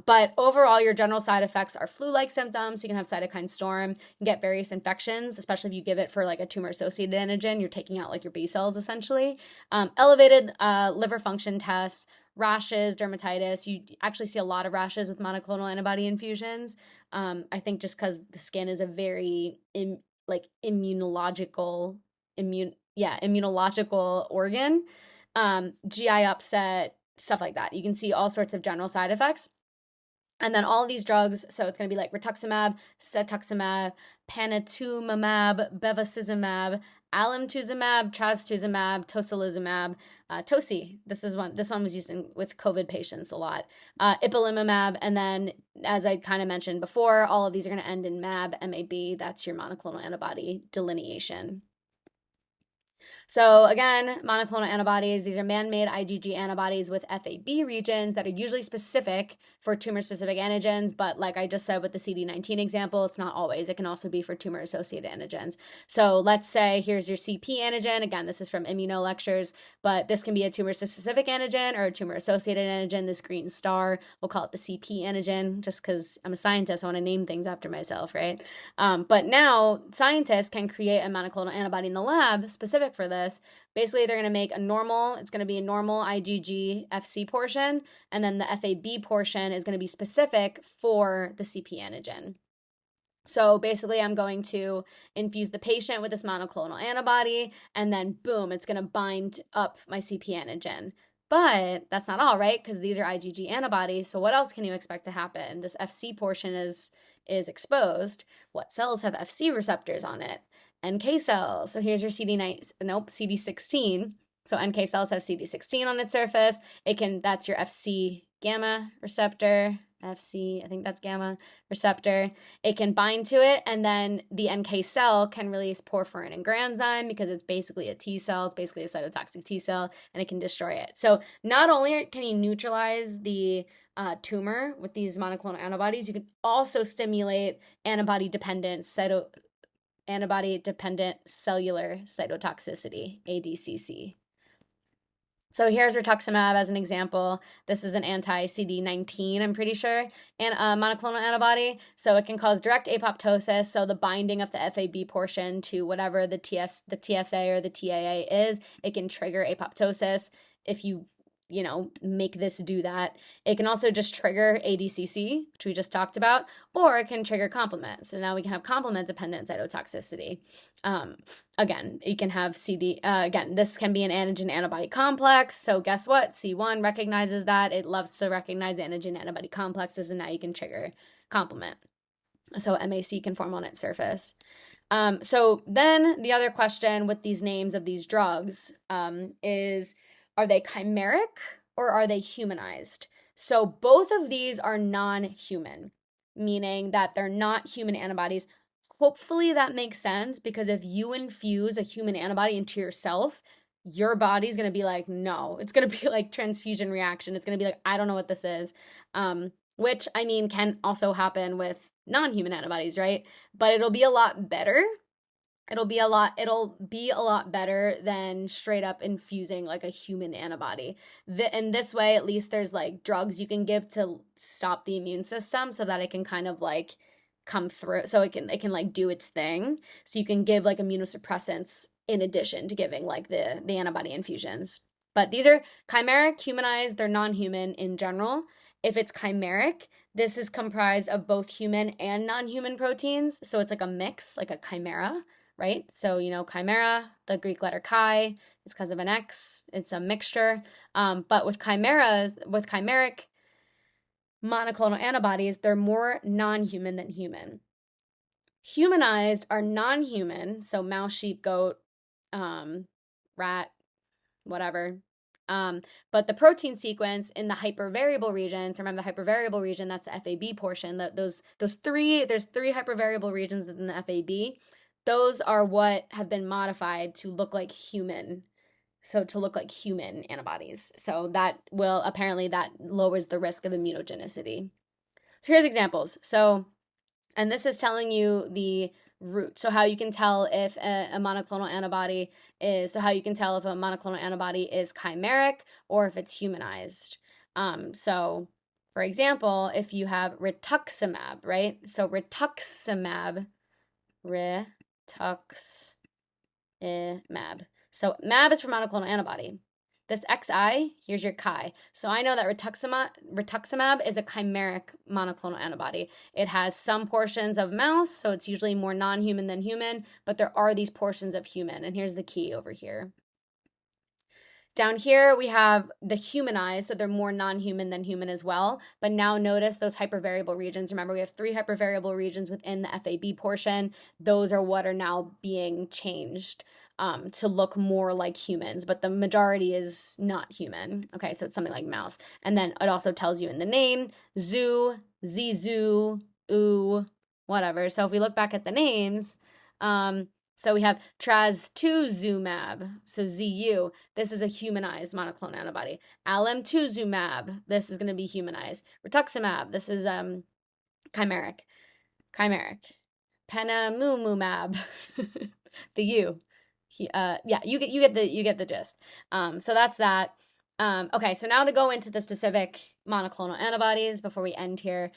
But overall, your general side effects are flu-like symptoms. You can have cytokine storm. You can get various infections, especially if you give it for like a tumor-associated antigen. You're taking out like your B cells, essentially. Elevated liver function tests, rashes, dermatitis. You actually see a lot of rashes with monoclonal antibody infusions. I think just because the skin is a very immunological organ. GI upset, stuff like that. You can see all sorts of general side effects. And then all of these drugs, so it's going to be like rituximab, cetuximab, panitumumab, bevacizumab, alemtuzumab, trastuzumab, tocilizumab, toci. This one was used with COVID patients a lot. Ipilimumab, and then as I kind of mentioned before, all of these are going to end in mab, MAB. That's your monoclonal antibody delineation. So again, monoclonal antibodies, these are man-made IgG antibodies with FAB regions that are usually specific for tumor-specific antigens, but like I just said with the CD19 example, it's not always. It can also be for tumor-associated antigens. So let's say here's your CP antigen. Again, this is from Immuno lectures, but this can be a tumor-specific antigen or a tumor-associated antigen. This green star, we'll call it the CP antigen, just because I'm a scientist, I want to name things after myself, right? But now scientists can create a monoclonal antibody in the lab specific for this. Basically, they're going to make it's going to be a normal IgG FC portion, and then the FAB portion is going to be specific for the CP antigen. So basically, I'm going to infuse the patient with this monoclonal antibody, and then boom, it's going to bind up my CP antigen. But that's not all, right? Because these are IgG antibodies, so what else can you expect to happen? This FC portion is exposed. What cells have FC receptors on it? NK cells. So here's your CD16. So NK cells have CD16 on its surface. That's your FC gamma receptor. FC, I think that's gamma receptor. It can bind to it, and then the NK cell can release porphyrin and granzyme because it's basically a T cell, it's basically a cytotoxic T cell, and it can destroy it. So not only can you neutralize the tumor with these monoclonal antibodies, you can also stimulate antibody-dependent cellular cytotoxicity, ADCC. So here's rituximab as an example. This is an anti-CD19, I'm pretty sure, and a monoclonal antibody. So it can cause direct apoptosis. So the binding of the FAB portion to whatever the TSA or the TAA is, it can trigger apoptosis. If you make this do that. It can also just trigger ADCC, which we just talked about, or it can trigger complement. So now we can have complement-dependent cytotoxicity. Again, you can have again, this can be an antigen-antibody complex. So guess what? C1 recognizes that. It loves to recognize antigen-antibody complexes, and now you can trigger complement. So MAC can form on its surface. So then the other question with these names of these drugs is, are they chimeric or are they humanized? So both of these are non-human, meaning that they're not human antibodies. Hopefully that makes sense, because if you infuse a human antibody into yourself, your body's going to be like, no. It's going to be like transfusion reaction. It's going to be like, I don't know what this is, which, I mean, can also happen with non-human antibodies, right? But it'll be a lot better. It'll be a lot better than straight up infusing like a human antibody. In this way, at least there's like drugs you can give to stop the immune system so that it can kind of like come through, so it can like do its thing. So you can give like immunosuppressants in addition to giving like the antibody infusions. But these are chimeric, humanized, they're non-human in general. If it's chimeric, this is comprised of both human and non-human proteins. So it's like a mix, like a chimera, right? So, chimera, the Greek letter chi, is because of an X. It's a mixture. But with chimeric monoclonal antibodies, they're more non-human than human. Humanized are non-human, so mouse, sheep, goat, rat, whatever. But the protein sequence in the hypervariable regions, remember the hypervariable region, that's the FAB portion, there's three hypervariable regions within the FAB. Those are what have been modified to look like human. So to look like human antibodies. So that lowers the risk of immunogenicity. So here's examples. And this is telling you the route. So how you can tell if a monoclonal antibody is chimeric or if it's humanized. So for example, if you have rituximab, right? So rituximab. So mab is for monoclonal antibody. This XI, here's your chi. So I know that rituximab is a chimeric monoclonal antibody. It has some portions of mouse, so it's usually more non-human than human, but there are these portions of human, and here's the key over here. Down here, we have the humanized, so they're more non-human than human as well. But now notice those hypervariable regions. Remember, we have 3 hypervariable regions within the FAB portion. Those are what are now being changed to look more like humans, but the majority is not human. Okay, so it's something like mouse. And then it also tells you in the name, zoo, zizu, oo, whatever. So if we look back at the names, so we have trastuzumab, so ZU. This is a humanized monoclonal antibody. Alemtuzumab, this is going to be humanized. Rituximab, this is chimeric. Penamumumab, the U. Yeah, you get the gist. So that's that. Okay, so now to go into the specific monoclonal antibodies before we end here,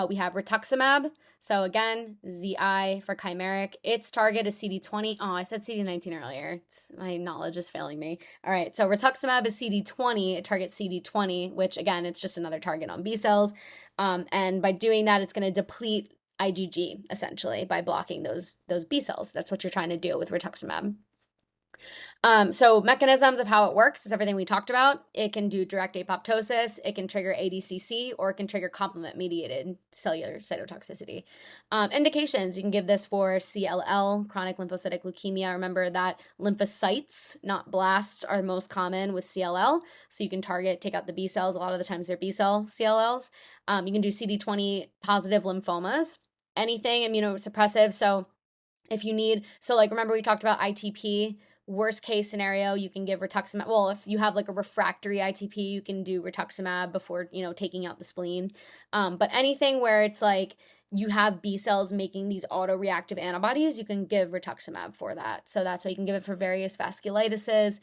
we have rituximab. So again, ZI for chimeric. Its target is CD20. Oh, I said CD19 earlier. My knowledge is failing me. All right, so rituximab is CD20. It targets CD20, which again, it's just another target on B cells. And by doing that, it's going to deplete IgG essentially by blocking those B cells. That's what you're trying to do with rituximab. So mechanisms of how it works is everything we talked about. It can do direct apoptosis, it can trigger ADCC, or it can trigger complement-mediated cellular cytotoxicity. Indications, you can give this for CLL, chronic lymphocytic leukemia. Remember that lymphocytes, not blasts, are most common with CLL. So you can take out the B cells. A lot of the times they're B cell CLLs. You can do CD20 positive lymphomas, anything immunosuppressive. So if you need, remember we talked about ITP. Worst case scenario, you can give rituximab. Well, if you have like a refractory ITP, you can do rituximab before, taking out the spleen. But anything where it's like you have B cells making these autoreactive antibodies, you can give rituximab for that. So that's why you can give it for various vasculitises.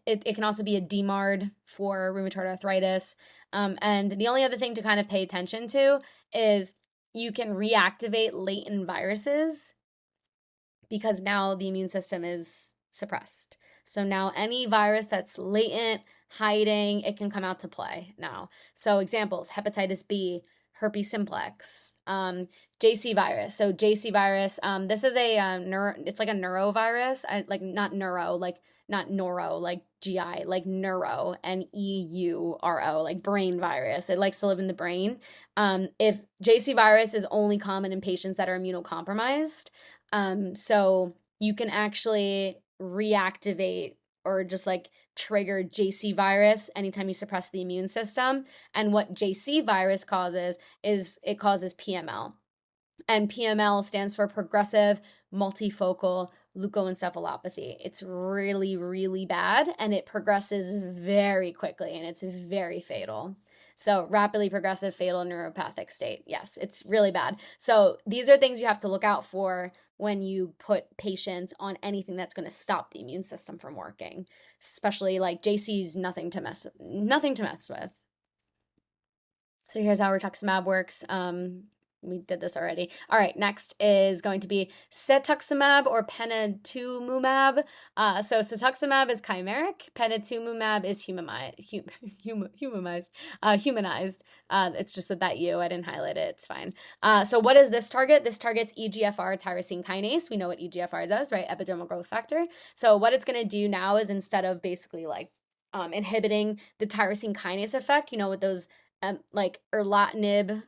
It can also be a DMARD for rheumatoid arthritis. And the only other thing to kind of pay attention to is you can reactivate latent viruses because now the immune system is suppressed. So now any virus that's latent, hiding, it can come out to play now. So examples, hepatitis B, herpes simplex, JC virus. So JC virus, this is a it's like a neurovirus, like not neuro, like not neuro, like GI, like neuro, Neuro, like brain virus. It likes to live in the brain. If JC virus is only common in patients that are immunocompromised, so you can actually reactivate or just like trigger JC virus anytime you suppress the immune system. And what JC virus causes is it causes PML. And PML stands for progressive multifocal leukoencephalopathy. It's really, really bad, and it progresses very quickly, and it's very fatal. So rapidly progressive fatal neuropathic state. Yes, it's really bad. So these are things you have to look out for when you put patients on anything that's going to stop the immune system from working, especially like JC's nothing to mess with. So here's how rituximab works. We did this already. All right, next is going to be cetuximab or panitumumab. So cetuximab is chimeric. Panitumumab is humanized. It's just with that U. I didn't highlight it. It's fine. So what is this target? This targets EGFR tyrosine kinase. We know what EGFR does, right? Epidermal growth factor. So what it's going to do now is instead of basically like inhibiting the tyrosine kinase effect, with those like erlotinib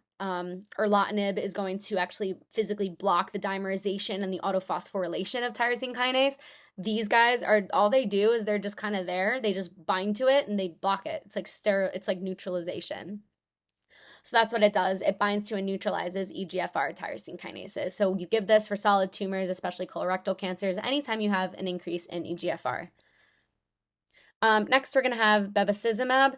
is going to actually physically block the dimerization and the autophosphorylation of tyrosine kinase. These guys all they do is they're just kind of there. They just bind to it and they block it. It's like neutralization. So that's what it does. It binds to and neutralizes EGFR tyrosine kinases. So you give this for solid tumors, especially colorectal cancers, anytime you have an increase in EGFR. Next, we're going to have bevacizumab.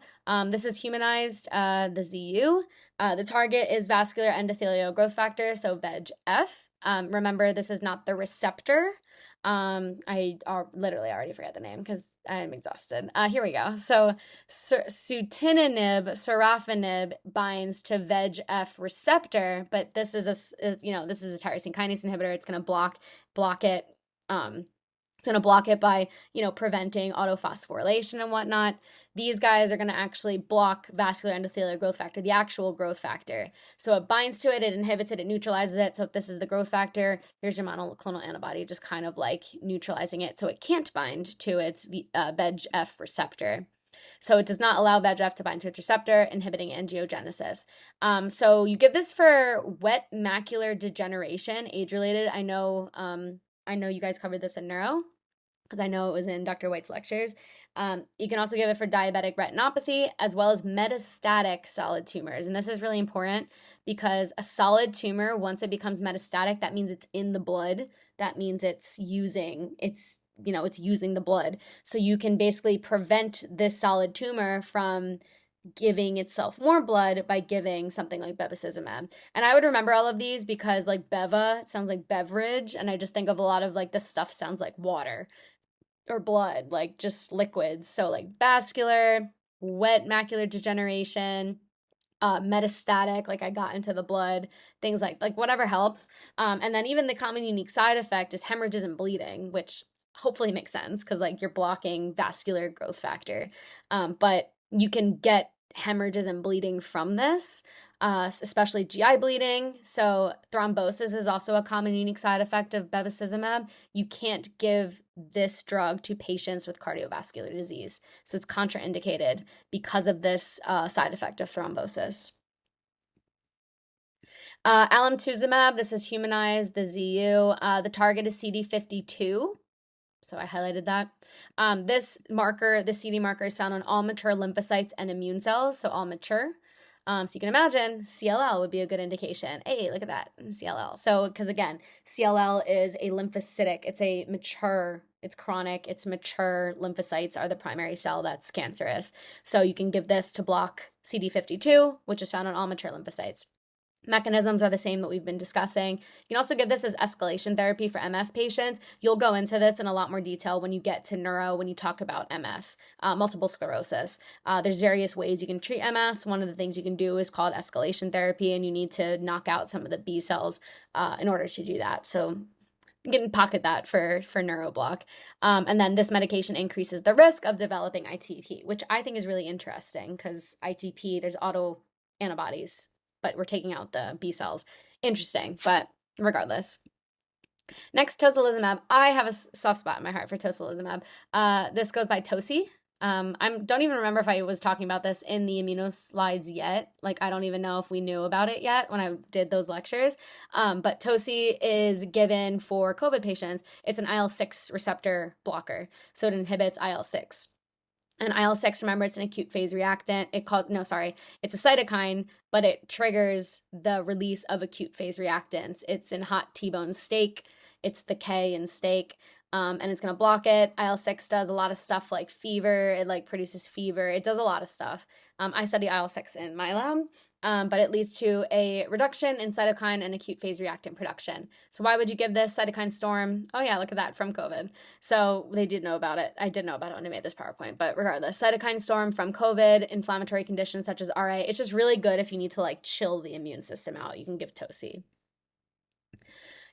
This is humanized, the ZU. The target is vascular endothelial growth factor, so VEGF. Remember, this is not the receptor. I literally already forgot the name because I'm exhausted. Here we go. So sorafenib binds to VEGF receptor, but this is a tyrosine kinase inhibitor. It's going to block it. It's going to block it by, preventing autophosphorylation and whatnot. These guys are going to actually block vascular endothelial growth factor, the actual growth factor. So it binds to it, it inhibits it, it neutralizes it. So if this is the growth factor, here's your monoclonal antibody, just kind of like neutralizing it so it can't bind to its VEGF receptor. So it does not allow VEGF to bind to its receptor, inhibiting angiogenesis. So you give this for wet macular degeneration, age-related. I know you guys covered this in neuro, because I know it was in Dr. White's lectures. You can also give it for diabetic retinopathy as well as metastatic solid tumors. And this is really important because a solid tumor, once it becomes metastatic, that means it's in the blood. That means it's using the blood. So you can basically prevent this solid tumor from giving itself more blood by giving something like bevacizumab. And I would remember all of these because like beva, it sounds like beverage, and I just think of a lot of like this stuff sounds like water or blood, like just liquids. So like vascular, wet macular degeneration, metastatic, like I got into the blood, things like whatever helps. And then even the common unique side effect is hemorrhages and bleeding, which hopefully makes sense because like you're blocking vascular growth factor. But you can get hemorrhages and bleeding from this, especially GI bleeding. So thrombosis is also a common unique side effect of bevacizumab. You can't give this drug to patients with cardiovascular disease. So it's contraindicated because of this side effect of thrombosis. Alemtuzumab, this is humanized, the ZU. The target is CD52. So I highlighted that. This CD marker is found on all mature lymphocytes and immune cells, so all mature. So you can imagine CLL would be a good indication. Hey, look at that, CLL. So, because again, CLL is a lymphocytic. It's chronic, it's mature lymphocytes are the primary cell that's cancerous. So you can give this to block CD52, which is found on all mature lymphocytes. Mechanisms are the same that we've been discussing. You can also give this as escalation therapy for MS patients. You'll go into this in a lot more detail when you get to neuro, when you talk about MS, multiple sclerosis. There's various ways you can treat MS. One of the things you can do is called escalation therapy, and you need to knock out some of the B cells in order to do that. So can pocket that for neuroblock. And then this medication increases the risk of developing ITP, which I think is really interesting because ITP, there's auto antibodies, but we're taking out the B cells. Interesting, but regardless. Next, tocilizumab. I have a soft spot in my heart for tocilizumab. This goes by Toci. I don't even remember if I was talking about this in the immuno slides yet. Like, I don't even know if we knew about it yet when I did those lectures. But Toci is given for COVID patients. It's an IL-6 receptor blocker, so it inhibits IL-6. And IL-6, remember, it's an acute phase reactant. It's a cytokine, but it triggers the release of acute phase reactants. It's in hot T-bone steak. It's the K in steak. And it's going to block it. IL-6 does a lot of stuff like fever. It like produces fever. It does a lot of stuff. I study IL-6 in my lab, but it leads to a reduction in cytokine and acute phase reactant production. So why would you give this cytokine storm? Oh yeah, look at that, from COVID. So they did know about it. I did know about it when I made this PowerPoint, but regardless, cytokine storm from COVID, inflammatory conditions such as RA. It's just really good if you need to like chill the immune system out. You can give Toci.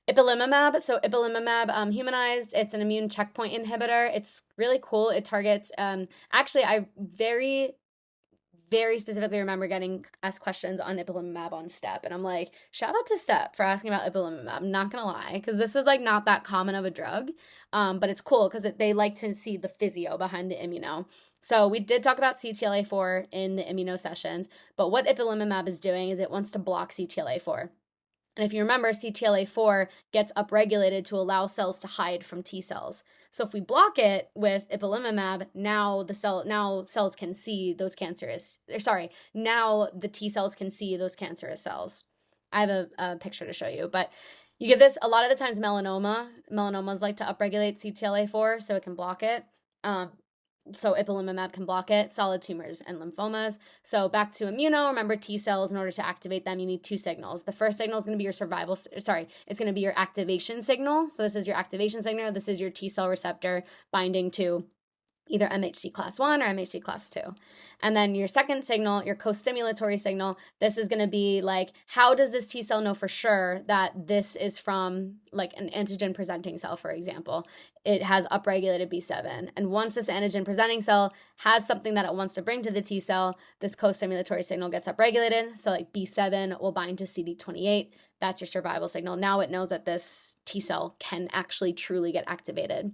Ipilimumab, so ipilimumab, humanized, it's an immune checkpoint inhibitor. It's really cool. It targets, actually, I very, very specifically remember getting asked questions on ipilimumab on STEP, and I'm like, shout out to STEP for asking about ipilimumab. I'm not gonna lie, because this is like not that common of a drug, but it's cool because they like to see the physio behind the immuno. So we did talk about CTLA-4 in the immuno sessions, but what ipilimumab is doing is it wants to block CTLA-4. And if you remember, CTLA-4 gets upregulated to allow cells to hide from T cells. So if we block it with ipilimumab, now cells can see those now the T cells can see those cancerous cells. I have a picture to show you, but you give this a lot of the times melanomas like to upregulate CTLA-4 so it can block it. So ipilimumab can block it, solid tumors and lymphomas. So back to immuno, remember T cells, in order to activate them, you need two signals. The first signal is going to be it's going to be your activation signal. So this is your activation signal. This is your T cell receptor binding to either MHC class 1 or MHC class 2. And then your second signal, your co-stimulatory signal, this is going to be like, how does this T cell know for sure that this is from like an antigen presenting cell, for example? It has upregulated B7. And once this antigen presenting cell has something that it wants to bring to the T cell, this co-stimulatory signal gets upregulated. So like B7 will bind to CD28. That's your survival signal. Now it knows that this T cell can actually truly get activated.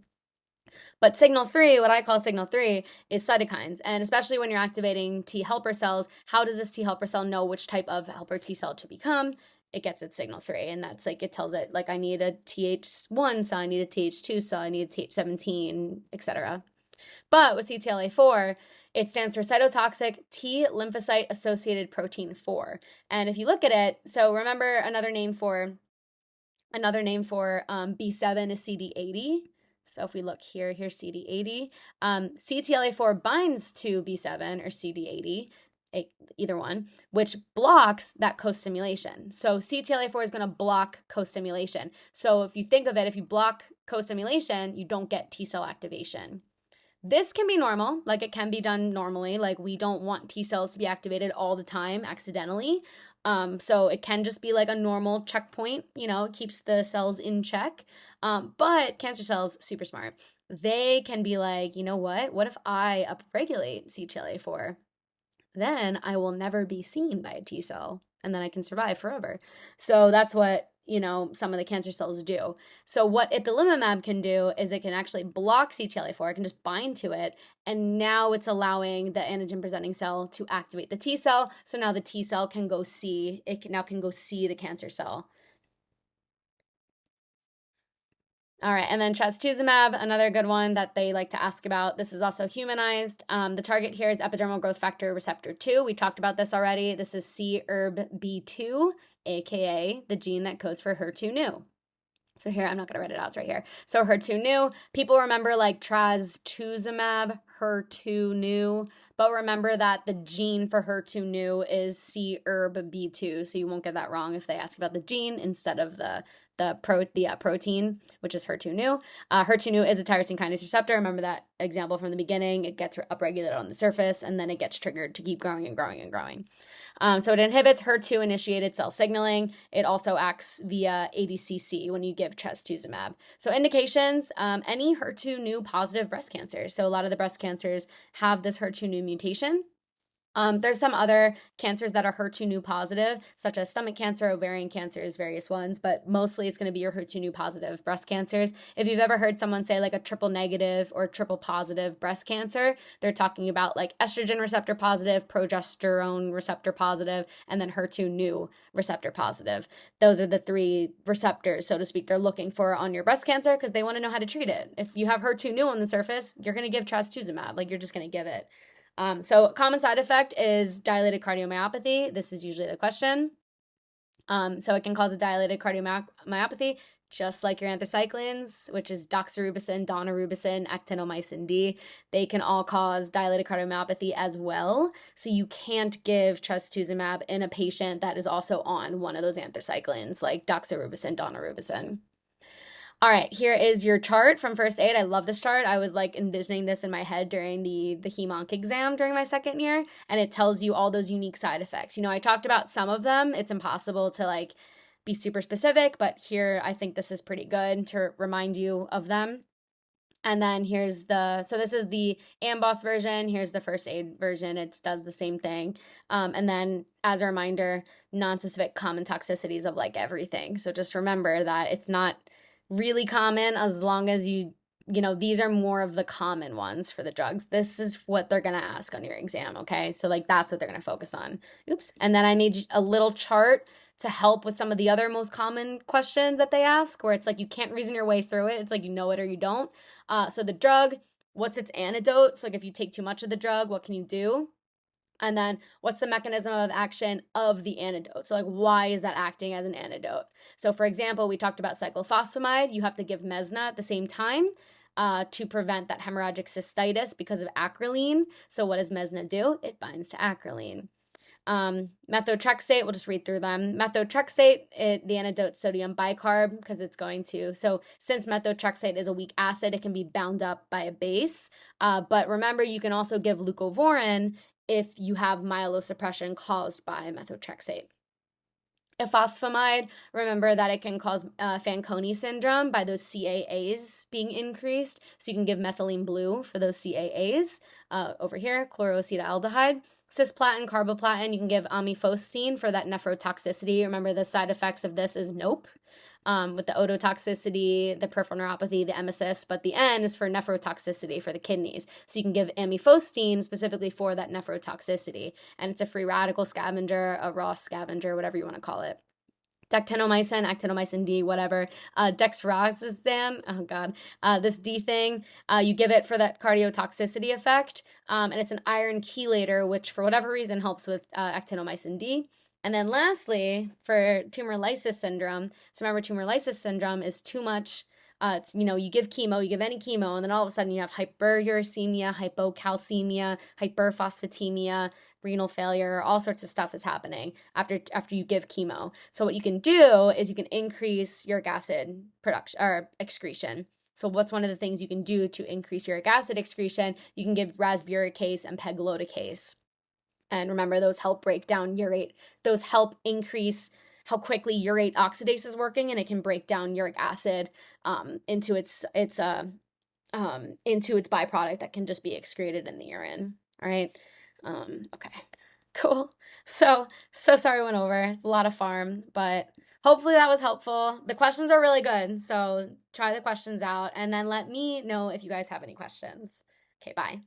But signal 3, what I call signal 3, is cytokines. And especially when you're activating T helper cells, how does this T helper cell know which type of helper T cell to become? It gets its signal 3. And that's like, it tells it, like, I need a Th1 cell, I need a Th2 cell, I need a Th17, etc. But with CTLA-4, it stands for cytotoxic T lymphocyte associated protein 4. And if you look at it, so remember another name for B7 is CD80. So if we look here, here's CD80. CTLA-4 binds to B7 or CD80, either one, which blocks that co-stimulation. So CTLA-4 is going to block co-stimulation. So if you think of it, if you block co-stimulation, you don't get T cell activation. This can be normal, like it can be done normally. Like we don't want T cells to be activated all the time accidentally. So it can just be like a normal checkpoint, it keeps the cells in check. But cancer cells, super smart. They can be like, you know what if I upregulate CTLA-4? Then I will never be seen by a T cell and then I can survive forever. So that's what, some of the cancer cells do. So what ipilimumab can do is it can actually block CTLA-4. It can just bind to it. And now it's allowing the antigen presenting cell to activate the T cell. So now the T cell can go see the cancer cell. All right, and then trastuzumab, another good one that they like to ask about. This is also humanized. The target here is epidermal growth factor receptor 2. We talked about this already. This is CERB-B2, aka the gene that codes for HER2/neu. So here, I'm not going to write it out, it's right here. So HER2/neu, people remember like trastuzumab, HER2/neu, but remember that the gene for HER2/neu is CERB-B2, so you won't get that wrong if they ask about the gene instead of the protein, which is HER2/neu. HER2/neu is a tyrosine kinase receptor. Remember that example from the beginning. It gets upregulated on the surface, and then it gets triggered to keep growing and growing and growing. So it inhibits HER2-initiated cell signaling. It also acts via ADCC when you give trastuzumab. So indications, any HER2/neu positive breast cancer. So a lot of the breast cancers have this HER2/neu mutation. There's some other cancers that are HER2/neu positive, such as stomach cancer, ovarian cancers, various ones, but mostly it's going to be your HER2/neu positive breast cancers. If you've ever heard someone say like a triple negative or triple positive breast cancer, they're talking about like estrogen receptor positive, progesterone receptor positive, and then HER2/neu receptor positive. Those are the three receptors, so to speak, they're looking for on your breast cancer because they want to know how to treat it. If you have HER2/neu on the surface, you're going to give trastuzumab, like you're just going to give it. So common side effect is dilated cardiomyopathy. This is usually the question. So it can cause a dilated cardiomyopathy, just like your anthracyclines, which is doxorubicin, daunorubicin, actinomycin D. They can all cause dilated cardiomyopathy as well. So you can't give trastuzumab in a patient that is also on one of those anthracyclines, like doxorubicin, daunorubicin. All right, here is your chart from first aid. I love this chart. I was like envisioning this in my head during the hem-onc exam during my second year, and it tells you all those unique side effects. You know, I talked about some of them. It's impossible to like be super specific, but here I think this is pretty good to remind you of them. And then here's so this is the AMBOSS version. Here's the first aid version. It does the same thing. And then as a reminder, non-specific common toxicities of like everything. So just remember that it's not really common as long as you know, these are more of the common ones for the drugs. This is what they're going to ask on your exam, okay? So like that's what they're going to focus on. Oops. And then I made a little chart to help with some of the other most common questions that they ask, where it's like you can't reason your way through it. It's like you know it or you don't. So the drug, what's its antidote? So like if you take too much of the drug, what can you do? And then what's the mechanism of action of the antidote? So like why is that acting as an antidote? So for example, we talked about cyclophosphamide. You have to give mesna at the same time to prevent that hemorrhagic cystitis because of acrolein. So what does mesna do? It binds to acrolein. Methotrexate, we'll just read through them. Methotrexate, the antidote sodium bicarb because it's going to, so since methotrexate is a weak acid, it can be bound up by a base. But remember, you can also give leucovorin if you have myelosuppression caused by methotrexate. Ifosfamide, remember that it can cause Fanconi syndrome by those CAAs being increased. So you can give methylene blue for those CAAs. Over here, chloroacetaldehyde. Cisplatin, carboplatin, you can give amifostine for that nephrotoxicity. Remember the side effects of this is nope. With the ototoxicity, the peripheral neuropathy, the emesis, but the N is for nephrotoxicity for the kidneys. So you can give amifostine specifically for that nephrotoxicity, and it's a free radical scavenger, a raw scavenger, whatever you want to call it. Dactinomycin, actinomycin D, whatever. Dexrazoxazan, oh god, this D thing, you give it for that cardiotoxicity effect, and it's an iron chelator, which for whatever reason helps with actinomycin D. And then lastly, for tumor lysis syndrome, so remember tumor lysis syndrome is too much, it's, you know, you give chemo, you give any chemo, and then all of a sudden you have hyperuricemia, hypocalcemia, hyperphosphatemia, renal failure, all sorts of stuff is happening after you give chemo. So what you can do is you can increase uric acid production or excretion. So what's one of the things you can do to increase uric acid excretion? You can give rasburicase and pegloticase. And remember, those help break down urate. Those help increase how quickly urate oxidase is working, and it can break down uric acid into its byproduct that can just be excreted in the urine. All right. Okay. Cool. So sorry I went over. It's a lot of pharm, but hopefully that was helpful. The questions are really good, so try the questions out, and then let me know if you guys have any questions. Okay. Bye.